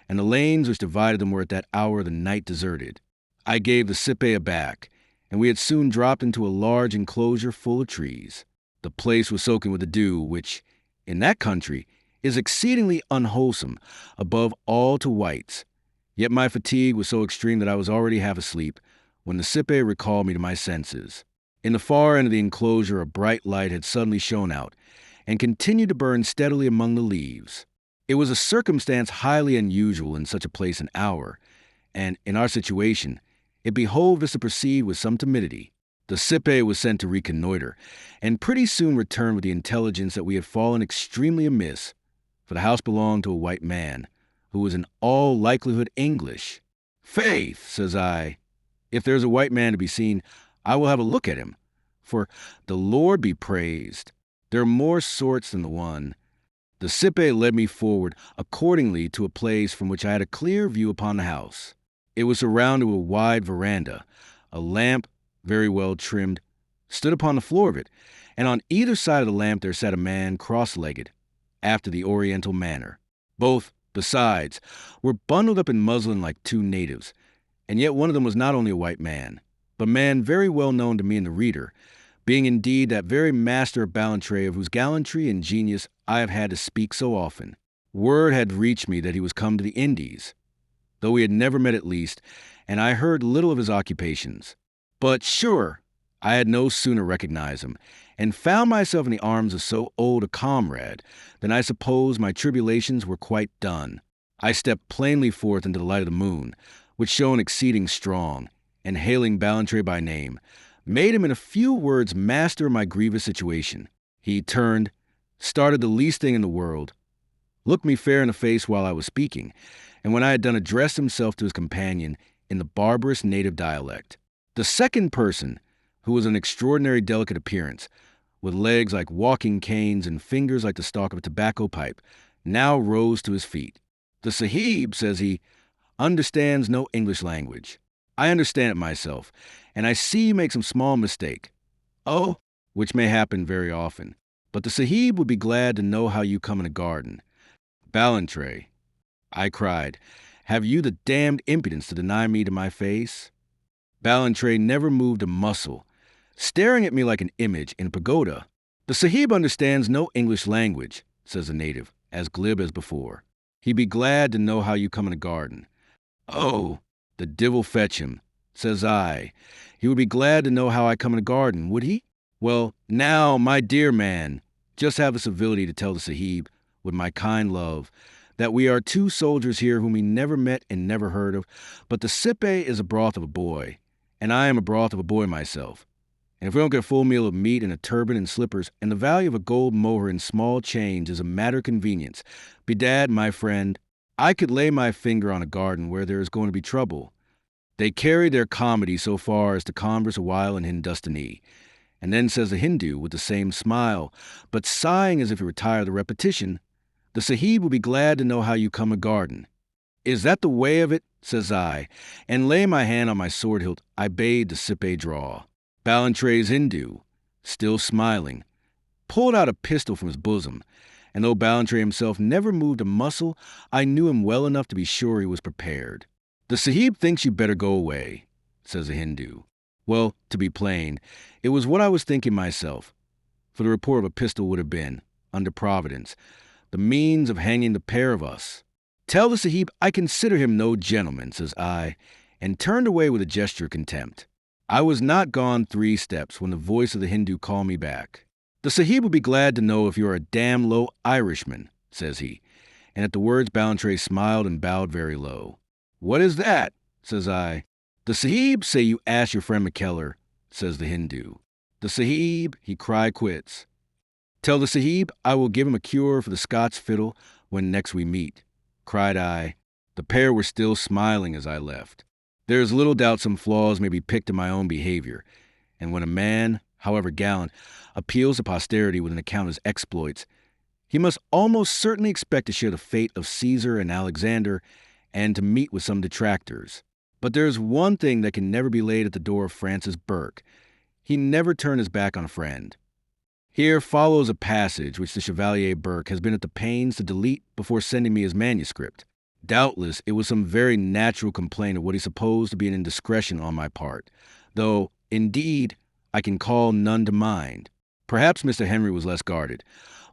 and the lanes which divided them were at that hour of the night deserted. I gave the cipe a back, and we had soon dropped into a large enclosure full of trees. The place was soaking with the dew, which, in that country, is exceedingly unwholesome, above all to whites. Yet my fatigue was so extreme that I was already half asleep, when the cipe recalled me to my senses. In the far end of the enclosure a bright light had suddenly shone out, and continued to burn steadily among the leaves. It was a circumstance highly unusual in such a place and hour, and, in our situation, it behoved us to proceed with some timidity. The cipe was sent to reconnoiter, and pretty soon returned with the intelligence that we had fallen extremely amiss, for the house belonged to a white man, who was in all likelihood English. "Faith," says I, "if there's a white man to be seen, I will have a look at him, for the Lord be praised, there are more sorts than the one." The cipe led me forward accordingly to a place from which I had a clear view upon the house. It was surrounded with a wide veranda. A lamp, very well trimmed, stood upon the floor of it, and on either side of the lamp there sat a man cross-legged, after the Oriental manner. Both, besides, were bundled up in muslin like two natives, and yet one of them was not only a white man, but a man very well known to me and the reader, being indeed that very Master of Ballantrae of whose gallantry and genius I have had to speak so often. Word had reached me that he was come to the Indies, though we had never met at least, and I heard little of his occupations. But sure, I had no sooner recognized him, and found myself in the arms of so old a comrade, than I suppose my tribulations were quite done. I stepped plainly forth into the light of the moon, which shone exceeding strong, and hailing Ballantrae by name, made him in a few words master of my grievous situation. He turned, started the least thing in the world, looked me fair in the face while I was speaking, and when I had done addressed himself to his companion in the barbarous native dialect. The second person, who was an extraordinary delicate appearance, with legs like walking canes and fingers like the stalk of a tobacco pipe, now rose to his feet. "The Sahib," says he, "understands no English language. I understand it myself, and I see you make some small mistake. Oh, which may happen very often. But the Sahib would be glad to know how you come in a garden." "Ballantrae," I cried, "have you the damned impudence to deny me to my face?" Ballantrae never moved a muscle, staring at me like an image in a pagoda. "The Sahib understands no English language," says the native, as glib as before. "He'd be glad to know how you come in a garden." "Oh, the divil fetch him," says I. "He would be glad to know how I come in a garden, would he? Well, now, my dear man, just have the civility to tell the Sahib, with my kind love, that we are two soldiers here whom he never met and never heard of, but the cipe is a broth of a boy, and I am a broth of a boy myself. And if we don't get a full meal of meat and a turban and slippers, and the value of a gold moher in small change is a matter of convenience, bedad, my friend, I could lay my finger on a garden where there is going to be trouble." They carried their comedy so far as to converse a while in Hindustani, and then says the Hindu with the same smile, but sighing as if he were tired of the repetition, "The Sahib will be glad to know how you come a garden." "Is that the way of it?" says I, and laying my hand on my sword hilt, I bade the cipe draw. Ballantrae's Hindu, still smiling, pulled out a pistol from his bosom, and though Ballantrae himself never moved a muscle, I knew him well enough to be sure he was prepared. "The Sahib thinks you better go away," says the Hindu. Well, to be plain, it was what I was thinking myself, for the report of a pistol would have been, under Providence, the means of hanging the pair of us. "Tell the Sahib I consider him no gentleman," says I, and turned away with a gesture of contempt. I was not gone 3 steps when the voice of the Hindu called me back. "The Sahib will be glad to know if you are a damn low Irishman," says he, and at the words Ballantrae smiled and bowed very low. "What is that?" says I. "The Sahib say you ask your friend McKellar," says the Hindu. "The Sahib, he cry quits. Tell the Sahib I will give him a cure for the Scots fiddle when next we meet," cried I. The pair were still smiling as I left. There is little doubt some flaws may be picked in my own behavior, and when a man, however gallant, appeals to posterity with an account of his exploits, he must almost certainly expect to share the fate of Caesar and Alexander and to meet with some detractors. But there is one thing that can never be laid at the door of Francis Burke. He never turned his back on a friend. Here follows a passage which the Chevalier Burke has been at the pains to delete before sending me his manuscript. Doubtless, it was some very natural complaint of what he supposed to be an indiscretion on my part, though, indeed, I can call none to mind. Perhaps Mr. Henry was less guarded,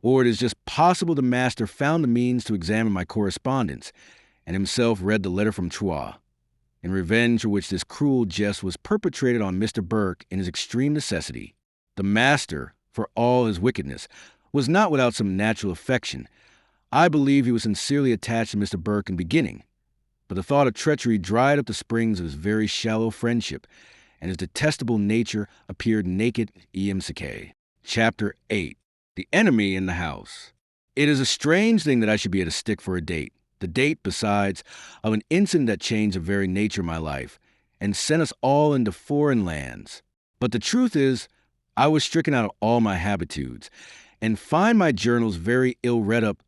or it is just possible the master found the means to examine my correspondence, and himself read the letter from Troyes, in revenge for which this cruel jest was perpetrated on Mr. Burke in his extreme necessity. The master, for all his wickedness, was not without some natural affection. I believe he was sincerely attached to Mr. Burke in beginning, but the thought of treachery dried up the springs of his very shallow friendship, and his detestable nature appeared naked Iamsike. Chapter 8. The Enemy in the House. It is a strange thing that I should be at a stick for a date, the date, besides, of an incident that changed the very nature of my life, and sent us all into foreign lands. But the truth is, I was stricken out of all my habitudes, and find my journals very ill read up,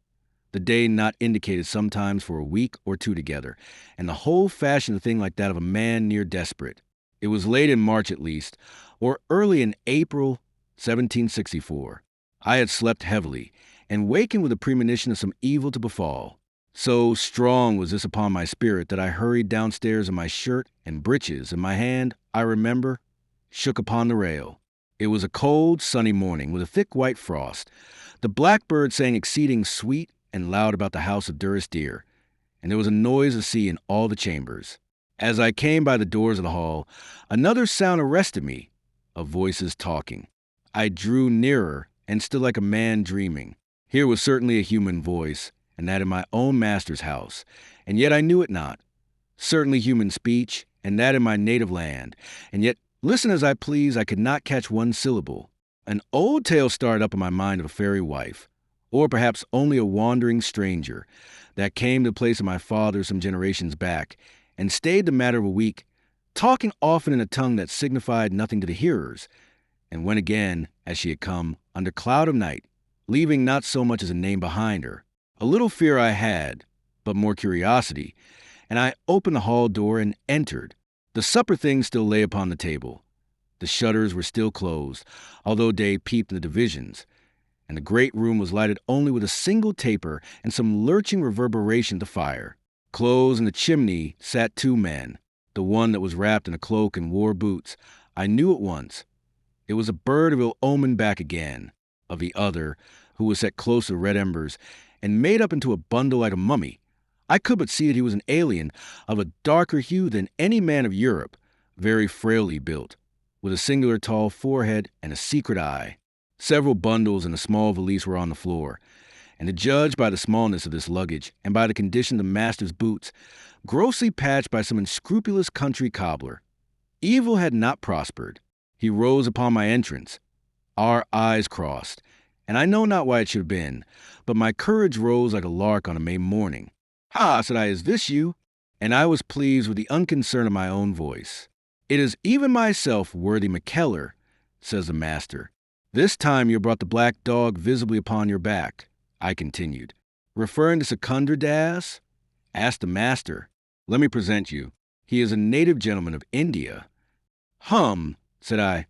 the day not indicated sometimes for a week or two together, and the whole fashioned a thing like that of a man near desperate. It was late in March at least, or early in April 1764. I had slept heavily, and wakened with a premonition of some evil to befall. So strong was this upon my spirit that I hurried downstairs in my shirt and breeches, and my hand, I remember, shook upon the rail. It was a cold, sunny morning with a thick white frost. The blackbird sang exceeding sweet and loud about the house of Durrisdeer, and there was a noise of sea in all the chambers. As I came by the doors of the hall, another sound arrested me, of voices talking. I drew nearer and stood like a man dreaming. Here was certainly a human voice, and that in my own master's house, and yet I knew it not. Certainly human speech, and that in my native land, and yet, listen as I please, I could not catch one syllable. An old tale started up in my mind of a fairy wife, or perhaps only a wandering stranger, that came to the place of my father some generations back, and stayed the matter of a week, talking often in a tongue that signified nothing to the hearers, and went again, as she had come, under cloud of night, leaving not so much as a name behind her. A little fear I had, but more curiosity, and I opened the hall door and entered. The supper things still lay upon the table. The shutters were still closed, although day peeped in the divisions, and the great room was lighted only with a single taper and some lurching reverberation of the fire. Close in the chimney sat two men. The one that was wrapped in a cloak and wore boots, I knew at once. It was a bird of ill omen back again. Of the other, who was set close to the red embers, and made up into a bundle like a mummy, I could but see that he was an alien of a darker hue than any man of Europe, very frailly built, with a singular tall forehead and a secret eye. Several bundles and a small valise were on the floor, and to judge by the smallness of this luggage and by the condition of the master's boots, grossly patched by some unscrupulous country cobbler, evil had not prospered. He rose upon my entrance. Our eyes crossed, and I know not why it should have been, but my courage rose like a lark on a May morning. "Ha," said I, "is this you?" And I was pleased with the unconcern of my own voice. "It is even myself, worthy McKellar," says the master. "This time you brought the black dog visibly upon your back," I continued. "Referring to Secundra Das?" asked the master. "Let me present you. He is a native gentleman of India." "Hum," said I.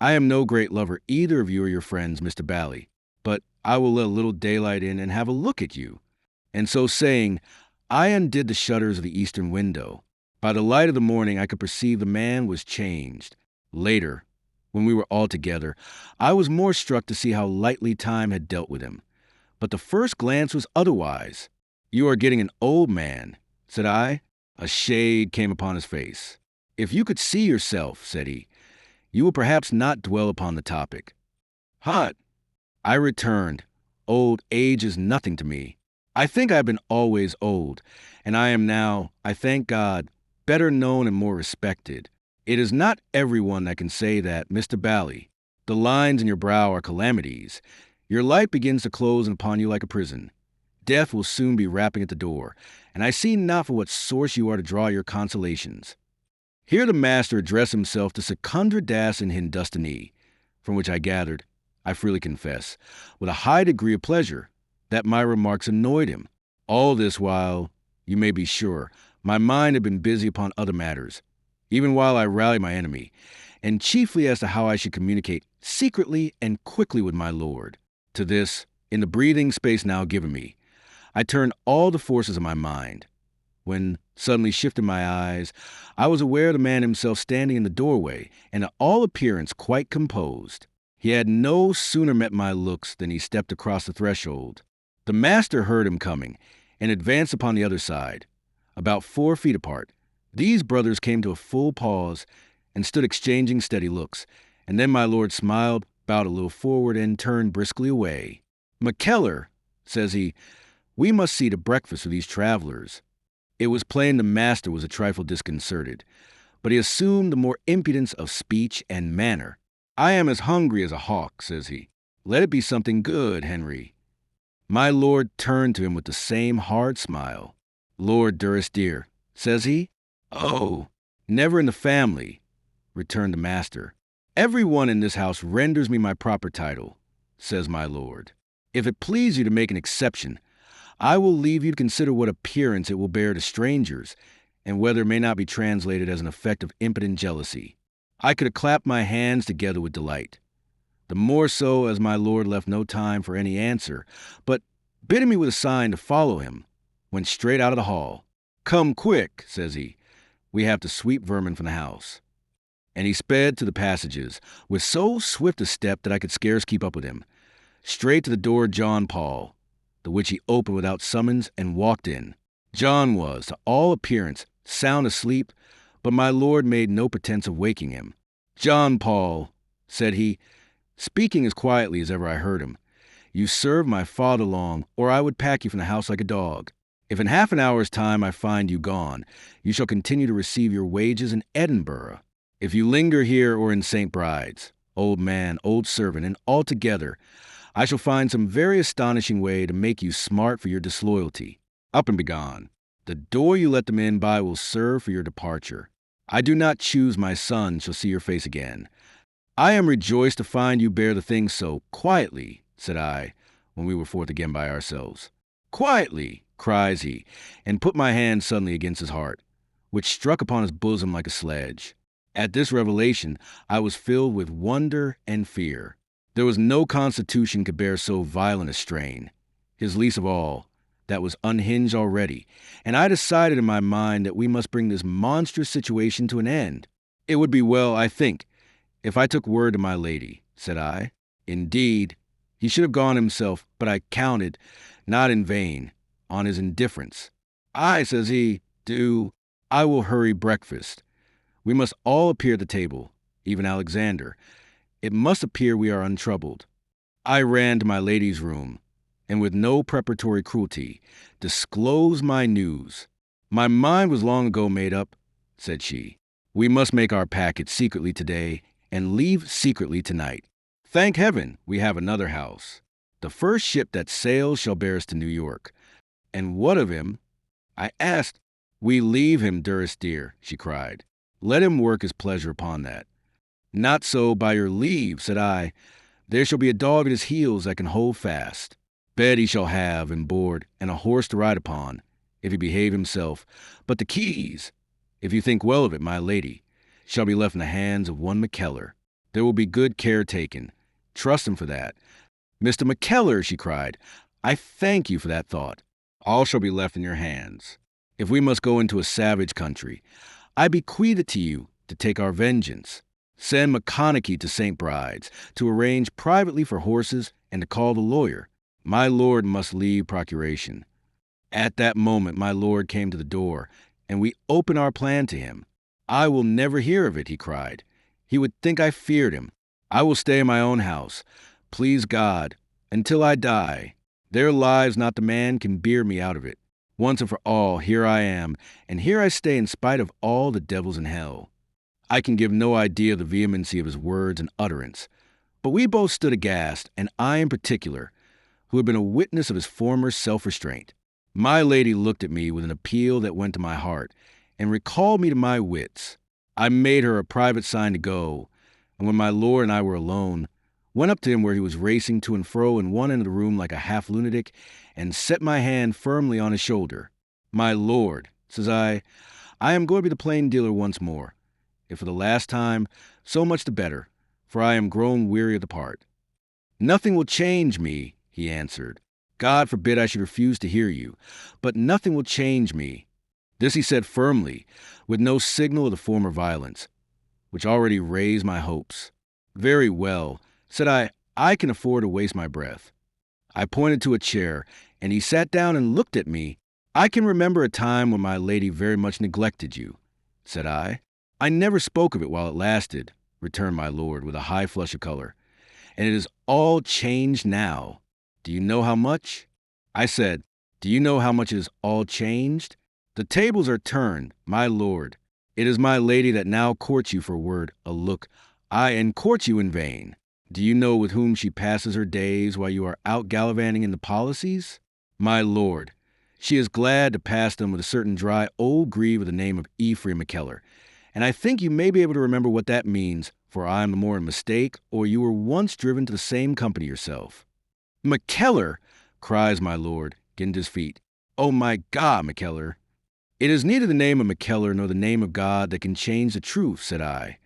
"I am no great lover either of you or your friends, Mr. Bally, but I will let a little daylight in and have a look at you." And so saying, I undid the shutters of the eastern window. By the light of the morning, I could perceive the man was changed. Later, when we were all together, I was more struck to see how lightly time had dealt with him. But the first glance was otherwise. "You are getting an old man," said I. A shade came upon his face. "If you could see yourself," said he, "you will perhaps not dwell upon the topic." "Hut!" I returned. "Old age is nothing to me." I think I have been always old, and I am now, I thank God, better known and more respected. It is not everyone that can say that, Mr. Bally. The lines in your brow are calamities. Your life begins to close upon you like a prison. Death will soon be rapping at the door, and I see not for what source you are to draw your consolations. Here the master addressed himself to Secundra Das in Hindustani, from which I gathered, I freely confess, with a high degree of pleasure, that my remarks annoyed him. All this while, you may be sure, my mind had been busy upon other matters, even while I rallied my enemy, and chiefly as to how I should communicate secretly and quickly with my lord. To this, in the breathing space now given me, I turned all the forces of my mind. When, suddenly shifting my eyes, I was aware of the man himself standing in the doorway, and to all appearance quite composed. He had no sooner met my looks than he stepped across the threshold. The master heard him coming, and advanced upon the other side. About 4 feet apart, these brothers came to a full pause, and stood exchanging steady looks, and then my lord smiled, bowed a little forward, and turned briskly away. "McKellar," says he, "we must see to breakfast for these travelers." It was plain the master was a trifle disconcerted, but he assumed the more impudence of speech and manner. "I am as hungry as a hawk," says he. "Let it be something good, Henry." My lord turned to him with the same hard smile. "Lord Durrisdeer," says he. "Oh, never in the family," returned the master. "Every one in this house renders me my proper title," says my lord. "If it please you to make an exception, I will leave you to consider what appearance it will bear to strangers, and whether it may not be translated as an effect of impotent jealousy." I could have clapped my hands together with delight, the more so as my lord left no time for any answer, but, bidding me with a sign to follow him, went straight out of the hall. "Come quick," says he, "we have to sweep vermin from the house." And he sped to the passages, with so swift a step that I could scarce keep up with him, straight to the door of John Paul, the which he opened without summons and walked in. John was, to all appearance, sound asleep, but my lord made no pretense of waking him. "John Paul," said he, speaking as quietly as ever I heard him, "you served my father long, or I would pack you from the house like a dog. If in half an hour's time I find you gone, you shall continue to receive your wages in Edinburgh. If you linger here or in St. Bride's, old man, old servant, and altogether, I shall find some very astonishing way to make you smart for your disloyalty. Up and begone. The door you let them in by will serve for your departure. I do not choose my son shall see your face again. I am rejoiced to find you bear the thing so quietly," said I, when we were forth again by ourselves. "Quietly," cries he, and put my hand suddenly against his heart, which struck upon his bosom like a sledge. At this revelation I was filled with wonder and fear. There was no constitution could bear so violent a strain, his least of all, that was unhinged already, and I decided in my mind that we must bring this monstrous situation to an end. "It would be well, I think, if I took word to my lady," said I. Indeed, he should have gone himself, but I counted, not in vain, on his indifference. "Aye," says he, "do. I will hurry breakfast. We must all appear at the table, even Alexander. It must appear we are untroubled." I ran to my lady's room, and with no preparatory cruelty, disclosed my news. "My mind was long ago made up," said she. "We must make our packet secretly today, and leave secretly tonight. Thank heaven, we have another house. The first ship that sails shall bear us to New York. And what of him?" I asked. "We leave him, Durrisdeer," she cried. "Let him work his pleasure upon that." "Not so, by your leave," said I. "There shall be a dog at his heels that can hold fast. Bed he shall have, and board, and a horse to ride upon, if he behave himself. But the keys, if you think well of it, my lady, shall be left in the hands of one McKellar. There will be good care taken. Trust him for that." "Mr. McKellar," she cried, "I thank you for that thought. All shall be left in your hands. If we must go into a savage country, I bequeath it to you to take our vengeance. Send McConaughey to St. Bride's to arrange privately for horses and to call the lawyer. My lord must leave procuration." At that moment my lord came to the door, and we opened our plan to him. "I will never hear of it," he cried. "He would think I feared him. I will stay in my own house, please God, until I die. Their lives, not the man, can bear me out of it. Once and for all, here I am, and here I stay in spite of all the devils in hell. I can give no idea of the vehemency of his words and utterance, but we both stood aghast, and I in particular, who had been a witness of his former self-restraint. My lady looked at me with an appeal that went to my heart and recalled me to my wits. I made her a private sign to go, and when my lord and I were alone, went up to him where he was racing to and fro in one end of the room like a half-lunatic, and set my hand firmly on his shoulder. "My lord," says I am going to be the plain dealer once more. If for the last time, so much the better, for I am grown weary of the part. "Nothing will change me," he answered. "God forbid I should refuse to hear you, but nothing will change me." This he said firmly, with no signal of the former violence, which already raised my hopes. "Very well," said I can afford to waste my breath." I pointed to a chair, and he sat down and looked at me. "I can remember a time when my lady very much neglected you," said I. "I never spoke of it while it lasted," returned my lord with a high flush of color. "And it is all changed now. Do you know how much?" I said, "Do you know how much it is all changed? The tables are turned, my lord. It is my lady that now courts you for a word, a look, and courts you in vain. Do you know with whom she passes her days while you are out gallivanting in the policies? My lord, she is glad to pass them with a certain dry old grieve of the name of Ephraim McKellar, and I think you may be able to remember what that means, for I am the more in mistake, or you were once driven to the same company yourself." "McKellar!" cries my lord, getting to his feet. "Oh my God, McKellar!" "It is neither the name of McKellar nor the name of God that can change the truth," said I,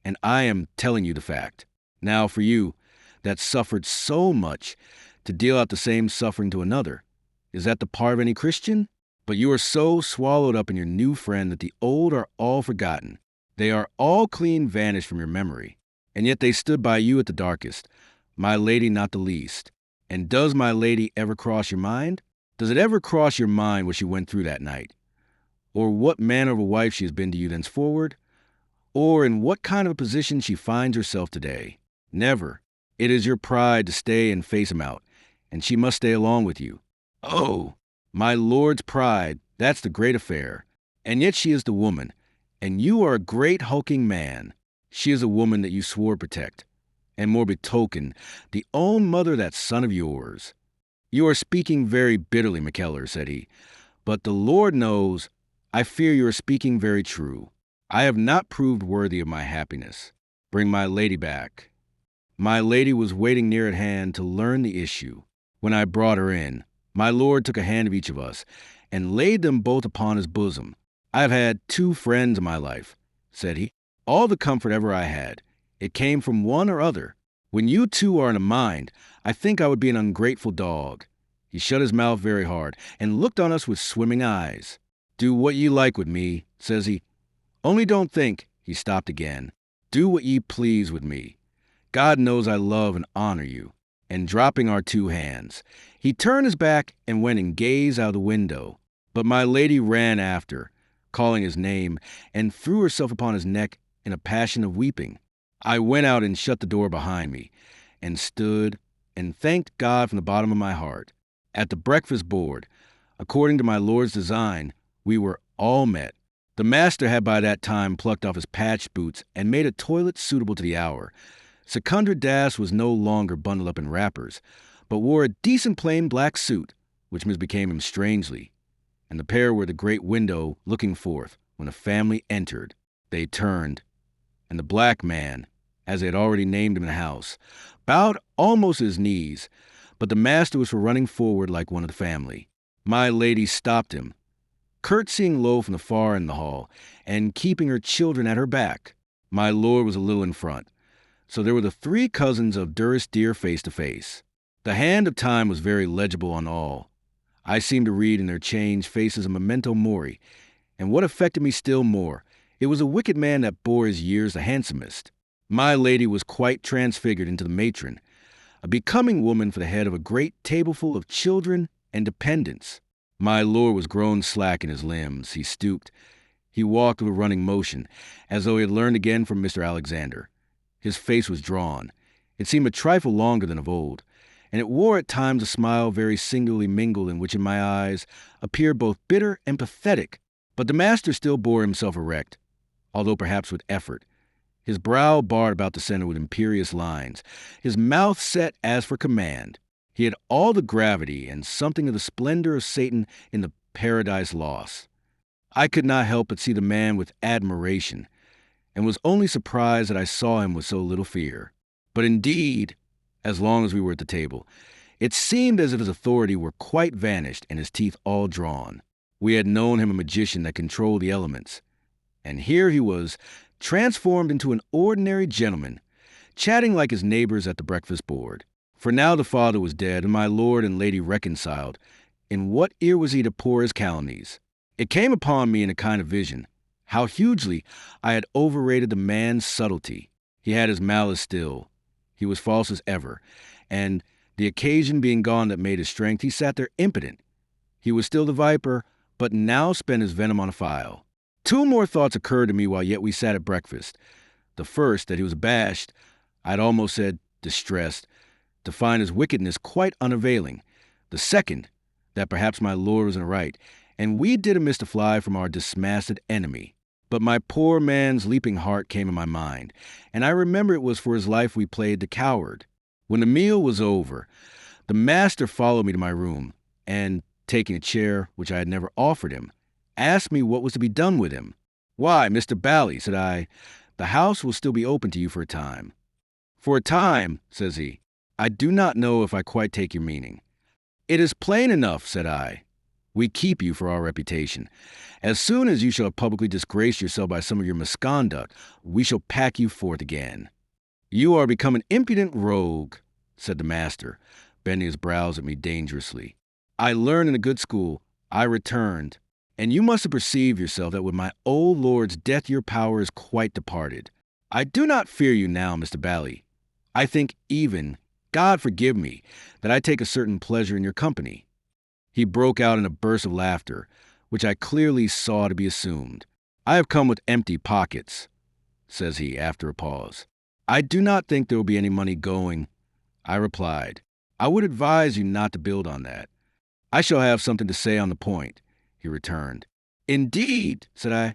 "and I am telling you the fact. Now for you, that suffered so much, to deal out the same suffering to another, is that the part of any Christian? But you are so swallowed up in your new friend that the old are all forgotten. They are all clean vanished from your memory, and yet they stood by you at the darkest, my lady not the least. And does my lady ever cross your mind? Does it ever cross your mind what she went through that night? Or what manner of a wife she has been to you thenceforward? Or in what kind of a position she finds herself today? Never. It is your pride to stay and face him out, and she must stay along with you. Oh, my lord's pride, that's the great affair. And yet she is the woman, and you are a great hulking man. She is a woman that you swore to protect, and more betoken, the own mother of that son of yours. You are speaking very bitterly, McKellar, said he, but the Lord knows, I fear you are speaking very true. I have not proved worthy of my happiness. Bring my lady back. My lady was waiting near at hand to learn the issue. When I brought her in, my lord took a hand of each of us and laid them both upon his bosom. "I have had 2 friends in my life," said he. "All the comfort ever I had, it came from one or other. When you 2 are in a mind, I think I would be an ungrateful dog." He shut his mouth very hard and looked on us with swimming eyes. "Do what ye like with me," says he. "Only don't think," he stopped again, "do what ye please with me. God knows I love and honor you." And dropping our 2 hands, he turned his back and went and gazed out of the window. But my lady ran after, calling his name, and threw herself upon his neck in a passion of weeping. I went out and shut the door behind me, and stood and thanked God from the bottom of my heart. At the breakfast board, according to my lord's design, we were all met. The master had by that time plucked off his patched boots and made a toilet suitable to the hour. Secundra Das was no longer bundled up in wrappers, but wore a decent plain black suit, which misbecame him strangely, and the pair were at the great window looking forth. When the family entered, they turned, and the black man, as they had already named him in the house, bowed almost to his knees, but the master was for running forward like one of the family. My lady stopped him, curtsying low from the far end of the hall, and keeping her children at her back. My lord was a little in front. So there were the 3 cousins of Durie Deer face to face. The hand of time was very legible on all. I seemed to read in their changed faces a memento mori, and what affected me still more, it was a wicked man that bore his years the handsomest. My lady was quite transfigured into the matron, a becoming woman for the head of a great tableful of children and dependents. My lord was grown slack in his limbs. He stooped. He walked with a running motion, as though he had learned again from Mr. Alexander. His face was drawn. It seemed a trifle longer than of old, and it wore at times a smile very singularly mingled, in which in my eyes appeared both bitter and pathetic. But the master still bore himself erect, although perhaps with effort, his brow barred about the center with imperious lines, his mouth set as for command. He had all the gravity and something of the splendor of Satan in the Paradise Lost. I could not help but see the man with admiration, and was only surprised that I saw him with so little fear. But indeed, as long as we were at the table, it seemed as if his authority were quite vanished and his teeth all drawn. We had known him a magician that controlled the elements, and here he was, transformed into an ordinary gentleman, chatting like his neighbors at the breakfast board. For now the father was dead, and my lord and lady reconciled. In what ear was he to pour his calumnies? It came upon me in a kind of vision, how hugely I had overrated the man's subtlety. He had his malice still. He was false as ever, and, the occasion being gone that made his strength, he sat there impotent. He was still the viper, but now spent his venom on a file. Two more thoughts occurred to me while yet we sat at breakfast. The first, that he was abashed, I had almost said distressed, to find his wickedness quite unavailing. The second, that perhaps my lord was in the right, and we did amiss to fly from our dismasted enemy. But my poor man's leaping heart came in my mind, and I remember it was for his life we played the coward. When the meal was over, the master followed me to my room, and, taking a chair which I had never offered him, asked me what was to be done with him. "Why, Mr. Bally," said I, "the house will still be open to you for a time." "For a time," says he. "I do not know if I quite take your meaning." "It is plain enough," said I. "We keep you for our reputation. As soon as you shall have publicly disgraced yourself by some of your misconduct, we shall pack you forth again." "You are become an impudent rogue," said the master, bending his brows at me dangerously. "I learned in a good school. I returned. And you must have perceived yourself that with my old lord's death your power is quite departed. I do not fear you now, Mr. Bally. I think even, God forgive me, that I take a certain pleasure in your company." He broke out in a burst of laughter, which I clearly saw to be assumed. "I have come with empty pockets," says he after a pause. "I do not think there will be any money going." I replied, "I would advise you not to build on that." "I shall have something to say on the point," he returned. "Indeed," said I.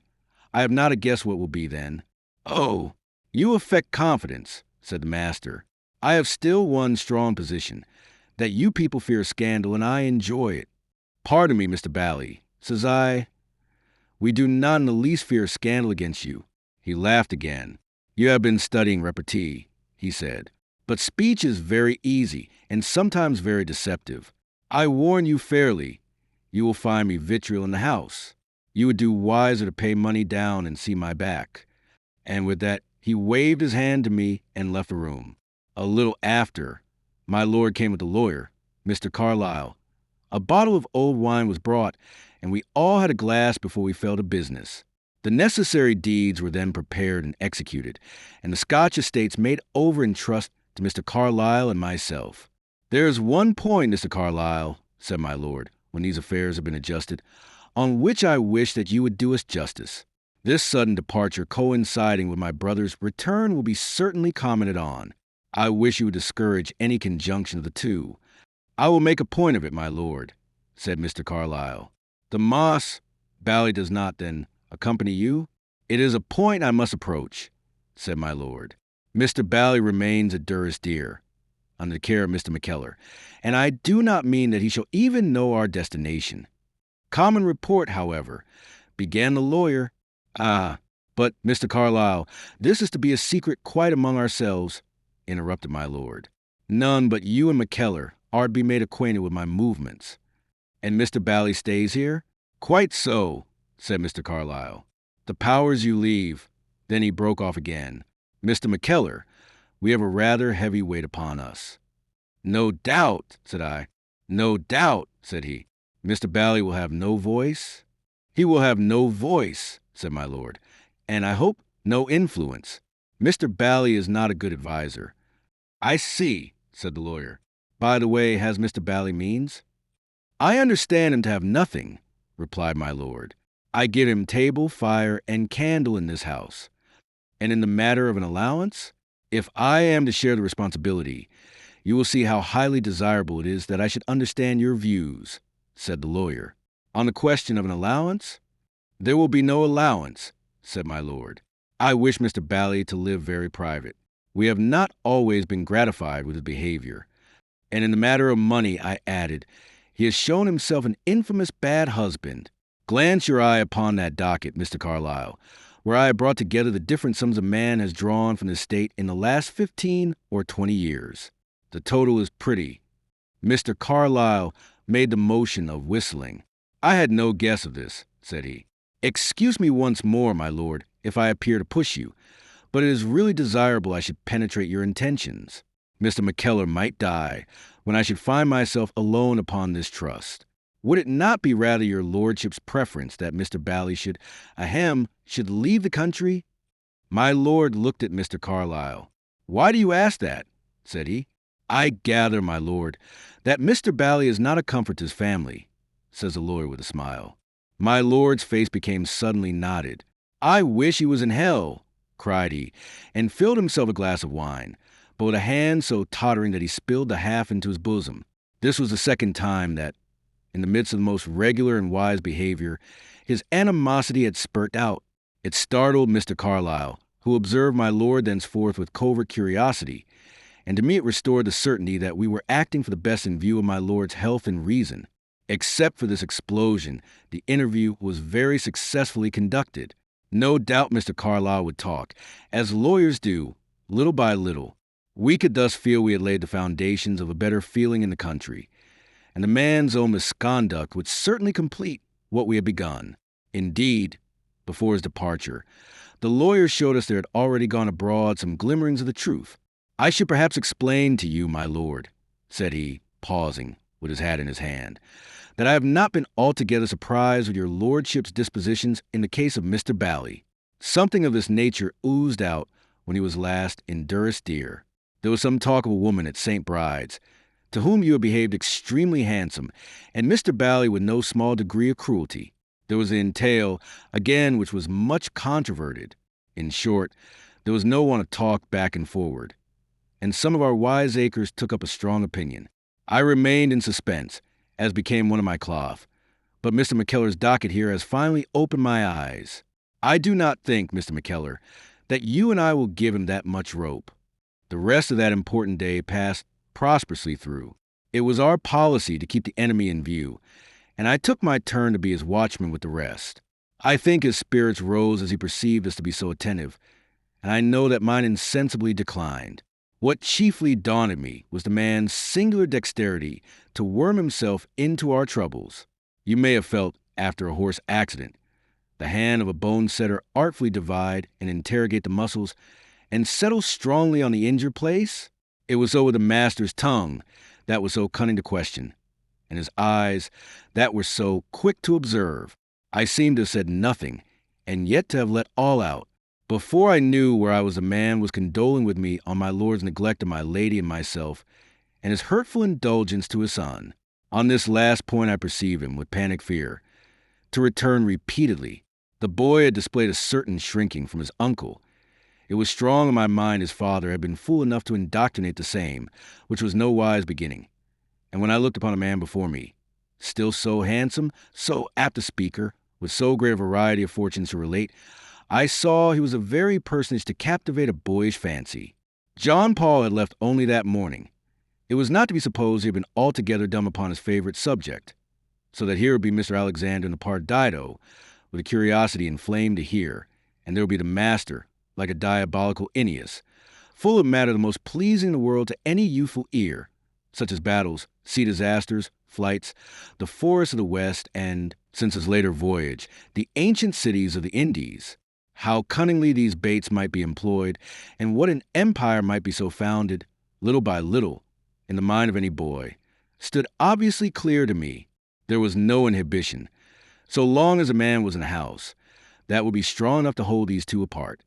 "I have not a guess what will be then." "Oh, you affect confidence," said the master. "I have still one strong position, that you people fear scandal, and I enjoy it." "Pardon me, Mr. Bally," says I. "We do not in the least fear scandal against you." He laughed again. "You have been studying repartee," he said. "But speech is very easy, and sometimes very deceptive. I warn you fairly, you will find me vitriol in the house. You would do wiser to pay money down and see my back." And with that, he waved his hand to me and left the room. A little after, my lord came with the lawyer, Mr. Carlyle. A bottle of old wine was brought, and we all had a glass before we fell to business. The necessary deeds were then prepared and executed, and the Scotch estates made over in trust to Mr. Carlyle and myself. "There is one point, Mr. Carlyle," said my lord, when these affairs had been adjusted, "on which I wish that you would do us justice. This sudden departure coinciding with my brother's return will be certainly commented on. I wish you would discourage any conjunction of the two." "I will make a point of it, my lord," said Mr. Carlyle. "The Moss Bally does not, then, accompany you?" "It is a point I must approach," said my lord. "Mr. Bally remains at Durrisdeer, under the care of Mr. McKellar, and I do not mean that he shall even know our destination." "Common report, however," began the lawyer. "Ah, but, Mr. Carlyle, this is to be a secret quite among ourselves," interrupted my lord. "None but you and McKellar are to be made acquainted with my movements." "And Mr. Bally stays here?" "Quite so," said Mr. Carlyle. "The powers you leave." Then he broke off again. "Mr. McKellar, we have a rather heavy weight upon us." "No doubt," said I. "No doubt," said he. "Mr. Bally will have no voice?" "He will have no voice," said my lord, "and I hope no influence. Mr. Bally is not a good adviser." "I see," said the lawyer. "By the way, has Mr. Bally means?" "I understand him to have nothing," replied my lord. "I give him table, fire, and candle in this house. And in the matter of an allowance, if I am to share the responsibility, You will see how highly desirable it is that I should understand your views," said the lawyer. "On the question of an allowance?" "There will be no allowance," said my lord. "I wish Mr. Bally to live very private. We have not always been gratified with his behavior. And in the matter of money," I added, "he has shown himself an infamous bad husband. Glance your eye upon that docket, Mr. Carlyle, where I have brought together the different sums a man has drawn from the estate in the last 15 or 20 years. The total is pretty." Mr. Carlyle made the motion of whistling. "I had no guess of this," said he. "Excuse me once more, my lord, if I appear to push you, but it is really desirable I should penetrate your intentions. Mr. McKellar might die when I should find myself alone upon this trust. Would it not be rather your lordship's preference that Mr. Bally should leave the country?" My lord looked at Mr. Carlyle. "Why do you ask that?" said he. "I gather, my lord, that Mr. Bally is not a comfort to his family," says the lawyer with a smile. My lord's face became suddenly knotted. "I wish he was in hell," cried he, and filled himself a glass of wine, but with a hand so tottering that he spilled the half into his bosom. This was the second time that, in the midst of the most regular and wise behavior, his animosity had spurt out. It startled Mr. Carlyle, who observed my lord thenceforth with covert curiosity, and to me it restored the certainty that we were acting for the best in view of my lord's health and reason. Except for this explosion, the interview was very successfully conducted. No doubt Mr. Carlyle would talk, as lawyers do, little by little. We could thus feel we had laid the foundations of a better feeling in the country, and the man's own misconduct would certainly complete what we had begun. Indeed, before his departure, the lawyer showed us there had already gone abroad some glimmerings of the truth. "I should perhaps explain to you, my lord," said he, pausing, with his hat in his hand, "that I have not been altogether surprised with your lordship's dispositions in the case of Mr. Bally. Something of this nature oozed out when he was last in Durrisdeer. There was some talk of a woman at St. Bride's, to whom you had behaved extremely handsome, and Mr. Bally with no small degree of cruelty. There was the entail, again, which was much controverted. In short, there was no one to talk back and forward, and some of our wiseacres took up a strong opinion. I remained in suspense, as became one of my cloth, but Mr. McKellar's docket here has finally opened my eyes. I do not think, Mr. McKellar, that you and I will give him that much rope." The rest of that important day passed prosperously through. It was our policy to keep the enemy in view, and I took my turn to be his watchman with the rest. I think his spirits rose as he perceived us to be so attentive, and I know that mine insensibly declined. What chiefly daunted me was the man's singular dexterity to worm himself into our troubles. You may have felt, after a horse accident, the hand of a bone setter artfully divide and interrogate the muscles and settle strongly on the injured place. It was so with the master's tongue that was so cunning to question, and his eyes that were so quick to observe. I seemed to have said nothing, and yet to have let all out. Before I knew where I was, a man was condoling with me on my lord's neglect of my lady and myself, and his hurtful indulgence to his son. On this last point I perceived him, with panic fear, to return repeatedly. The boy had displayed a certain shrinking from his uncle. It was strong in my mind his father had been fool enough to indoctrinate the same, which was no wise beginning. And when I looked upon a man before me, still so handsome, so apt a speaker, with so great a variety of fortunes to relate, I saw he was a very personage to captivate a boyish fancy. John Paul had left only that morning. It was not to be supposed he had been altogether dumb upon his favorite subject, so that here would be Mr. Alexander in the part Dido, with a curiosity inflamed to hear, and there would be the master, like a diabolical Aeneas, full of matter the most pleasing in the world to any youthful ear, such as battles, sea disasters, flights, the forests of the West, and, since his later voyage, the ancient cities of the Indies. How cunningly these baits might be employed, and what an empire might be so founded, little by little, in the mind of any boy, stood obviously clear to me. There was no inhibition, so long as a man was in a house, that would be strong enough to hold these two apart.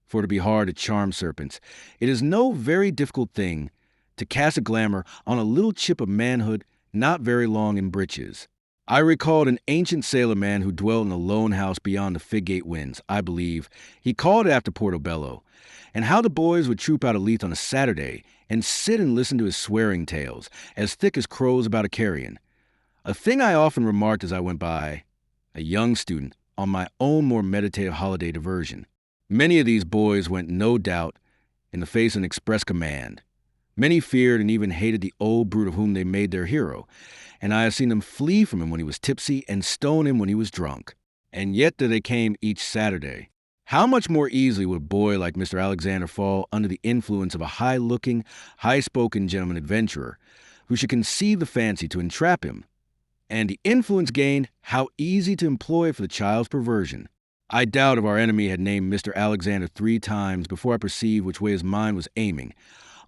For to be hard to charm serpents, it is no very difficult thing to cast a glamour on a little chip of manhood not very long in breeches. I recalled an ancient sailor man who dwelt in a lone house beyond the Figate Winds, I believe. He called it after Portobello, and how the boys would troop out of Leith on a Saturday and sit and listen to his swearing tales, as thick as crows about a carrion. A thing I often remarked as I went by, a young student, on my own more meditative holiday diversion. Many of these boys went, no doubt, in the face of an express command. Many feared and even hated the old brute of whom they made their hero, and I have seen them flee from him when he was tipsy and stone him when he was drunk. And yet there they came each Saturday. How much more easily would a boy like Mr. Alexander fall under the influence of a high-looking, high-spoken gentleman adventurer who should conceive the fancy to entrap him, and the influence gained, how easy to employ for the child's perversion. I doubt if our enemy had named Mr. Alexander 3 times before I perceived which way his mind was aiming.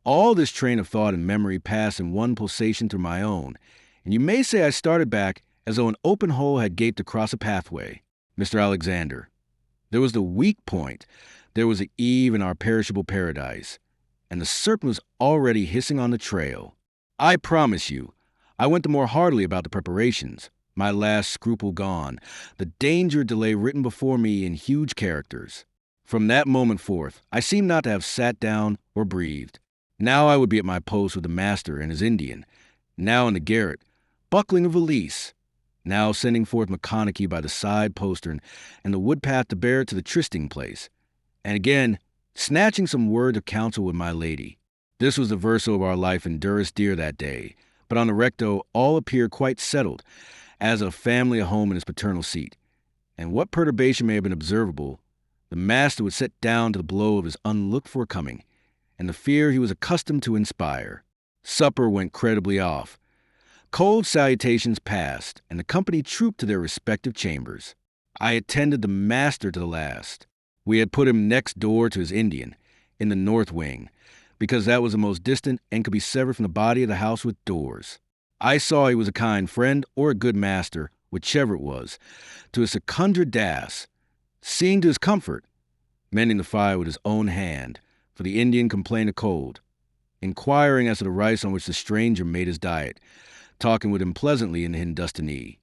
All this train of thought and memory passed in one pulsation through my own, and you may say I started back as though an open hole had gaped across a pathway. Mr. Alexander. There was the weak point. There was the Eve in our perishable paradise, and the serpent was already hissing on the trail. I promise you, I went the more heartily about the preparations, my last scruple gone, the danger delay written before me in huge characters. From that moment forth, I seemed not to have sat down or breathed. Now I would be at my post with the master and his Indian, now in the garret, buckling a valise, now sending forth McConaughey by the side postern and the woodpath to bear it to the trysting place, and again snatching some word of counsel with my lady. This was the verso of our life in Durie that day, but on the recto all appeared quite settled, as a family at home in his paternal seat. And what perturbation may have been observable, the master would set down to the blow of his unlooked-for coming, and the fear he was accustomed to inspire. Supper went creditably off. Cold salutations passed, and the company trooped to their respective chambers. I attended the master to the last. We had put him next door to his Indian, in the north wing, because that was the most distant and could be severed from the body of the house with doors. I saw he was a kind friend or a good master, whichever it was, to his secundra das, seeing to his comfort, mending the fire with his own hand, for the Indian complained of cold, inquiring as to the rice on which the stranger made his diet, talking with him pleasantly in the Hindustani,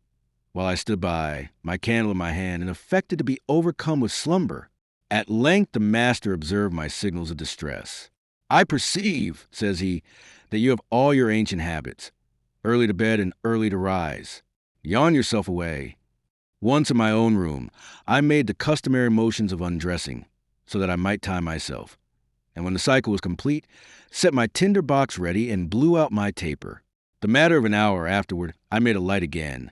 while I stood by, my candle in my hand, and affected to be overcome with slumber. At length the master observed my signals of distress. "I perceive," says he, "that you have all your ancient habits, early to bed and early to rise. Yawn yourself away." Once in my own room, I made the customary motions of undressing, so that I might time myself, and when the cycle was complete, set my tinder box ready and blew out my taper. The matter of an hour afterward, I made a light again,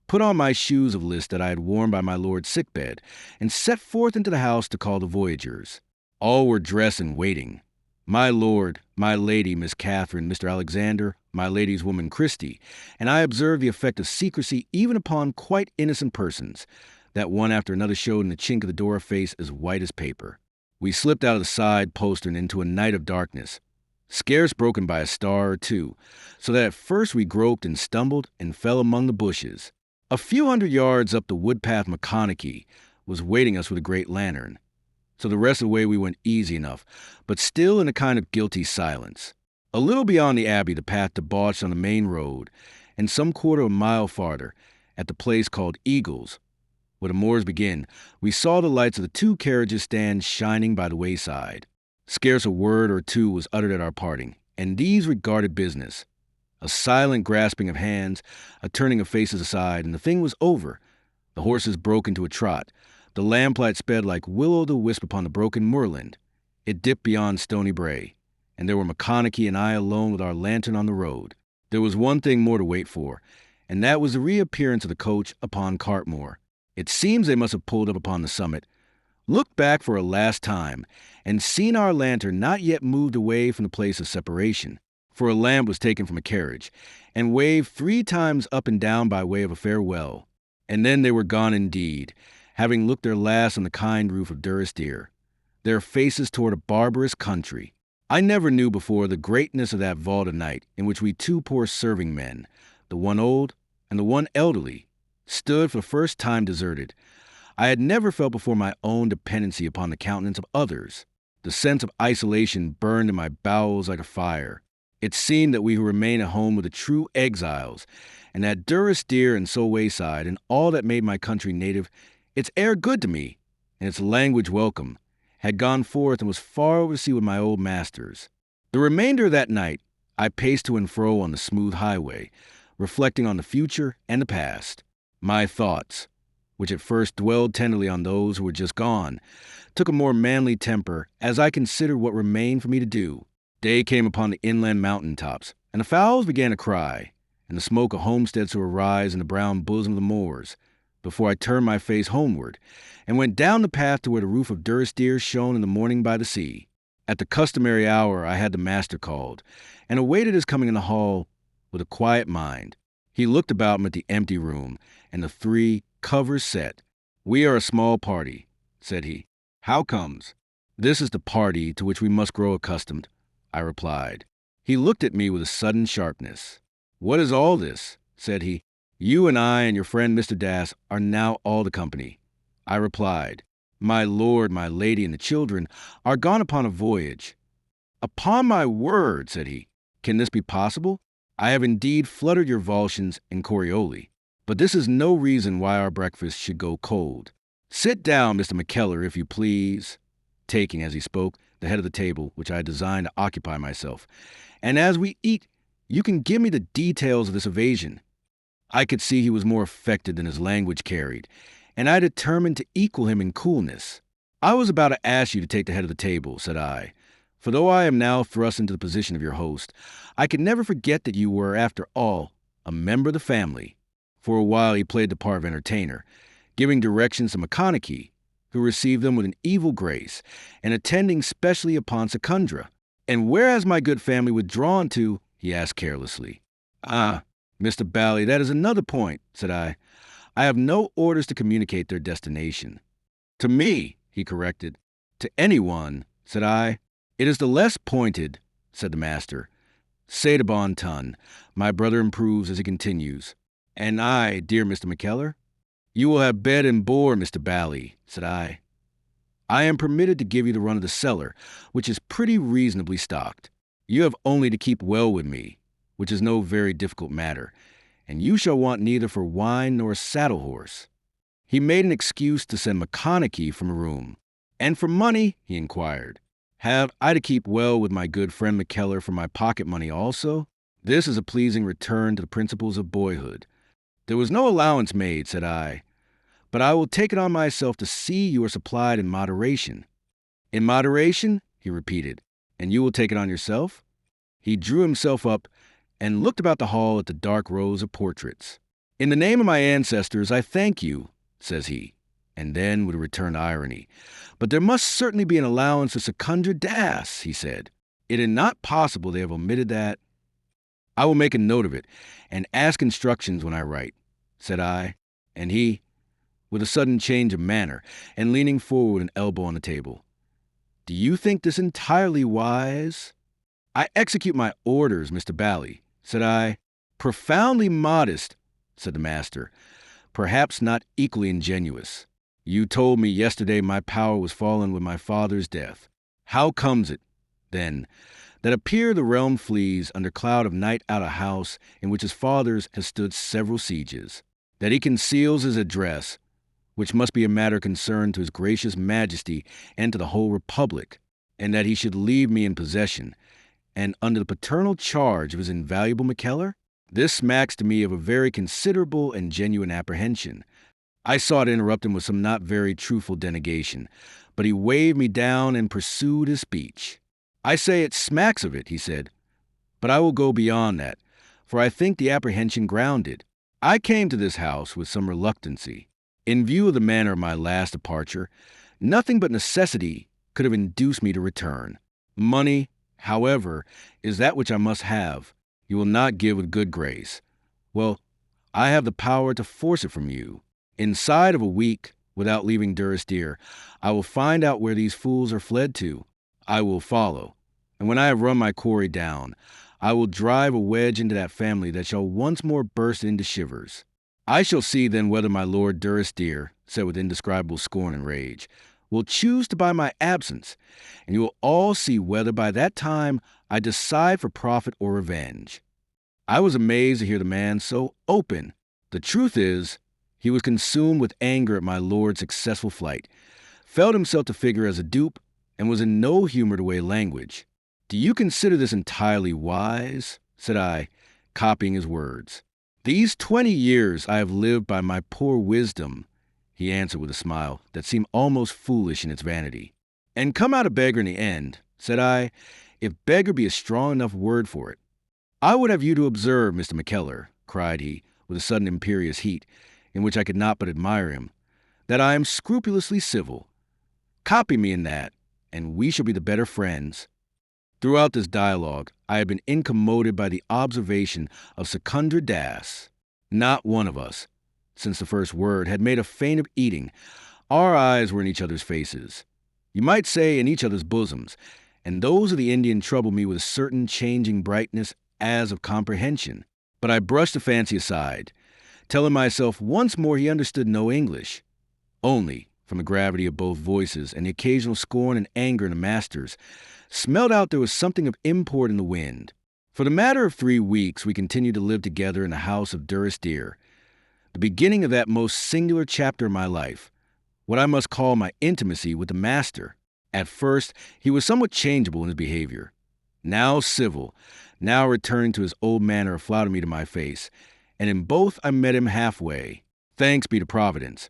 put on my shoes of list that I had worn by my lord's sickbed, and set forth into the house to call the voyagers. All were dressed and waiting. My lord, my lady, Miss Catherine, Mr. Alexander, my lady's woman Christie, and I observed the effect of secrecy even upon quite innocent persons, that one after another showed in the chink of the door a face as white as paper. We slipped out of the side postern into a night of darkness, scarce broken by a star or two, so that at first we groped and stumbled and fell among the bushes. A few hundred yards up the woodpath McConaughey was waiting us with a great lantern, so the rest of the way we went easy enough, but still in a kind of guilty silence. A little beyond the abbey the path debauched on the main road, and some quarter of a mile farther, at the place called Eagles, where the moors begin, we saw the lights of the 2 carriages stand shining by the wayside. Scarce a word or two was uttered at our parting, and these regarded business. A silent grasping of hands, a turning of faces aside, and the thing was over. The horses broke into a trot. The lamplight sped like will-o'-the-wisp upon the broken moorland. It dipped beyond Stony Brae, and there were McConaughey and I alone with our lantern on the road. There was one thing more to wait for, and that was the reappearance of the coach upon Cartmore. It seems they must have pulled up upon the summit, looked back for a last time, and seen our lantern not yet moved away from the place of separation, for a lamp was taken from a carriage, and waved 3 times up and down by way of a farewell. And then they were gone indeed, having looked their last on the kind roof of Durie, their faces toward a barbarous country. I never knew before the greatness of that vaulted night in which we 2 poor serving men, the one old and the one elderly, stood for the first time deserted. I had never felt before my own dependency upon the countenance of others. The sense of isolation burned in my bowels like a fire. It seemed that we who remained at home were the true exiles, and that Durie and so wayside, and all that made my country native, its air good to me, and its language welcome, had gone forth and was far over sea with my old masters. The remainder of that night, I paced to and fro on the smooth highway, reflecting on the future and the past. My thoughts, which at first dwelled tenderly on those who were just gone, took a more manly temper as I considered what remained for me to do. Day came upon the inland mountain tops, and the fowls began to cry, and the smoke of homesteads to arise in the brown bosom of the moors, before I turned my face homeward, and went down the path to where the roof of Durrisdeer shone in the morning by the sea. At the customary hour I had the master called, and awaited his coming in the hall with a quiet mind. He looked about him at the empty room, and the 3 covers set. "We are a small party," said he. "How comes?" "This is the party to which we must grow accustomed," I replied. He looked at me with a sudden sharpness. "What is all this?" said he. "You and I and your friend Mr. Dass are now all the company." I replied, "My lord, my lady, and the children are gone upon a voyage." "Upon my word," said he, "can this be possible? I have indeed fluttered your Volscians and Corioli, but this is no reason why our breakfast should go cold. Sit down, Mr. McKellar, if you please," taking, as he spoke, the head of the table which I had designed to occupy myself. "And as we eat, you can give me the details of this evasion." I could see he was more affected than his language carried, and I determined to equal him in coolness. "I was about to ask you to take the head of the table," said I, "for though I am now thrust into the position of your host, I could never forget that you were, after all, a member of the family." For a while he played the part of entertainer, giving directions to Macconochie, who received them with an evil grace, and attending specially upon Secundra. "And where has my good family withdrawn to?" he asked carelessly. "Ah, Mr. Bally, that is another point," said I. "I have no orders to communicate their destination." "To me," he corrected. "To anyone," said I. "It is the less pointed," said the master. "C'est de bon ton. My brother improves as he continues. And I, dear Mr. McKellar?" "You will have bed and board, Mr. Bally," said I. "I am permitted to give you the run of the cellar, which is pretty reasonably stocked. You have only to keep well with me, which is no very difficult matter, and you shall want neither for wine nor a saddle horse." He made an excuse to send Macconochie from a room. "And for money?" he inquired. "Have I to keep well with my good friend McKellar for my pocket money also?" This is a pleasing return to the principles of boyhood. "There was no allowance made," said I, "but I will take it on myself to see you are supplied in moderation." "In moderation?" he repeated. "And you will take it on yourself?" He drew himself up and looked about the hall at the dark rows of portraits. "In the name of my ancestors, I thank you," says he, and then, with a return to irony, "but there must certainly be an allowance for Secundra Dass," he said. "It is not possible they have omitted that." "I will make a note of it, and ask instructions when I write," said I, and he, with a sudden change of manner, and leaning forward with an elbow on the table, "Do you think this entirely wise?" "I execute my orders, Mr. Bally," said I. "Profoundly modest," said the master, "perhaps not equally ingenuous. You told me yesterday my power was fallen with my father's death. How comes it, then, that a peer of the realm flees under cloud of night out of house in which his father's has stood several sieges, that he conceals his address, which must be a matter of concern to his gracious majesty and to the whole republic, and that he should leave me in possession, and under the paternal charge of his invaluable McKellar? This smacks to me of a very considerable and genuine apprehension." I sought to interrupt him with some not very truthful denegation, but he waved me down and pursued his speech. "I say it smacks of it," he said, "but I will go beyond that, for I think the apprehension grounded. I came to this house with some reluctancy. In view of the manner of my last departure, nothing but necessity could have induced me to return. Money, however, is that which I must have. You will not give with good grace. Well, I have the power to force it from you. Inside of a week, without leaving Durrisdeer, I will find out where these fools are fled to. I will follow, and when I have run my quarry down, I will drive a wedge into that family that shall once more burst into shivers. I shall see then whether my lord Durrisdeer," said with indescribable scorn and rage, "will choose to buy my absence, and you will all see whether by that time I decide for profit or revenge." I was amazed to hear the man so open. The truth is, he was consumed with anger at my lord's successful flight, felt himself to figure as a dupe, and was in no humor to weigh language. "Do you consider this entirely wise?" said I, copying his words. "These 20 years I have lived by my poor wisdom," he answered with a smile that seemed almost foolish in its vanity. "And come out a beggar in the end," said I, "if beggar be a strong enough word for it. I would have you to observe, Mr. McKellar," cried he, with a sudden imperious heat, in which I could not but admire him, "that I am scrupulously civil. Copy me in that, and we shall be the better friends." Throughout this dialogue, I had been incommoded by the observation of Secundra Das. Not one of us, since the first word, had made a feint of eating. Our eyes were in each other's faces. You might say in each other's bosoms, and those of the Indian troubled me with a certain changing brightness as of comprehension. But I brushed the fancy aside, telling myself once more he understood no English. Only, from the gravity of both voices and the occasional scorn and anger in the master's, smelled out there was something of import in the wind. For the matter of 3 weeks, we continued to live together in the house of Durie, the beginning of that most singular chapter of my life, what I must call my intimacy with the master. At first, he was somewhat changeable in his behavior. Now civil, now returning to his old manner of flouting me to my face, and in both I met him halfway. Thanks be to Providence.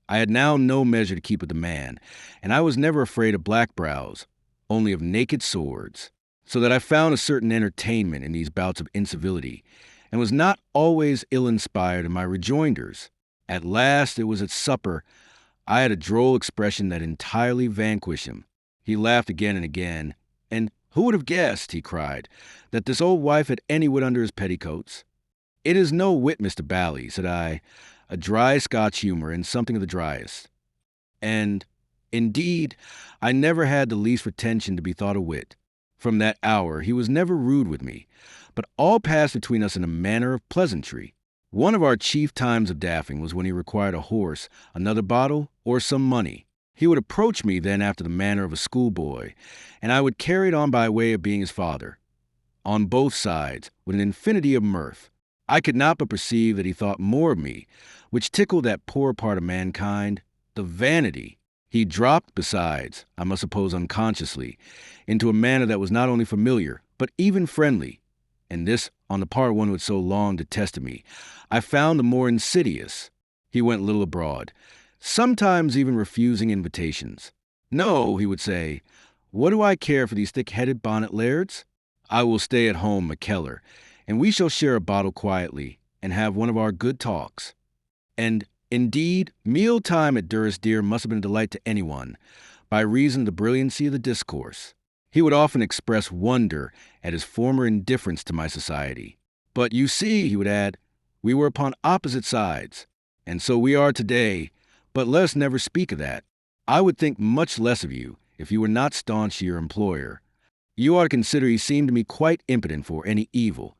I had now no measure to keep with the man, and I was never afraid of black brows, only of naked swords, so that I found a certain entertainment in these bouts of incivility, and was not always ill-inspired in my rejoinders. At last, it was at supper, I had a droll expression that entirely vanquished him. He laughed again and again, and "Who would have guessed," he cried, "that this old wife had any wit under his petticoats?" "It is no wit, Mr. Bally," said I, "a dry Scotch humor, and something of the driest." And, indeed, I never had the least pretension to be thought a wit. From that hour he was never rude with me, but all passed between us in a manner of pleasantry. One of our chief times of daffing was when he required a horse, another bottle, or some money. He would approach me then after the manner of a schoolboy, and I would carry it on by way of being his father, on both sides, with an infinity of mirth. I could not but perceive that he thought more of me, which tickled that poor part of mankind, the vanity. He dropped, besides, I must suppose unconsciously, into a manner that was not only familiar, but even friendly, and this on the part of one who had so long detested me, I found the more insidious. He went little abroad, sometimes even refusing invitations. "No," he would say, "what do I care for these thick-headed bonnet lairds? I will stay at home, McKellar, and we shall share a bottle quietly, and have one of our good talks." And, indeed, meal-time at Durie must have been a delight to anyone, by reason of the brilliancy of the discourse. He would often express wonder at his former indifference to my society. "But you see," he would add, "we were upon opposite sides, and so we are today, but let us never speak of that. I would think much less of you if you were not staunch to your employer. You ought to consider he seemed to me quite impotent for any evil,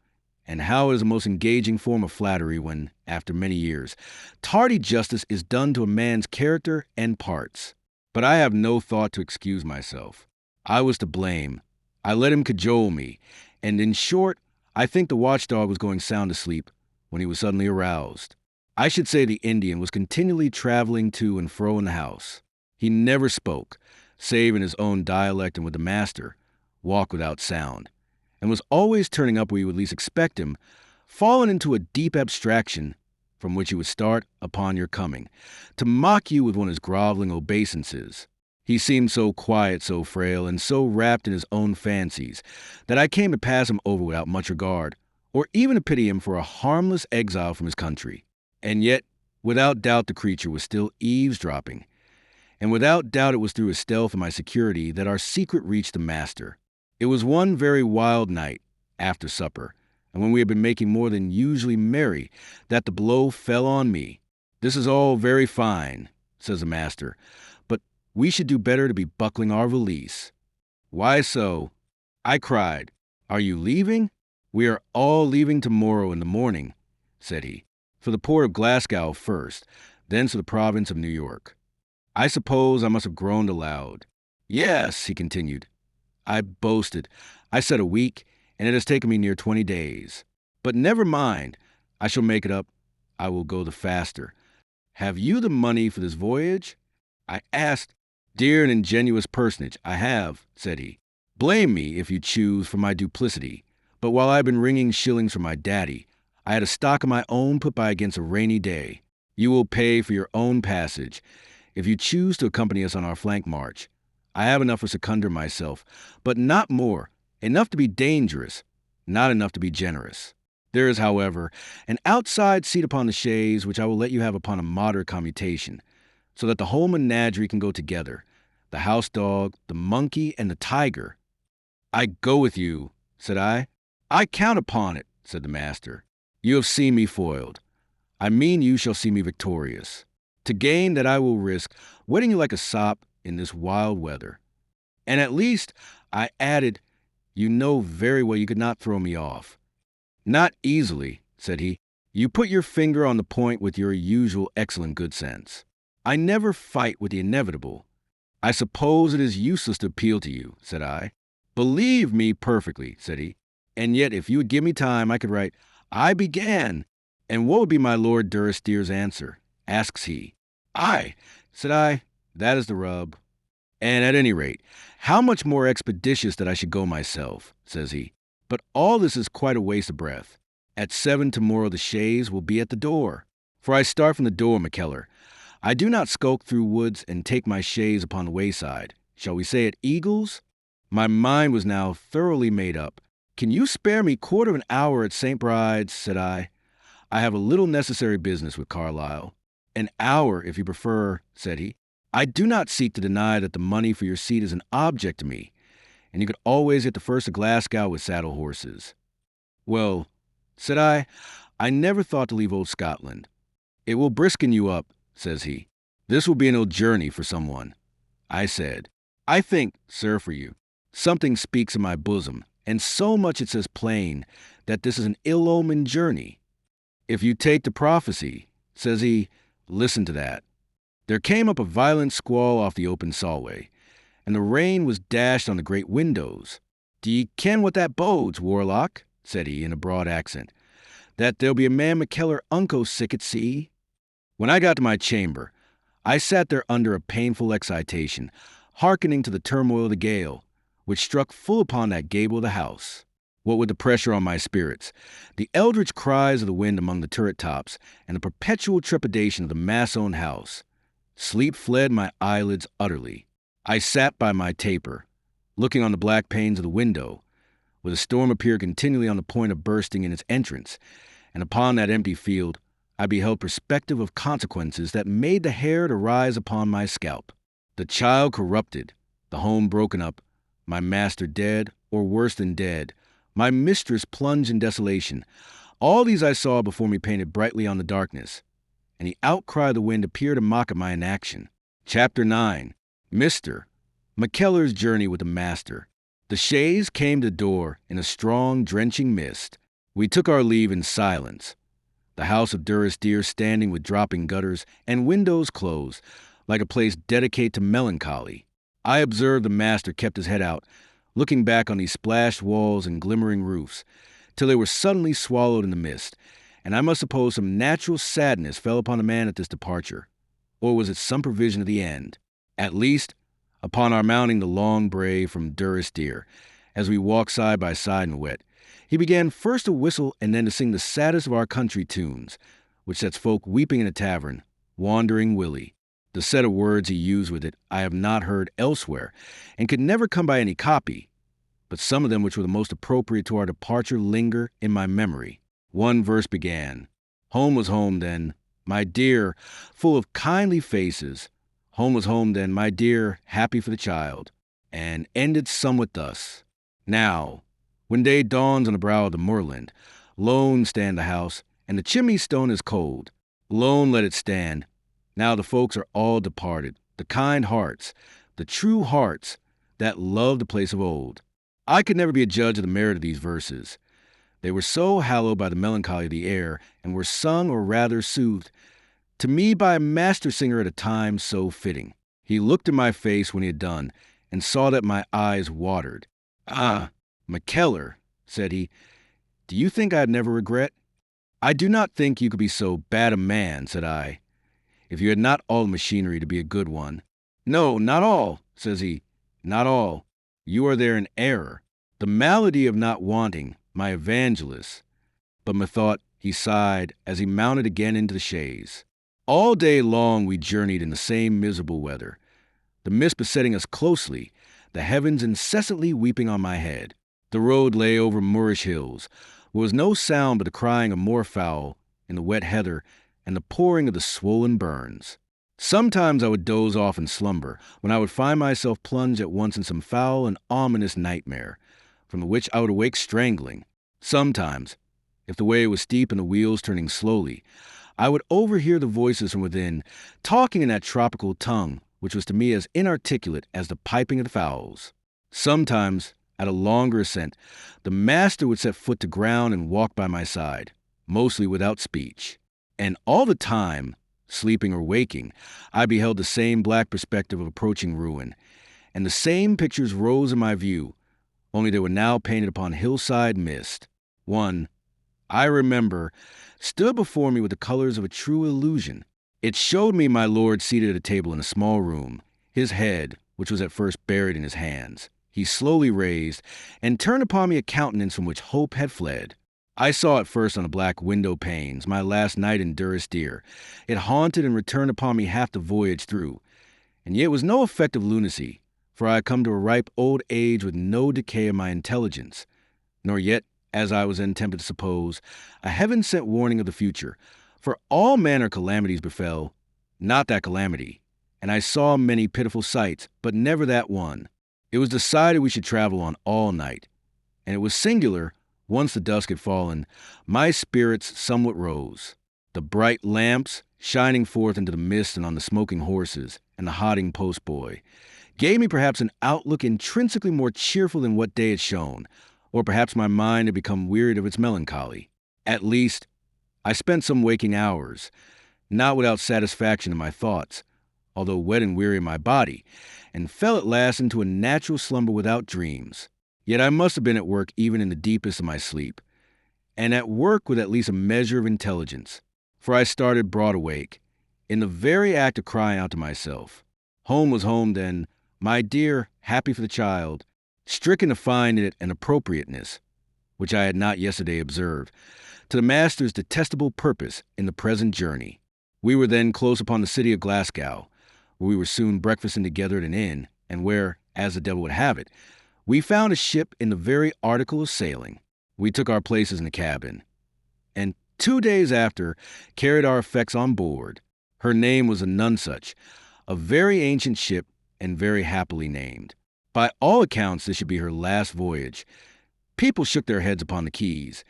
and how it is a most engaging form of flattery when, after many years, tardy justice is done to a man's character and parts. But I have no thought to excuse myself. I was to blame. I let him cajole me, and in short, I think the watchdog was going sound asleep when he was suddenly aroused. I should say the Indian was continually traveling to and fro in the house. He never spoke, save in his own dialect and with the master, walked without sound, and was always turning up where you would least expect him, fallen into a deep abstraction from which he would start upon your coming, to mock you with one of his groveling obeisances. He seemed so quiet, so frail, and so wrapped in his own fancies, that I came to pass him over without much regard, or even to pity him for a harmless exile from his country. And yet, without doubt the creature was still eavesdropping, and without doubt it was through his stealth and my security that our secret reached the master. It was one very wild night, after supper, and when we had been making more than usually merry, that the blow fell on me. "This is all very fine," says the master, "but we should do better to be buckling our valise." "Why so?" I cried. "Are you leaving?" "We are all leaving tomorrow in the morning," said he, "for the port of Glasgow first, thence to the province of New York." I suppose I must have groaned aloud. "Yes," he continued. I boasted. I said a week, and it has taken me near 20 days. "But never mind. I shall make it up. I will go the faster. Have you the money for this voyage?" I asked. "Dear and ingenuous personage, I have," said he. Blame me, if you choose, for my duplicity, but while I've been wringing shillings from my daddy, I had a stock of my own put by against a rainy day. You will pay for your own passage, if you choose to accompany us on our flank march. I have enough for Secundra myself, but not more, enough to be dangerous, not enough to be generous. There is, however, an outside seat upon the chaise which I will let you have upon a moderate commutation, so that the whole menagerie can go together, the house dog, the monkey, and the tiger. I go with you, said I. I count upon it, said the master. You have seen me foiled. I mean you shall see me victorious. To gain that I will risk wetting you like a sop in this wild weather. And at least, I added, you know very well you could not throw me off. Not easily, said he. You put your finger on the point with your usual excellent good sense. I never fight with the inevitable. I suppose it is useless to appeal to you, said I. Believe me perfectly, said he. And yet if you would give me time, I could write, I began. And what would be my Lord Durrisdeer's answer? Asks he. Aye, said I, that is the rub. And at any rate, how much more expeditious that I should go myself, says he. But all this is quite a waste of breath. At 7 tomorrow the chaise will be at the door. For I start from the door, McKellar. I do not skulk through woods and take my chaise upon the wayside. Shall we say at Eagles? My mind was now thoroughly made up. Can you spare me quarter of an hour at St. Bride's, said I. I have a little necessary business with Carlyle. An hour, if you prefer, said he. I do not seek to deny that the money for your seat is an object to me, and you could always get the first of Glasgow with saddle horses. Well, said I never thought to leave old Scotland. It will brisken you up, says he. This will be an ill journey for someone. I said, I think, sir, for you. Something speaks in my bosom, and so much it says plain, that this is an ill-omened journey. If you take to prophecy, says he, listen to that. There came up a violent squall off the open Solway, and the rain was dashed on the great windows. D'ye ken what that bodes, Warlock? Said he in a broad accent. That there'll be a man McKellar unco sick at sea? When I got to my chamber, I sat there under a painful excitation, hearkening to the turmoil of the gale, which struck full upon that gable of the house. What with the pressure on my spirits, the eldritch cries of the wind among the turret tops, and the perpetual trepidation of the mass-owned house, sleep fled my eyelids utterly. I sat by my taper, looking on the black panes of the window, where the storm appeared continually on the point of bursting in its entrance, and upon that empty field I beheld perspective of consequences that made the hair to rise upon my scalp. The child corrupted, the home broken up, my master dead, or worse than dead, my mistress plunged in desolation. All these I saw before me painted brightly on the darkness, and the outcry of the wind appeared to mock at my inaction. Chapter 9. Mr. McKellar's Journey with the Master. The chaise came to the door in a strong, drenching mist. We took our leave in silence, the house of Durrisdeer standing with dropping gutters and windows closed, like a place dedicated to melancholy. I observed the master kept his head out, looking back on these splashed walls and glimmering roofs, till they were suddenly swallowed in the mist, and I must suppose some natural sadness fell upon the man at this departure. Or was it some prevision of the end? At least, upon our mounting the long brae from Durrisdeer, as we walked side by side in the wet, he began first to whistle and then to sing the saddest of our country tunes, which sets folk weeping in a tavern, Wandering Willie. The set of words he used with it I have not heard elsewhere, and could never come by any copy, but some of them which were the most appropriate to our departure linger in my memory. One verse began, Home was home then, my dear, full of kindly faces. Home was home then, my dear, happy for the child, and ended somewhat thus. Now, when day dawns on the brow of the moorland, lone stand the house, and the chimney stone is cold. Lone let it stand. Now the folks are all departed, the kind hearts, the true hearts, that loved the place of old. I could never be a judge of the merit of these verses. They were so hallowed by the melancholy of the air, and were sung, or rather soothed, to me by a master singer at a time so fitting. He looked in my face when he had done, and saw that my eyes watered. Ah, McKellar, said he, do you think I'd never regret? I do not think you could be so bad a man, said I, if you had not all the machinery to be a good one. No, not all, says he, not all. You are there in error. The malady of not wanting, my evangelist. But methought he sighed as he mounted again into the chaise. All day long we journeyed in the same miserable weather, the mist besetting us closely, the heavens incessantly weeping on my head. The road lay over moorish hills, where was no sound but the crying of moorfowl in the wet heather and the pouring of the swollen burns. Sometimes I would doze off in slumber, when I would find myself plunged at once in some foul and ominous nightmare, from which I would awake strangling. Sometimes, if the way was steep and the wheels turning slowly, I would overhear the voices from within, talking in that tropical tongue, which was to me as inarticulate as the piping of the fowls. Sometimes, at a longer ascent, the master would set foot to ground and walk by my side, mostly without speech. And all the time, sleeping or waking, I beheld the same black perspective of approaching ruin, and the same pictures rose in my view, only they were now painted upon hillside mist. One, I remember, stood before me with the colors of a true illusion. It showed me my lord seated at a table in a small room, his head, which was at first buried in his hands, he slowly raised, and turned upon me a countenance from which hope had fled. I saw it first on the black window panes, my last night in Durrisdeer. It haunted and returned upon me half the voyage through, and yet it was no effect of lunacy, for I had come to a ripe old age with no decay of my intelligence, nor yet, as I was then tempted to suppose, a heaven-sent warning of the future, for all manner calamities befell, not that calamity, and I saw many pitiful sights, but never that one. It was decided we should travel on all night, and it was singular, once the dusk had fallen, my spirits somewhat rose. The bright lamps, shining forth into the mist and on the smoking horses, and the hodding postboy, gave me perhaps an outlook intrinsically more cheerful than what day had shown, or perhaps my mind had become wearied of its melancholy. At least, I spent some waking hours, not without satisfaction in my thoughts, although wet and weary in my body, and fell at last into a natural slumber without dreams. Yet I must have been at work even in the deepest of my sleep, and at work with at least a measure of intelligence, for I started broad awake, in the very act of crying out to myself. Home was home then, my dear, happy for the child, stricken to find in it an appropriateness, which I had not yesterday observed, to the master's detestable purpose in the present journey. We were then close upon the city of Glasgow, where we were soon breakfasting together at an inn, and where, as the devil would have it, we found a ship in the very article of sailing. We took our places in the cabin, and 2 days after carried our effects on board. Her name was a Nonsuch, a very ancient ship and very happily named. By all accounts, this should be her last voyage. People shook their heads upon the quays,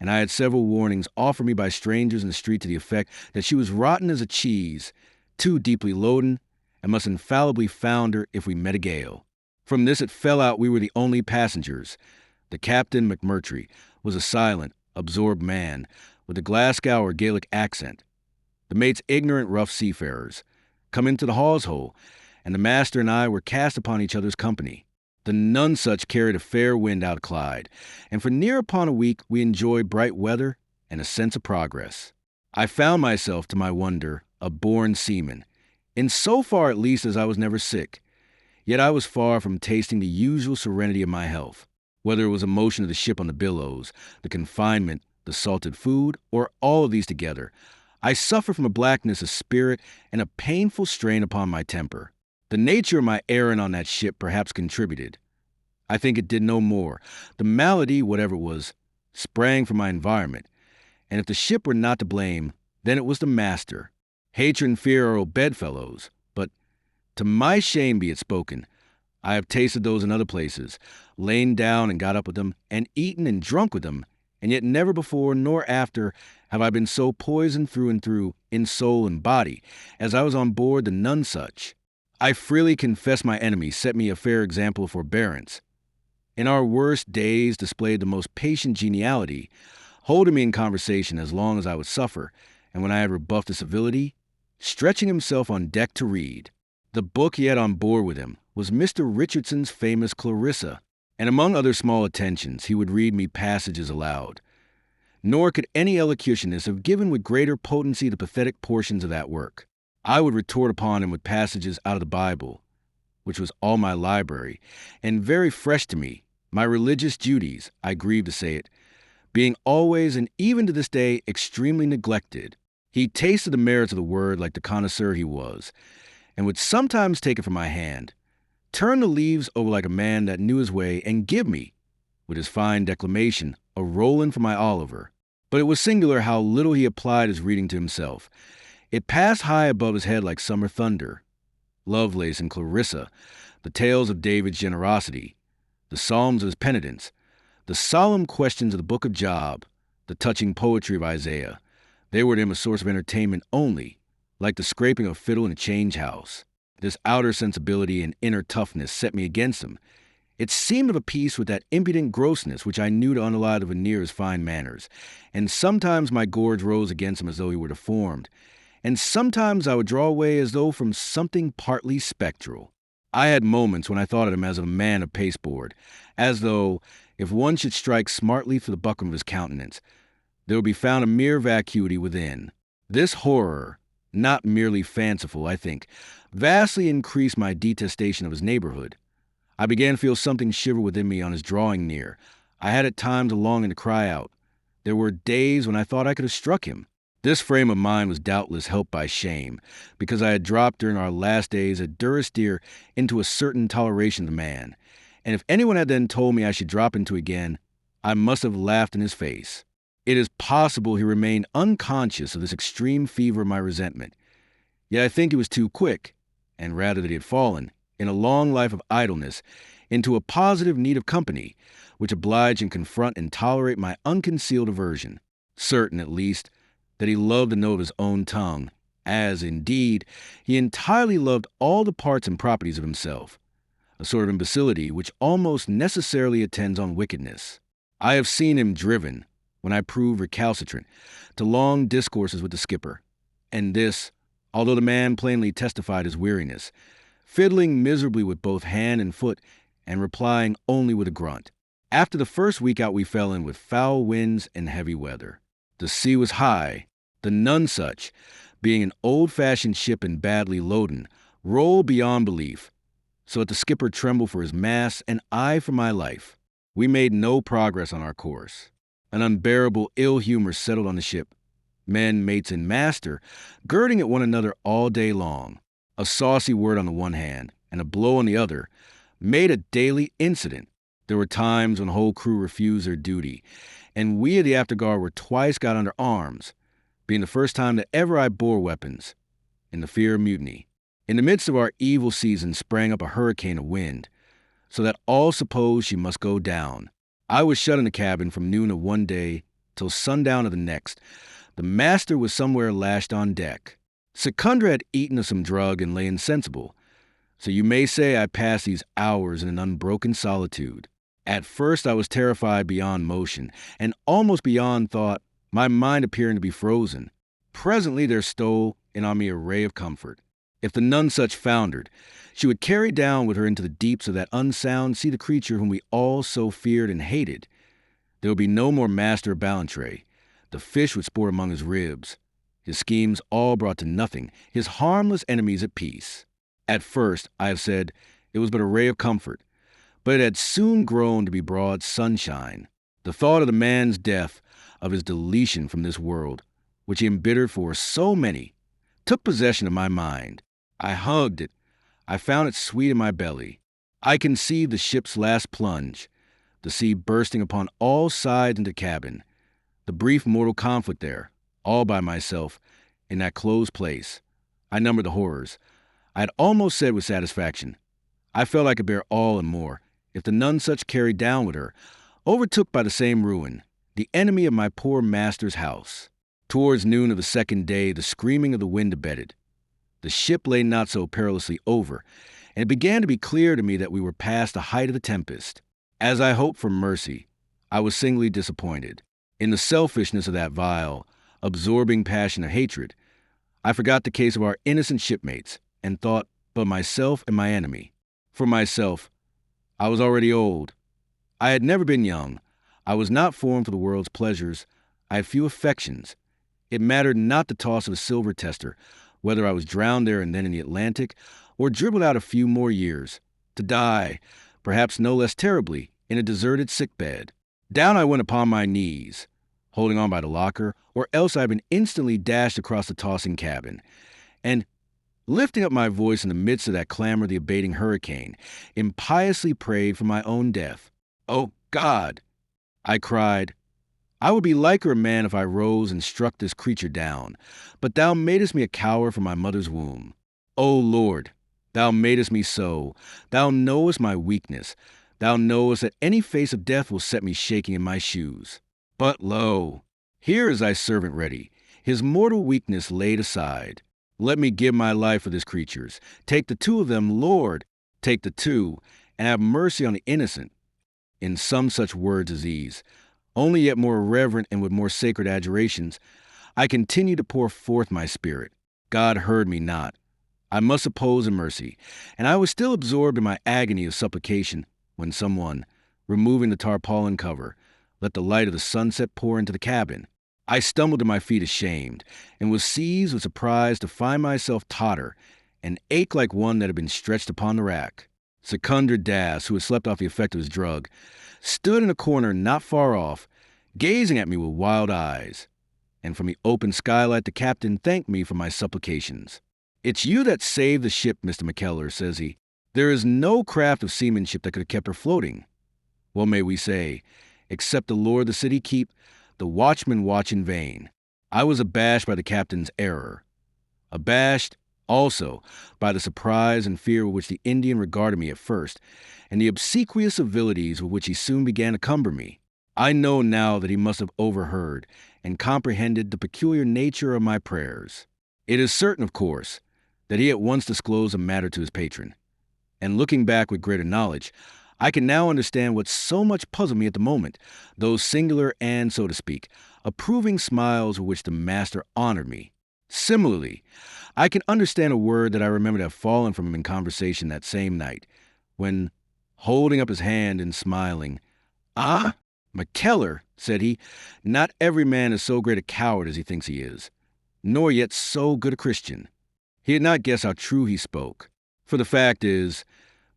and I had several warnings offered me by strangers in the street to the effect that she was rotten as a cheese, too deeply loaden, and must infallibly founder if we met a gale. From this it fell out we were the only passengers. The captain, McMurtry, was a silent, absorbed man, with a Glasgow or Gaelic accent. The mates ignorant, rough seafarers, come into the hawse-hole, and the master and I were cast upon each other's company. The Nonsuch carried a fair wind out of Clyde, and for near upon a week we enjoyed bright weather and a sense of progress. I found myself, to my wonder, a born seaman, in so far at least as I was never sick. Yet I was far from tasting the usual serenity of my health, whether it was the motion of the ship on the billows, the confinement, the salted food, or all of these together. I suffered from a blackness of spirit and a painful strain upon my temper. The nature of my errand on that ship perhaps contributed. I think it did no more. The malady, whatever it was, sprang from my environment, and if the ship were not to blame, then it was the master. Hatred and fear are old bedfellows, but, to my shame be it spoken, I have tasted those in other places, lain down and got up with them, and eaten and drunk with them, and yet never before nor after have I been so poisoned through and through, in soul and body, as I was on board the Nonsuch. I freely confess my enemies set me a fair example of forbearance. In our worst days displayed the most patient geniality, holding me in conversation as long as I would suffer, and when I had rebuffed the civility, stretching himself on deck to read. The book he had on board with him was Mr. Richardson's famous Clarissa, and among other small attentions he would read me passages aloud. Nor could any elocutionist have given with greater potency the pathetic portions of that work. I would retort upon him with passages out of the Bible, which was all my library, and very fresh to me, my religious duties, I grieve to say it, being always and even to this day extremely neglected. He tasted the merits of the word like the connoisseur he was, and would sometimes take it from my hand, turn the leaves over like a man that knew his way, and give me, with his fine declamation, a Roland for my Oliver. But it was singular how little he applied his reading to himself. It passed high above his head like summer thunder. Lovelace and Clarissa, the tales of David's generosity, the psalms of his penitence, the solemn questions of the book of Job, the touching poetry of Isaiah, they were to him a source of entertainment only, like the scraping of a fiddle in a change house. This outer sensibility and inner toughness set me against him. It seemed of a piece with that impudent grossness which I knew to underlie the veneer of his fine manners, and sometimes my gorge rose against him as though he were deformed, and sometimes I would draw away as though from something partly spectral. I had moments when I thought of him as a man of pasteboard, as though, if one should strike smartly through the buckram of his countenance, there would be found a mere vacuity within. This horror, not merely fanciful, I think, vastly increased my detestation of his neighborhood. I began to feel something shiver within me on his drawing near. I had at times a longing to cry out. There were days when I thought I could have struck him. This frame of mind was doubtless helped by shame, because I had dropped during our last days at Durrisdeer into a certain toleration of the man, and if anyone had then told me I should drop into again, I must have laughed in his face. It is possible he remained unconscious of this extreme fever of my resentment, yet I think he was too quick, and rather that he had fallen, in a long life of idleness, into a positive need of company, which obliged him to confront and tolerate my unconcealed aversion, certain, at least, that he loved to know of his own tongue, as, indeed, he entirely loved all the parts and properties of himself, a sort of imbecility which almost necessarily attends on wickedness. I have seen him driven, when I proved recalcitrant, to long discourses with the skipper, and this, although the man plainly testified his weariness, fiddling miserably with both hand and foot, and replying only with a grunt. After the first week out we fell in with foul winds and heavy weather. The sea was high. The Nonsuch, being an old-fashioned ship and badly loaden, rolled beyond belief, so that the skipper trembled for his masts and I for my life. We made no progress on our course. An unbearable ill humor settled on the ship. Men, mates, and master, girding at one another all day long, a saucy word on the one hand, and a blow on the other, made a daily incident. There were times when the whole crew refused their duty, and we of the afterguard were twice got under arms, being the first time that ever I bore weapons, in the fear of mutiny. In the midst of our evil season sprang up a hurricane of wind, so that all supposed she must go down. I was shut in the cabin from noon of one day till sundown of the next. The master was somewhere lashed on deck. Secundra had eaten of some drug and lay insensible, so you may say I passed these hours in an unbroken solitude. At first I was terrified beyond motion, and almost beyond thought, my mind appearing to be frozen. Presently there stole in on me a ray of comfort. If the Nonsuch foundered, she would carry down with her into the deeps of that unsound sea the creature whom we all so feared and hated. There would be no more Master of Ballantrae. The fish would sport among his ribs. His schemes all brought to nothing, his harmless enemies at peace. At first, I have said, it was but a ray of comfort, but it had soon grown to be broad sunshine. The thought of the man's death, of his deletion from this world, which he embittered for so many, took possession of my mind. I hugged it. I found it sweet in my belly. I conceived the ship's last plunge, the sea bursting upon all sides into the cabin, the brief mortal conflict there, all by myself, in that closed place. I numbered the horrors. I had almost said with satisfaction, I felt I could bear all and more, if the Nonsuch carried down with her, overtook by the same ruin, the enemy of my poor master's house. Towards noon of the second day, the screaming of the wind abated. The ship lay not so perilously over, and it began to be clear to me that we were past the height of the tempest. As I hoped for mercy, I was singly disappointed. In the selfishness of that vile, absorbing passion of hatred, I forgot the case of our innocent shipmates, and thought but myself and my enemy. For myself, I was already old. I had never been young. I was not formed for the world's pleasures. I had few affections. It mattered not the toss of a silver tester, whether I was drowned there and then in the Atlantic, or dribbled out a few more years, to die, perhaps no less terribly, in a deserted sickbed. Down I went upon my knees, holding on by the locker, or else I had been instantly dashed across the tossing cabin, and, lifting up my voice in the midst of that clamor of the abating hurricane, impiously prayed for my own death. "O God," I cried, "I would be liker a man if I rose and struck this creature down, but thou madest me a coward from my mother's womb. O Lord, thou madest me so. Thou knowest my weakness. Thou knowest that any face of death will set me shaking in my shoes. But lo, here is thy servant ready, his mortal weakness laid aside. Let me give my life for this creature's. Take the two of them, Lord, take the two, and have mercy on the innocent." In some such words as these, only yet more reverent and with more sacred adjurations, I continued to pour forth my spirit. God heard me not. I must oppose in mercy, and I was still absorbed in my agony of supplication when someone, removing the tarpaulin cover, let the light of the sunset pour into the cabin. I stumbled to my feet ashamed, and was seized with surprise to find myself totter and ache like one that had been stretched upon the rack. Secundra Das, who had slept off the effect of his drug, stood in a corner not far off, gazing at me with wild eyes, and from the open skylight the captain thanked me for my supplications. "It's you that saved the ship, Mr. McKellar," says he. "There is no craft of seamanship that could have kept her floating. What may we say? Except the Lord the city keep, the watchmen watch in vain." I was abashed by the captain's error. Abashed, also, by the surprise and fear with which the Indian regarded me at first, and the obsequious civilities with which he soon began to cumber me. I know now that he must have overheard and comprehended the peculiar nature of my prayers. It is certain, of course, that he at once disclosed the matter to his patron, and looking back with greater knowledge, I can now understand what so much puzzled me at the moment, those singular and, so to speak, approving smiles with which the master honored me. Similarly, I can understand a word that I remember to have fallen from him in conversation that same night, when, holding up his hand and smiling, "Ah, McKellar," said he, "not every man is so great a coward as he thinks he is, nor yet so good a Christian." He had not guessed how true he spoke, for the fact is,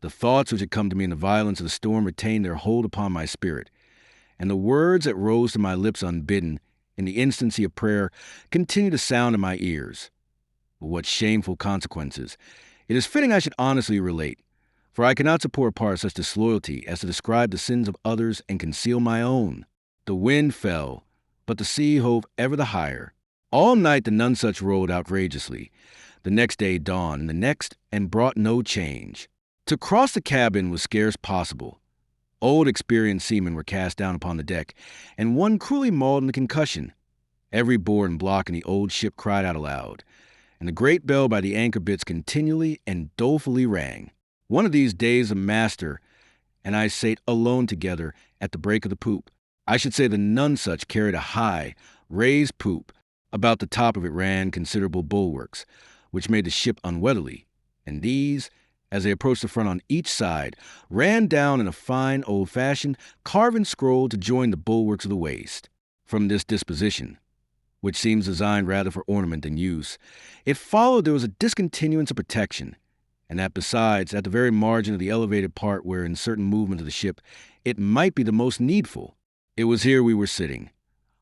the thoughts which had come to me in the violence of the storm retained their hold upon my spirit, and the words that rose to my lips unbidden, in the instancy of prayer, continued to sound in my ears. But what shameful consequences! It is fitting I should honestly relate, for I cannot support a part of such disloyalty as to describe the sins of others and conceal my own. The wind fell, but the sea hove ever the higher. All night the Nonsuch rolled outrageously. The next day dawned, and the next, and brought no change. To cross the cabin was scarce possible. Old experienced seamen were cast down upon the deck, and one cruelly mauled in the concussion. Every board and block in the old ship cried out aloud, and the great bell by the anchor bitts continually and dolefully rang. One of these days the master and I sate alone together at the break of the poop. I should say the Nonsuch carried a high, raised poop. About the top of it ran considerable bulwarks, which made the ship unweatherly, and these, as they approached the front on each side, ran down in a fine, old-fashioned, carven scroll to join the bulwarks of the waist. From this disposition, which seems designed rather for ornament than use, it followed there was a discontinuance of protection, and that besides, at the very margin of the elevated part where in certain movements of the ship it might be the most needful, it was here we were sitting,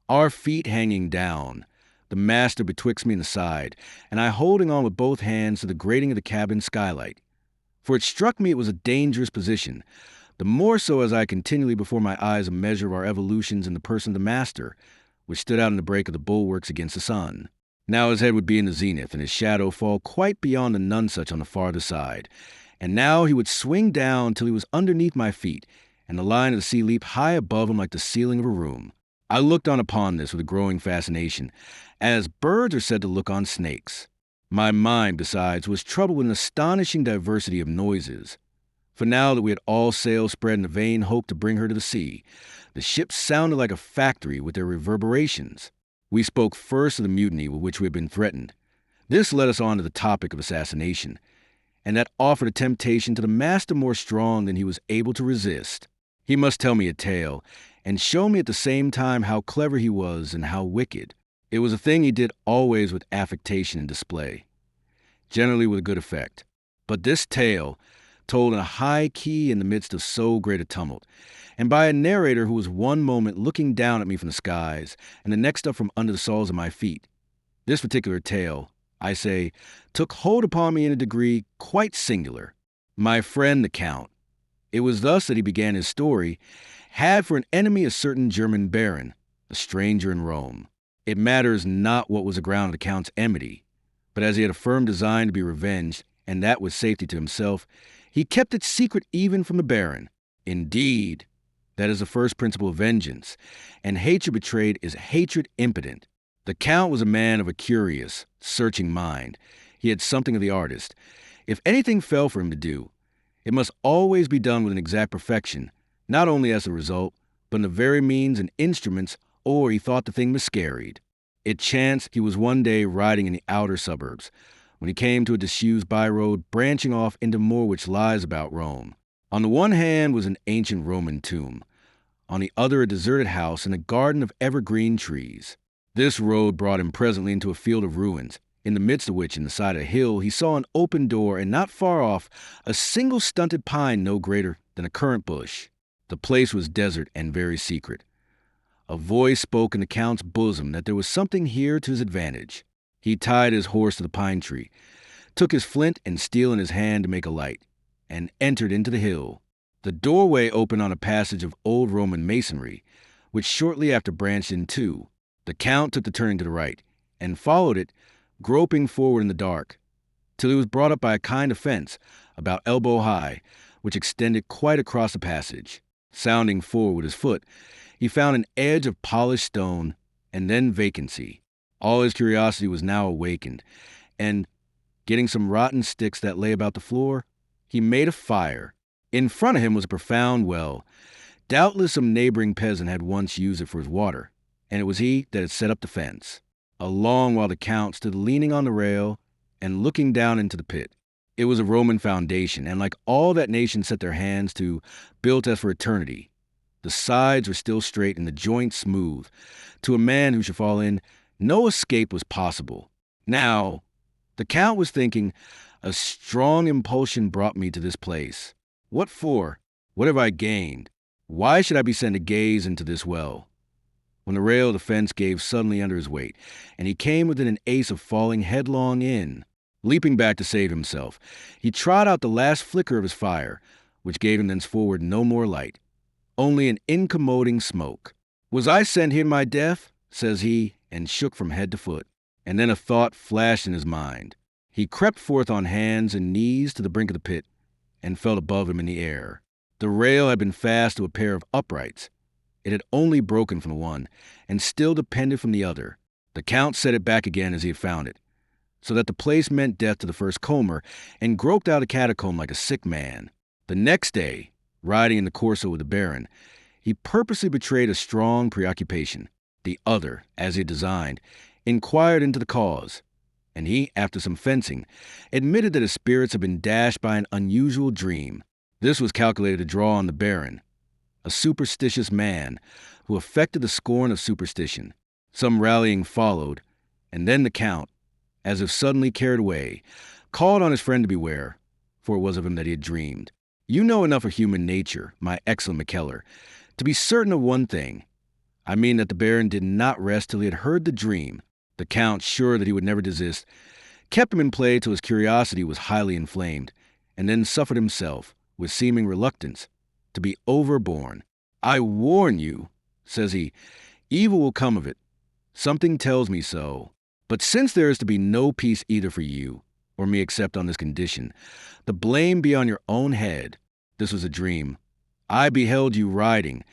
our feet hanging down, the master betwixt me and the side, and I holding on with both hands to the grating of the cabin skylight. For it struck me it was a dangerous position, the more so as I continually before my eyes a measure of our evolutions in the person of the master, which stood out in the break of the bulwarks against the sun. Now his head would be in the zenith, and his shadow fall quite beyond the Nonsuch on the farther side, and now he would swing down till he was underneath my feet, and the line of the sea leap high above him like the ceiling of a room. I looked on upon this with a growing fascination, as birds are said to look on snakes. My mind, besides, was troubled with an astonishing diversity of noises. For now that we had all sails spread in the vain hope to bring her to the sea, the ship sounded like a factory with their reverberations. We spoke first of the mutiny with which we had been threatened. This led us on to the topic of assassination, and that offered a temptation to the master more strong than he was able to resist. He must tell me a tale, and show me at the same time how clever he was and how wicked. It was a thing he did always with affectation and display, generally with good effect. But this tale, told in a high key in the midst of so great a tumult, and by a narrator who was one moment looking down at me from the skies, and the next up from under the soles of my feet, this particular tale, I say, took hold upon me in a degree quite singular. My friend the Count, it was thus that he began his story, had for an enemy a certain German baron, a stranger in Rome. It matters not what was the ground of the Count's enmity, but as he had a firm design to be revenged, and that with safety to himself, he kept it secret even from the baron. Indeed, that is the first principle of vengeance, and hatred betrayed is hatred impotent. The Count was a man of a curious, searching mind. He had something of the artist. If anything fell for him to do, it must always be done with an exact perfection, not only as a result, but in the very means and instruments, or he thought the thing miscarried. It chanced he was one day riding in the outer suburbs, when he came to a disused byroad branching off into more which lies about Rome. On the one hand was an ancient Roman tomb, on the other a deserted house in a garden of evergreen trees. This road brought him presently into a field of ruins, in the midst of which, in the side of a hill, he saw an open door, and not far off, a single stunted pine no greater than a currant bush. The place was desert and very secret. A voice spoke in the Count's bosom that there was something here to his advantage. He tied his horse to the pine tree, took his flint and steel in his hand to make a light, and entered into the hill. The doorway opened on a passage of old Roman masonry, which shortly after branched in two. The Count took the turning to the right, and followed it, groping forward in the dark, till he was brought up by a kind of fence, about elbow high, which extended quite across the passage. Sounding forward with his foot, he found an edge of polished stone, and then vacancy. All his curiosity was now awakened, and, getting some rotten sticks that lay about the floor, he made a fire. In front of him was a profound well. Doubtless some neighboring peasant had once used it for his water, and it was he that had set up the fence. A long while the Count stood leaning on the rail and looking down into the pit. It was a Roman foundation, and like all that nation set their hands to, built as for eternity. The sides were still straight and the joints smooth. To a man who should fall in, no escape was possible. Now, the Count was thinking, a strong impulsion brought me to this place. What for? What have I gained? Why should I be sent to gaze into this well? When the rail of the fence gave suddenly under his weight, and he came within an ace of falling headlong in. Leaping back to save himself, he trod out the last flicker of his fire, which gave him thenceforward no more light, only an incommoding smoke. Was I sent here to my death? Says he, and shook from head to foot. And then a thought flashed in his mind. He crept forth on hands and knees to the brink of the pit, and felt above him in the air. The rail had been fast to a pair of uprights. It had only broken from the one, and still depended from the other. The Count set it back again as he had found it, so that the place meant death to the first comber, and groped out a catacomb like a sick man. The next day, riding in the Corso with the Baron, he purposely betrayed a strong preoccupation. The other, as he had designed, inquired into the cause, and he, after some fencing, admitted that his spirits had been dashed by an unusual dream. This was calculated to draw on the Baron, a superstitious man who affected the scorn of superstition. Some rallying followed, and then the Count, as if suddenly carried away, called on his friend to beware, for it was of him that he had dreamed. You know enough of human nature, my excellent McKellar, to be certain of one thing. I mean that the Baron did not rest till he had heard the dream. The Count, sure that he would never desist, kept him in play till his curiosity was highly inflamed, and then suffered himself, with seeming reluctance, to be overborne. I warn you, says he, evil will come of it. Something tells me so. But since there is to be no peace either for you, or me except on this condition, the blame be on your own head. This was a dream. I beheld you riding,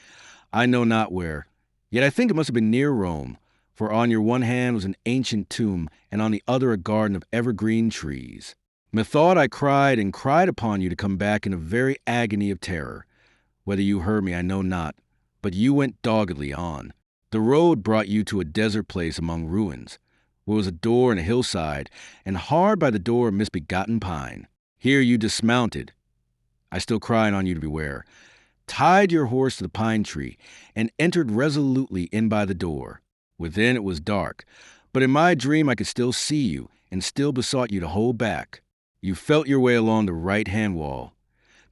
I know not where, yet I think it must have been near Rome, for on your one hand was an ancient tomb, and on the other a garden of evergreen trees. Methought I cried and cried upon you to come back in a very agony of terror. Whether you heard me I know not, but you went doggedly on. The road brought you to a desert place among ruins, where was a door in a hillside, and hard by the door a misbegotten pine. Here you dismounted. I still crying on you to beware. Tied your horse to the pine tree, and entered resolutely in by the door. Within it was dark, but in my dream I could still see you, and still besought you to hold back. You felt your way along the right-hand wall,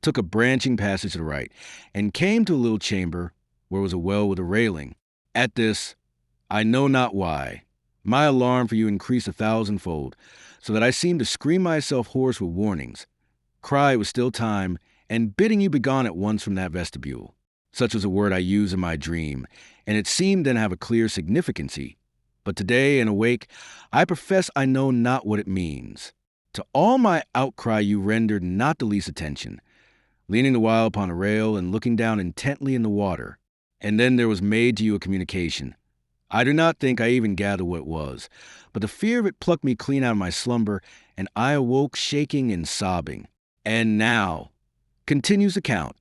took a branching passage to the right, and came to a little chamber where was a well with a railing. At this, I know not why, my alarm for you increased 1,000-fold, so that I seemed to scream myself hoarse with warnings, cry it was still time, and bidding you begone at once from that vestibule. Such was a word I used in my dream, and it seemed then to have a clear significancy. But today, in awake, I profess I know not what it means. To all my outcry you rendered not the least attention, leaning the while upon a rail and looking down intently in the water. And then there was made to you a communication. I do not think I even gathered what it was, but the fear of it plucked me clean out of my slumber, and I awoke shaking and sobbing. And now, continues the Count,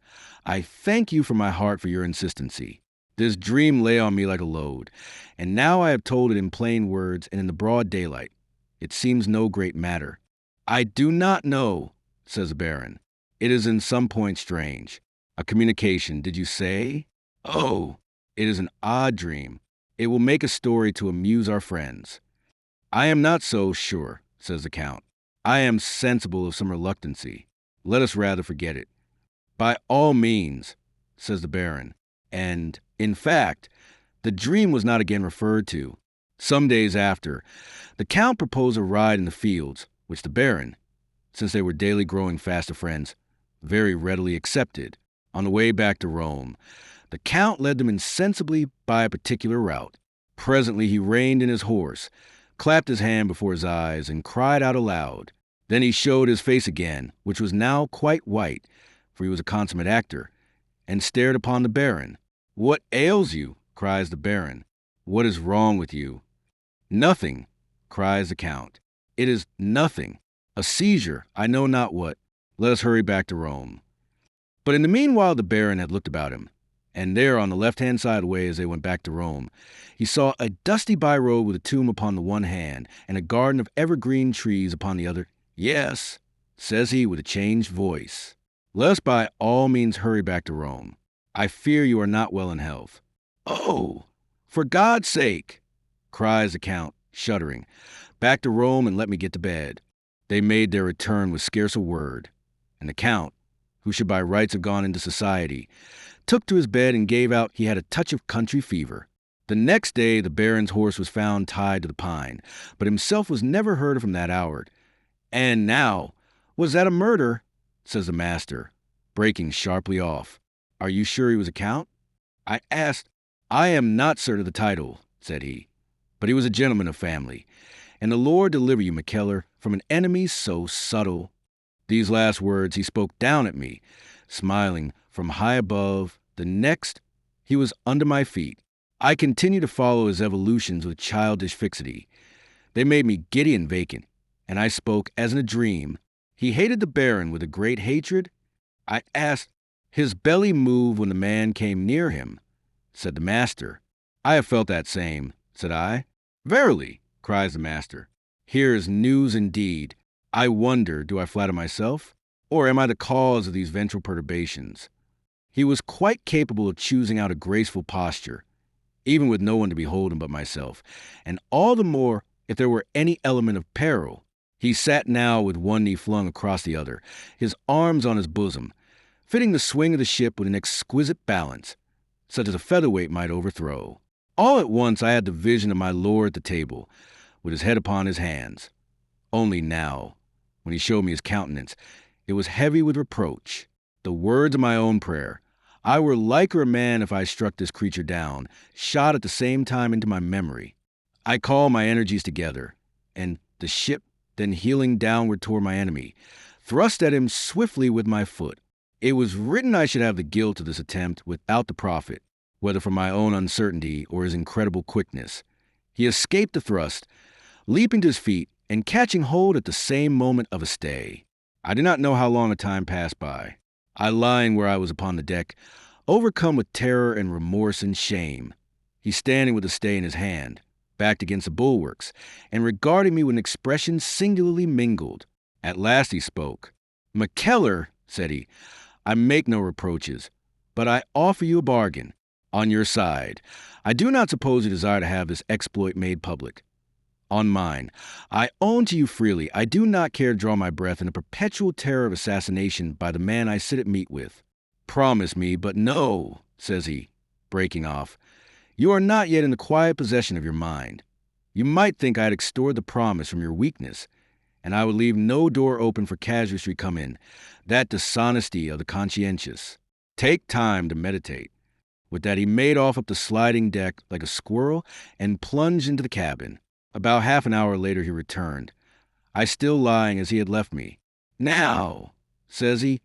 I thank you from my heart for your insistency. This dream lay on me like a load, and now I have told it in plain words and in the broad daylight. It seems no great matter. I do not know, says the Baron. It is in some point strange. A communication, did you say? Oh, it is an odd dream. It will make a story to amuse our friends. I am not so sure, says the Count. I am sensible of some reluctancy. Let us rather forget it. By all means, says the Baron. And, in fact, the dream was not again referred to. Some days after, the Count proposed a ride in the fields, which the Baron, since they were daily growing faster friends, very readily accepted. On the way back to Rome, the Count led them insensibly by a particular route. Presently he reined in his horse, clapped his hand before his eyes, and cried out aloud. Then he showed his face again, which was now quite white, for he was a consummate actor, and stared upon the Baron. "What ails you?" cries the Baron. "What is wrong with you?" "Nothing," cries the Count. "It is nothing. A seizure, I know not what. Let us hurry back to Rome." But in the meanwhile the Baron had looked about him, and there on the left-hand side way as they went back to Rome, he saw a dusty by-road with a tomb upon the one hand and a garden of evergreen trees upon the other. "Yes," says he with a changed voice, "let us by all means hurry back to Rome. I fear you are not well in health." "Oh, for God's sake," cries the Count, shuddering, "back to Rome and let me get to bed." They made their return with scarce a word, and the Count, who should by rights have gone into society, took to his bed and gave out he had a touch of country fever. The next day the Baron's horse was found tied to the pine, but himself was never heard of from that hour. "And now, was that a murder?" says the master, breaking sharply off. "Are you sure he was a count?" I asked. "I am not certain of the title," said he, "but he was a gentleman of family, and the Lord deliver you, McKellar, from an enemy so subtle." These last words he spoke down at me, smiling from high above. The next, he was under my feet. I continued to follow his evolutions with childish fixity. They made me giddy and vacant, and I spoke as in a dream. He hated the Baron with a great hatred. I asked. "His belly moved when the man came near him," said the master. "I have felt that same," said I. "Verily," cries the master, "here is news indeed. I wonder, do I flatter myself, or am I the cause of these ventral perturbations?" He was quite capable of choosing out a graceful posture, even with no one to behold him but myself, and all the more if there were any element of peril. He sat now with one knee flung across the other, his arms on his bosom, fitting the swing of the ship with an exquisite balance, such as a featherweight might overthrow. All at once I had the vision of my lord at the table, with his head upon his hands. Only now, when he showed me his countenance, it was heavy with reproach. The words of my own prayer, "I were liker a man if I struck this creature down," shot at the same time into my memory. I called my energies together, and the ship, then heeling downward toward my enemy, thrust at him swiftly with my foot. It was written I should have the guilt of this attempt without the profit, whether from my own uncertainty or his incredible quickness. He escaped the thrust, leaping to his feet and catching hold at the same moment of a stay. I do not know how long a time passed by. I lying where I was upon the deck, overcome with terror and remorse and shame. He standing with the stay in his hand, backed against the bulwarks, and regarding me with an expression singularly mingled. At last he spoke. "McKellar," said he, "I make no reproaches, but I offer you a bargain. On your side, I do not suppose you desire to have this exploit made public. On mine. I own to you freely, I do not care to draw my breath in a perpetual terror of assassination by the man I sit at meat with. Promise me, but no, says he, breaking off. You are not yet in the quiet possession of your mind. You might think I had extorted the promise from your weakness, and I would leave no door open for casuistry to come in, that dishonesty of the conscientious. Take time to meditate. With that, he made off up the sliding deck like a squirrel and plunged into the cabin. About half an hour later he returned, I still lying as he had left me. Now, says he,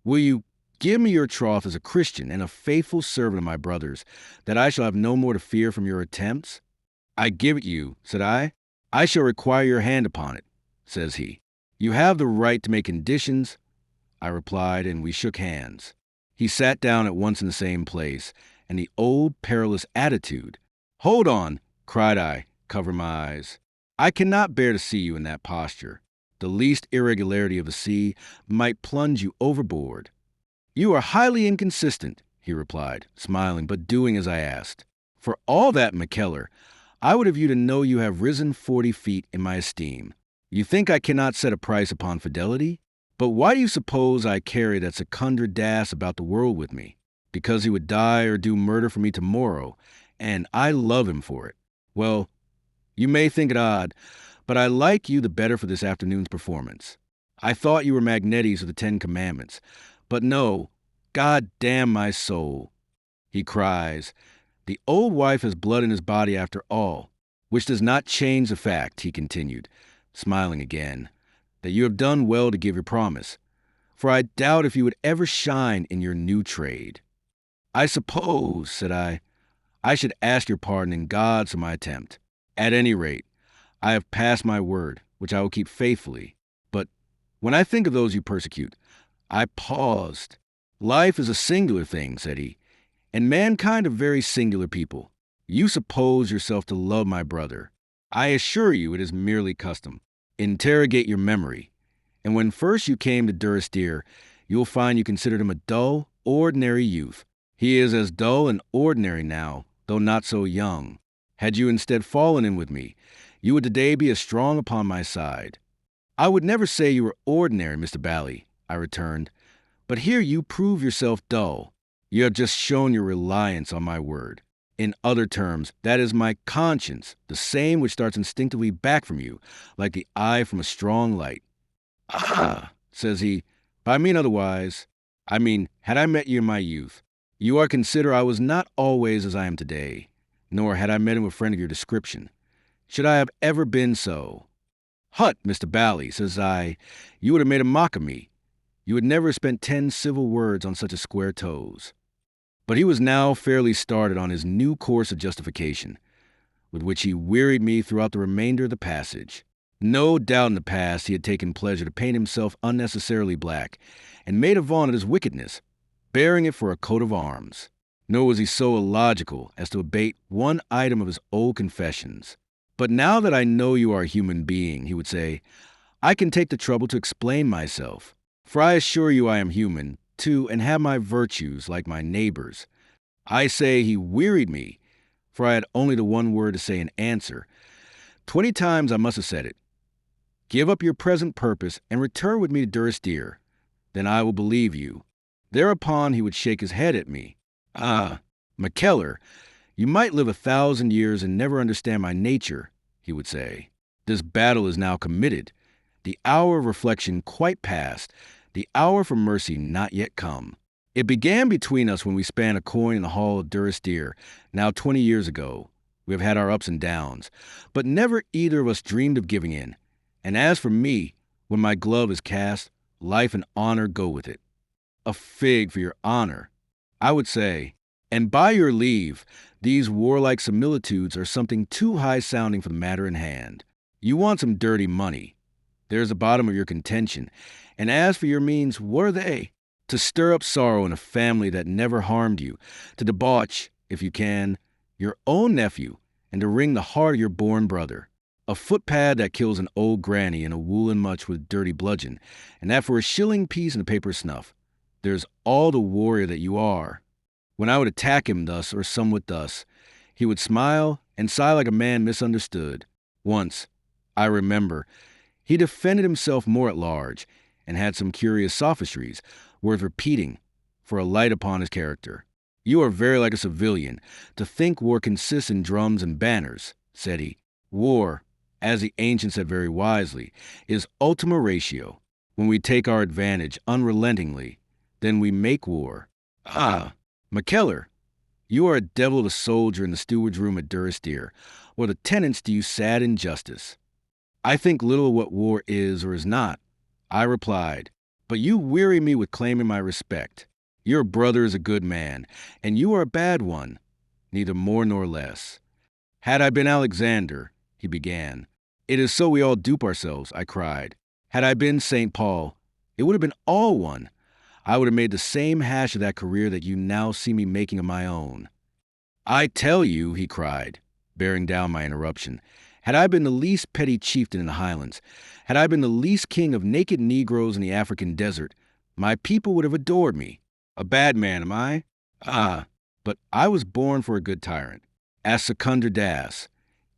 will you give me your troth as a Christian and a faithful servant of my brothers, that I shall have no more to fear from your attempts? I give it you, said I. I shall require your hand upon it, says he. You have the right to make conditions, I replied, and we shook hands. He sat down at once in the same place, and the old perilous attitude. Hold on, cried I, covering my eyes. I cannot bear to see you in that posture. The least irregularity of the sea might plunge you overboard. You are highly inconsistent, he replied, smiling, but doing as I asked. For all that, McKellar, I would have you to know you have risen 40 feet in my esteem. You think I cannot set a price upon fidelity? But why do you suppose I carry that secundar Das about the world with me? Because he would die or do murder for me tomorrow, and I love him for it. Well, you may think it odd, but I like you the better for this afternoon's performance. I thought you were Magnetes of the 10 Commandments, but no, God damn my soul. He cries, the old wife has blood in his body after all, which does not change the fact, he continued, smiling again, that you have done well to give your promise, for I doubt if you would ever shine in your new trade. I suppose, said I should ask your pardon in God's for my attempt. At any rate, I have passed my word, which I will keep faithfully. But when I think of those you persecute, I paused. Life is a singular thing, said he, and mankind are very singular people. You suppose yourself to love my brother. I assure you it is merely custom. Interrogate your memory, and when first you came to Durrisdeer, you will find you considered him a dull, ordinary youth. He is as dull and ordinary now, though not so young. Had you instead fallen in with me, you would today be as strong upon my side. I would never say you were ordinary, Mr. Bally, I returned, but here you prove yourself dull. You have just shown your reliance on my word. In other terms, that is my conscience, the same which starts instinctively back from you, like the eye from a strong light. Ah, says he, but I mean otherwise. I mean, had I met you in my youth, you are to consider I was not always as I am today, nor had I met him a friend of your description. Should I have ever been so? Hut, Mr. Bally, says I, you would have made a mock of me. You would never have spent 10 civil words on such a square toes. But he was now fairly started on his new course of justification, with which he wearied me throughout the remainder of the passage. No doubt in the past he had taken pleasure to paint himself unnecessarily black, and made a vaunt of his wickedness, bearing it for a coat of arms. Nor was he so illogical as to abate one item of his old confessions. But now that I know you are a human being, he would say, I can take the trouble to explain myself. For I assure you I am human, too, and have my virtues like my neighbors. I say he wearied me, for I had only the one word to say in answer. 20 times I must have said it. Give up your present purpose and return with me to Durrisdeer. Then I will believe you. Thereupon he would shake his head at me. Ah, McKellar, you might live 1,000 years and never understand my nature, he would say. This battle is now committed. The hour of reflection quite past. The hour for mercy not yet come. It began between us when we span a coin in the hall of Durrisdeer, now 20 years ago. We have had our ups and downs, but never either of us dreamed of giving in. And as for me, when my glove is cast, life and honor go with it. A fig for your honor, I would say. And by your leave, these warlike similitudes are something too high-sounding for the matter in hand. You want some dirty money. There's the bottom of your contention. And as for your means, what are they? To stir up sorrow in a family that never harmed you, to debauch, if you can, your own nephew, and to wring the heart of your born brother. A footpad that kills an old granny and a woolen mutch with dirty bludgeon, and that for a shilling piece and a paper snuff. There's all the warrior that you are. When I would attack him thus, or somewhat thus, he would smile and sigh like a man misunderstood. Once, I remember, he defended himself more at large, and had some curious sophistries, worth repeating, for a light upon his character. You are very like a civilian, to think war consists in drums and banners, said he. War, as the ancients said very wisely, is ultima ratio. When we take our advantage unrelentingly, then we make war. Ah, McKellar, you are a devil of a soldier in the steward's room at Durrisdeer, or the tenants do you sad injustice. I think little of what war is or is not, I replied, but you weary me with claiming my respect. Your brother is a good man, and you are a bad one, neither more nor less. Had I been Alexander, he began. It is so we all dupe ourselves, I cried. Had I been St. Paul, it would have been all one. I would have made the same hash of that career that you now see me making of my own. I tell you, he cried, bearing down my interruption, had I been the least petty chieftain in the Highlands, had I been the least king of naked Negroes in the African desert, my people would have adored me. A bad man, am I? Ah, but I was born for a good tyrant. Ask Secundra Das.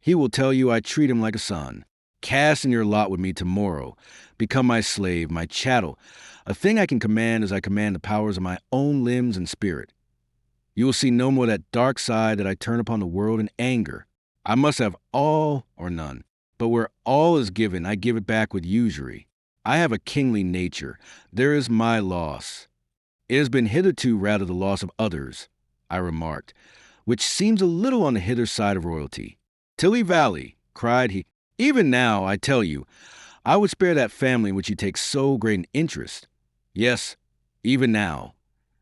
He will tell you I treat him like a son. Cast in your lot with me tomorrow. Become my slave, my chattel, a thing I can command as I command the powers of my own limbs and spirit. You will see no more that dark side that I turn upon the world in anger. I must have all or none, but where all is given, I give it back with usury. I have a kingly nature. There is my loss. It has been hitherto rather the loss of others, I remarked, which seems a little on the hither side of royalty. Tilly Valley, cried he, even now, I tell you, I would spare that family in which you take so great an interest. Yes, even now.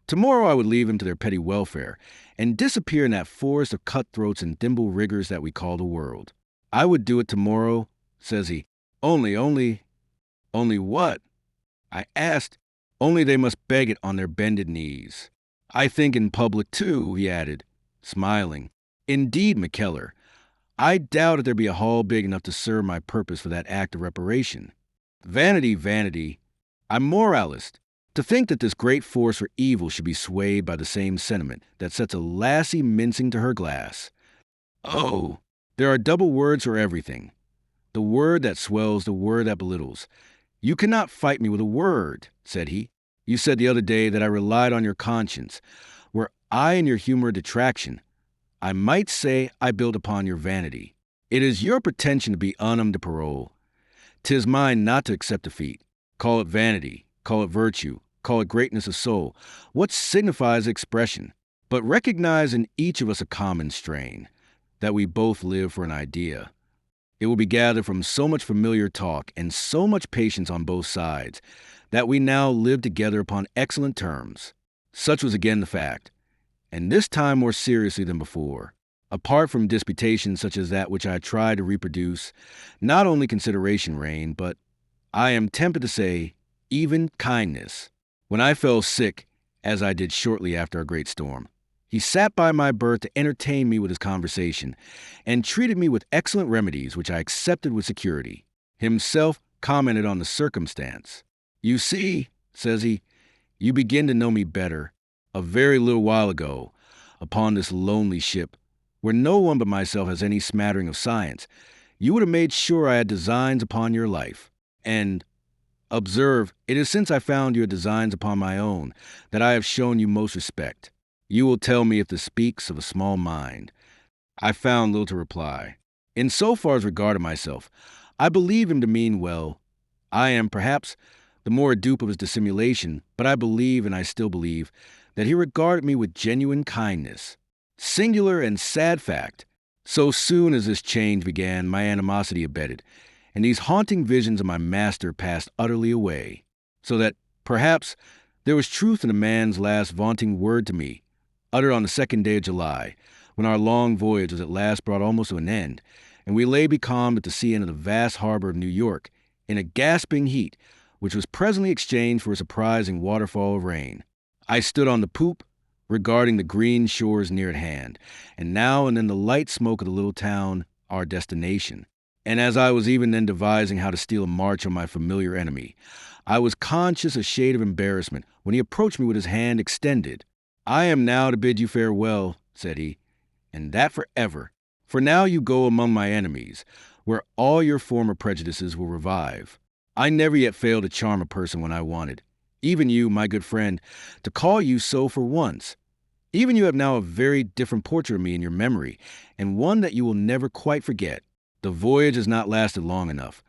Tomorrow I would leave them to their petty welfare, and disappear in that forest of cutthroats and thimble riggers that we call the world. I would do it tomorrow, says he. Only what? I asked. Only they must beg it on their bended knees. I think in public, too, he added, smiling. Indeed, McKellar, I doubt if there be a hall big enough to serve my purpose for that act of reparation. Vanity, vanity. I'm moralist. To think that this great force for evil should be swayed by the same sentiment that sets a lassie mincing to her glass. Oh, there are double words for everything. The word that swells, the word that belittles. You cannot fight me with a word, said he. You said the other day that I relied on your conscience. Were I in your humor of detraction, I might say I built upon your vanity. It is your pretension to be unum de parole. 'Tis mine not to accept defeat. Call it vanity, call it virtue, call it greatness of soul. What signifies expression? But recognize in each of us a common strain, that we both live for an idea. It will be gathered from so much familiar talk and so much patience on both sides, that we now live together upon excellent terms. Such was again the fact, and this time more seriously than before. Apart from disputations such as that which I tried to reproduce, not only consideration reigned, but, I am tempted to say, even kindness. When I fell sick, as I did shortly after our great storm, he sat by my berth to entertain me with his conversation, and treated me with excellent remedies which I accepted with security. Himself commented on the circumstance. You see, says he, you begin to know me better. A very little while ago, upon this lonely ship, where no one but myself has any smattering of science, you would have made sure I had designs upon your life. And, observe, it is since I found your designs upon my own that I have shown you most respect. You will tell me if this speaks of a small mind. I found little to reply. In so far as regarded myself, I believe him to mean well. I am, perhaps, the more a dupe of his dissimulation, but I believe, and I still believe, that he regarded me with genuine kindness. Singular and sad fact. So soon as this change began, my animosity abated, and these haunting visions of my master passed utterly away. So that, perhaps, there was truth in a man's last vaunting word to me, uttered on the 2nd day of July, when our long voyage was at last brought almost to an end, and we lay becalmed at the sea end of the vast harbor of New York, in a gasping heat, which was presently exchanged for a surprising waterfall of rain. I stood on the poop, regarding the green shores near at hand, and now and then the light smoke of the little town, our destination. And as I was even then devising how to steal a march on my familiar enemy, I was conscious a shade of embarrassment when he approached me with his hand extended. I am now to bid you farewell, said he, and that forever. For now you go among my enemies, where all your former prejudices will revive. I never yet failed to charm a person when I wanted. Even you, my good friend, to call you so for once. Even you have now a very different portrait of me in your memory, and one that you will never quite forget. The voyage has not lasted long enough,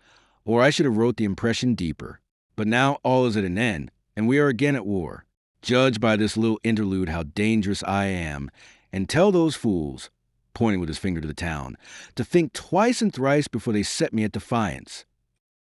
or I should have wrote the impression deeper. But now all is at an end, and we are again at war. Judge by this little interlude how dangerous I am, and tell those fools, pointing with his finger to the town, to think twice and thrice before they set me at defiance.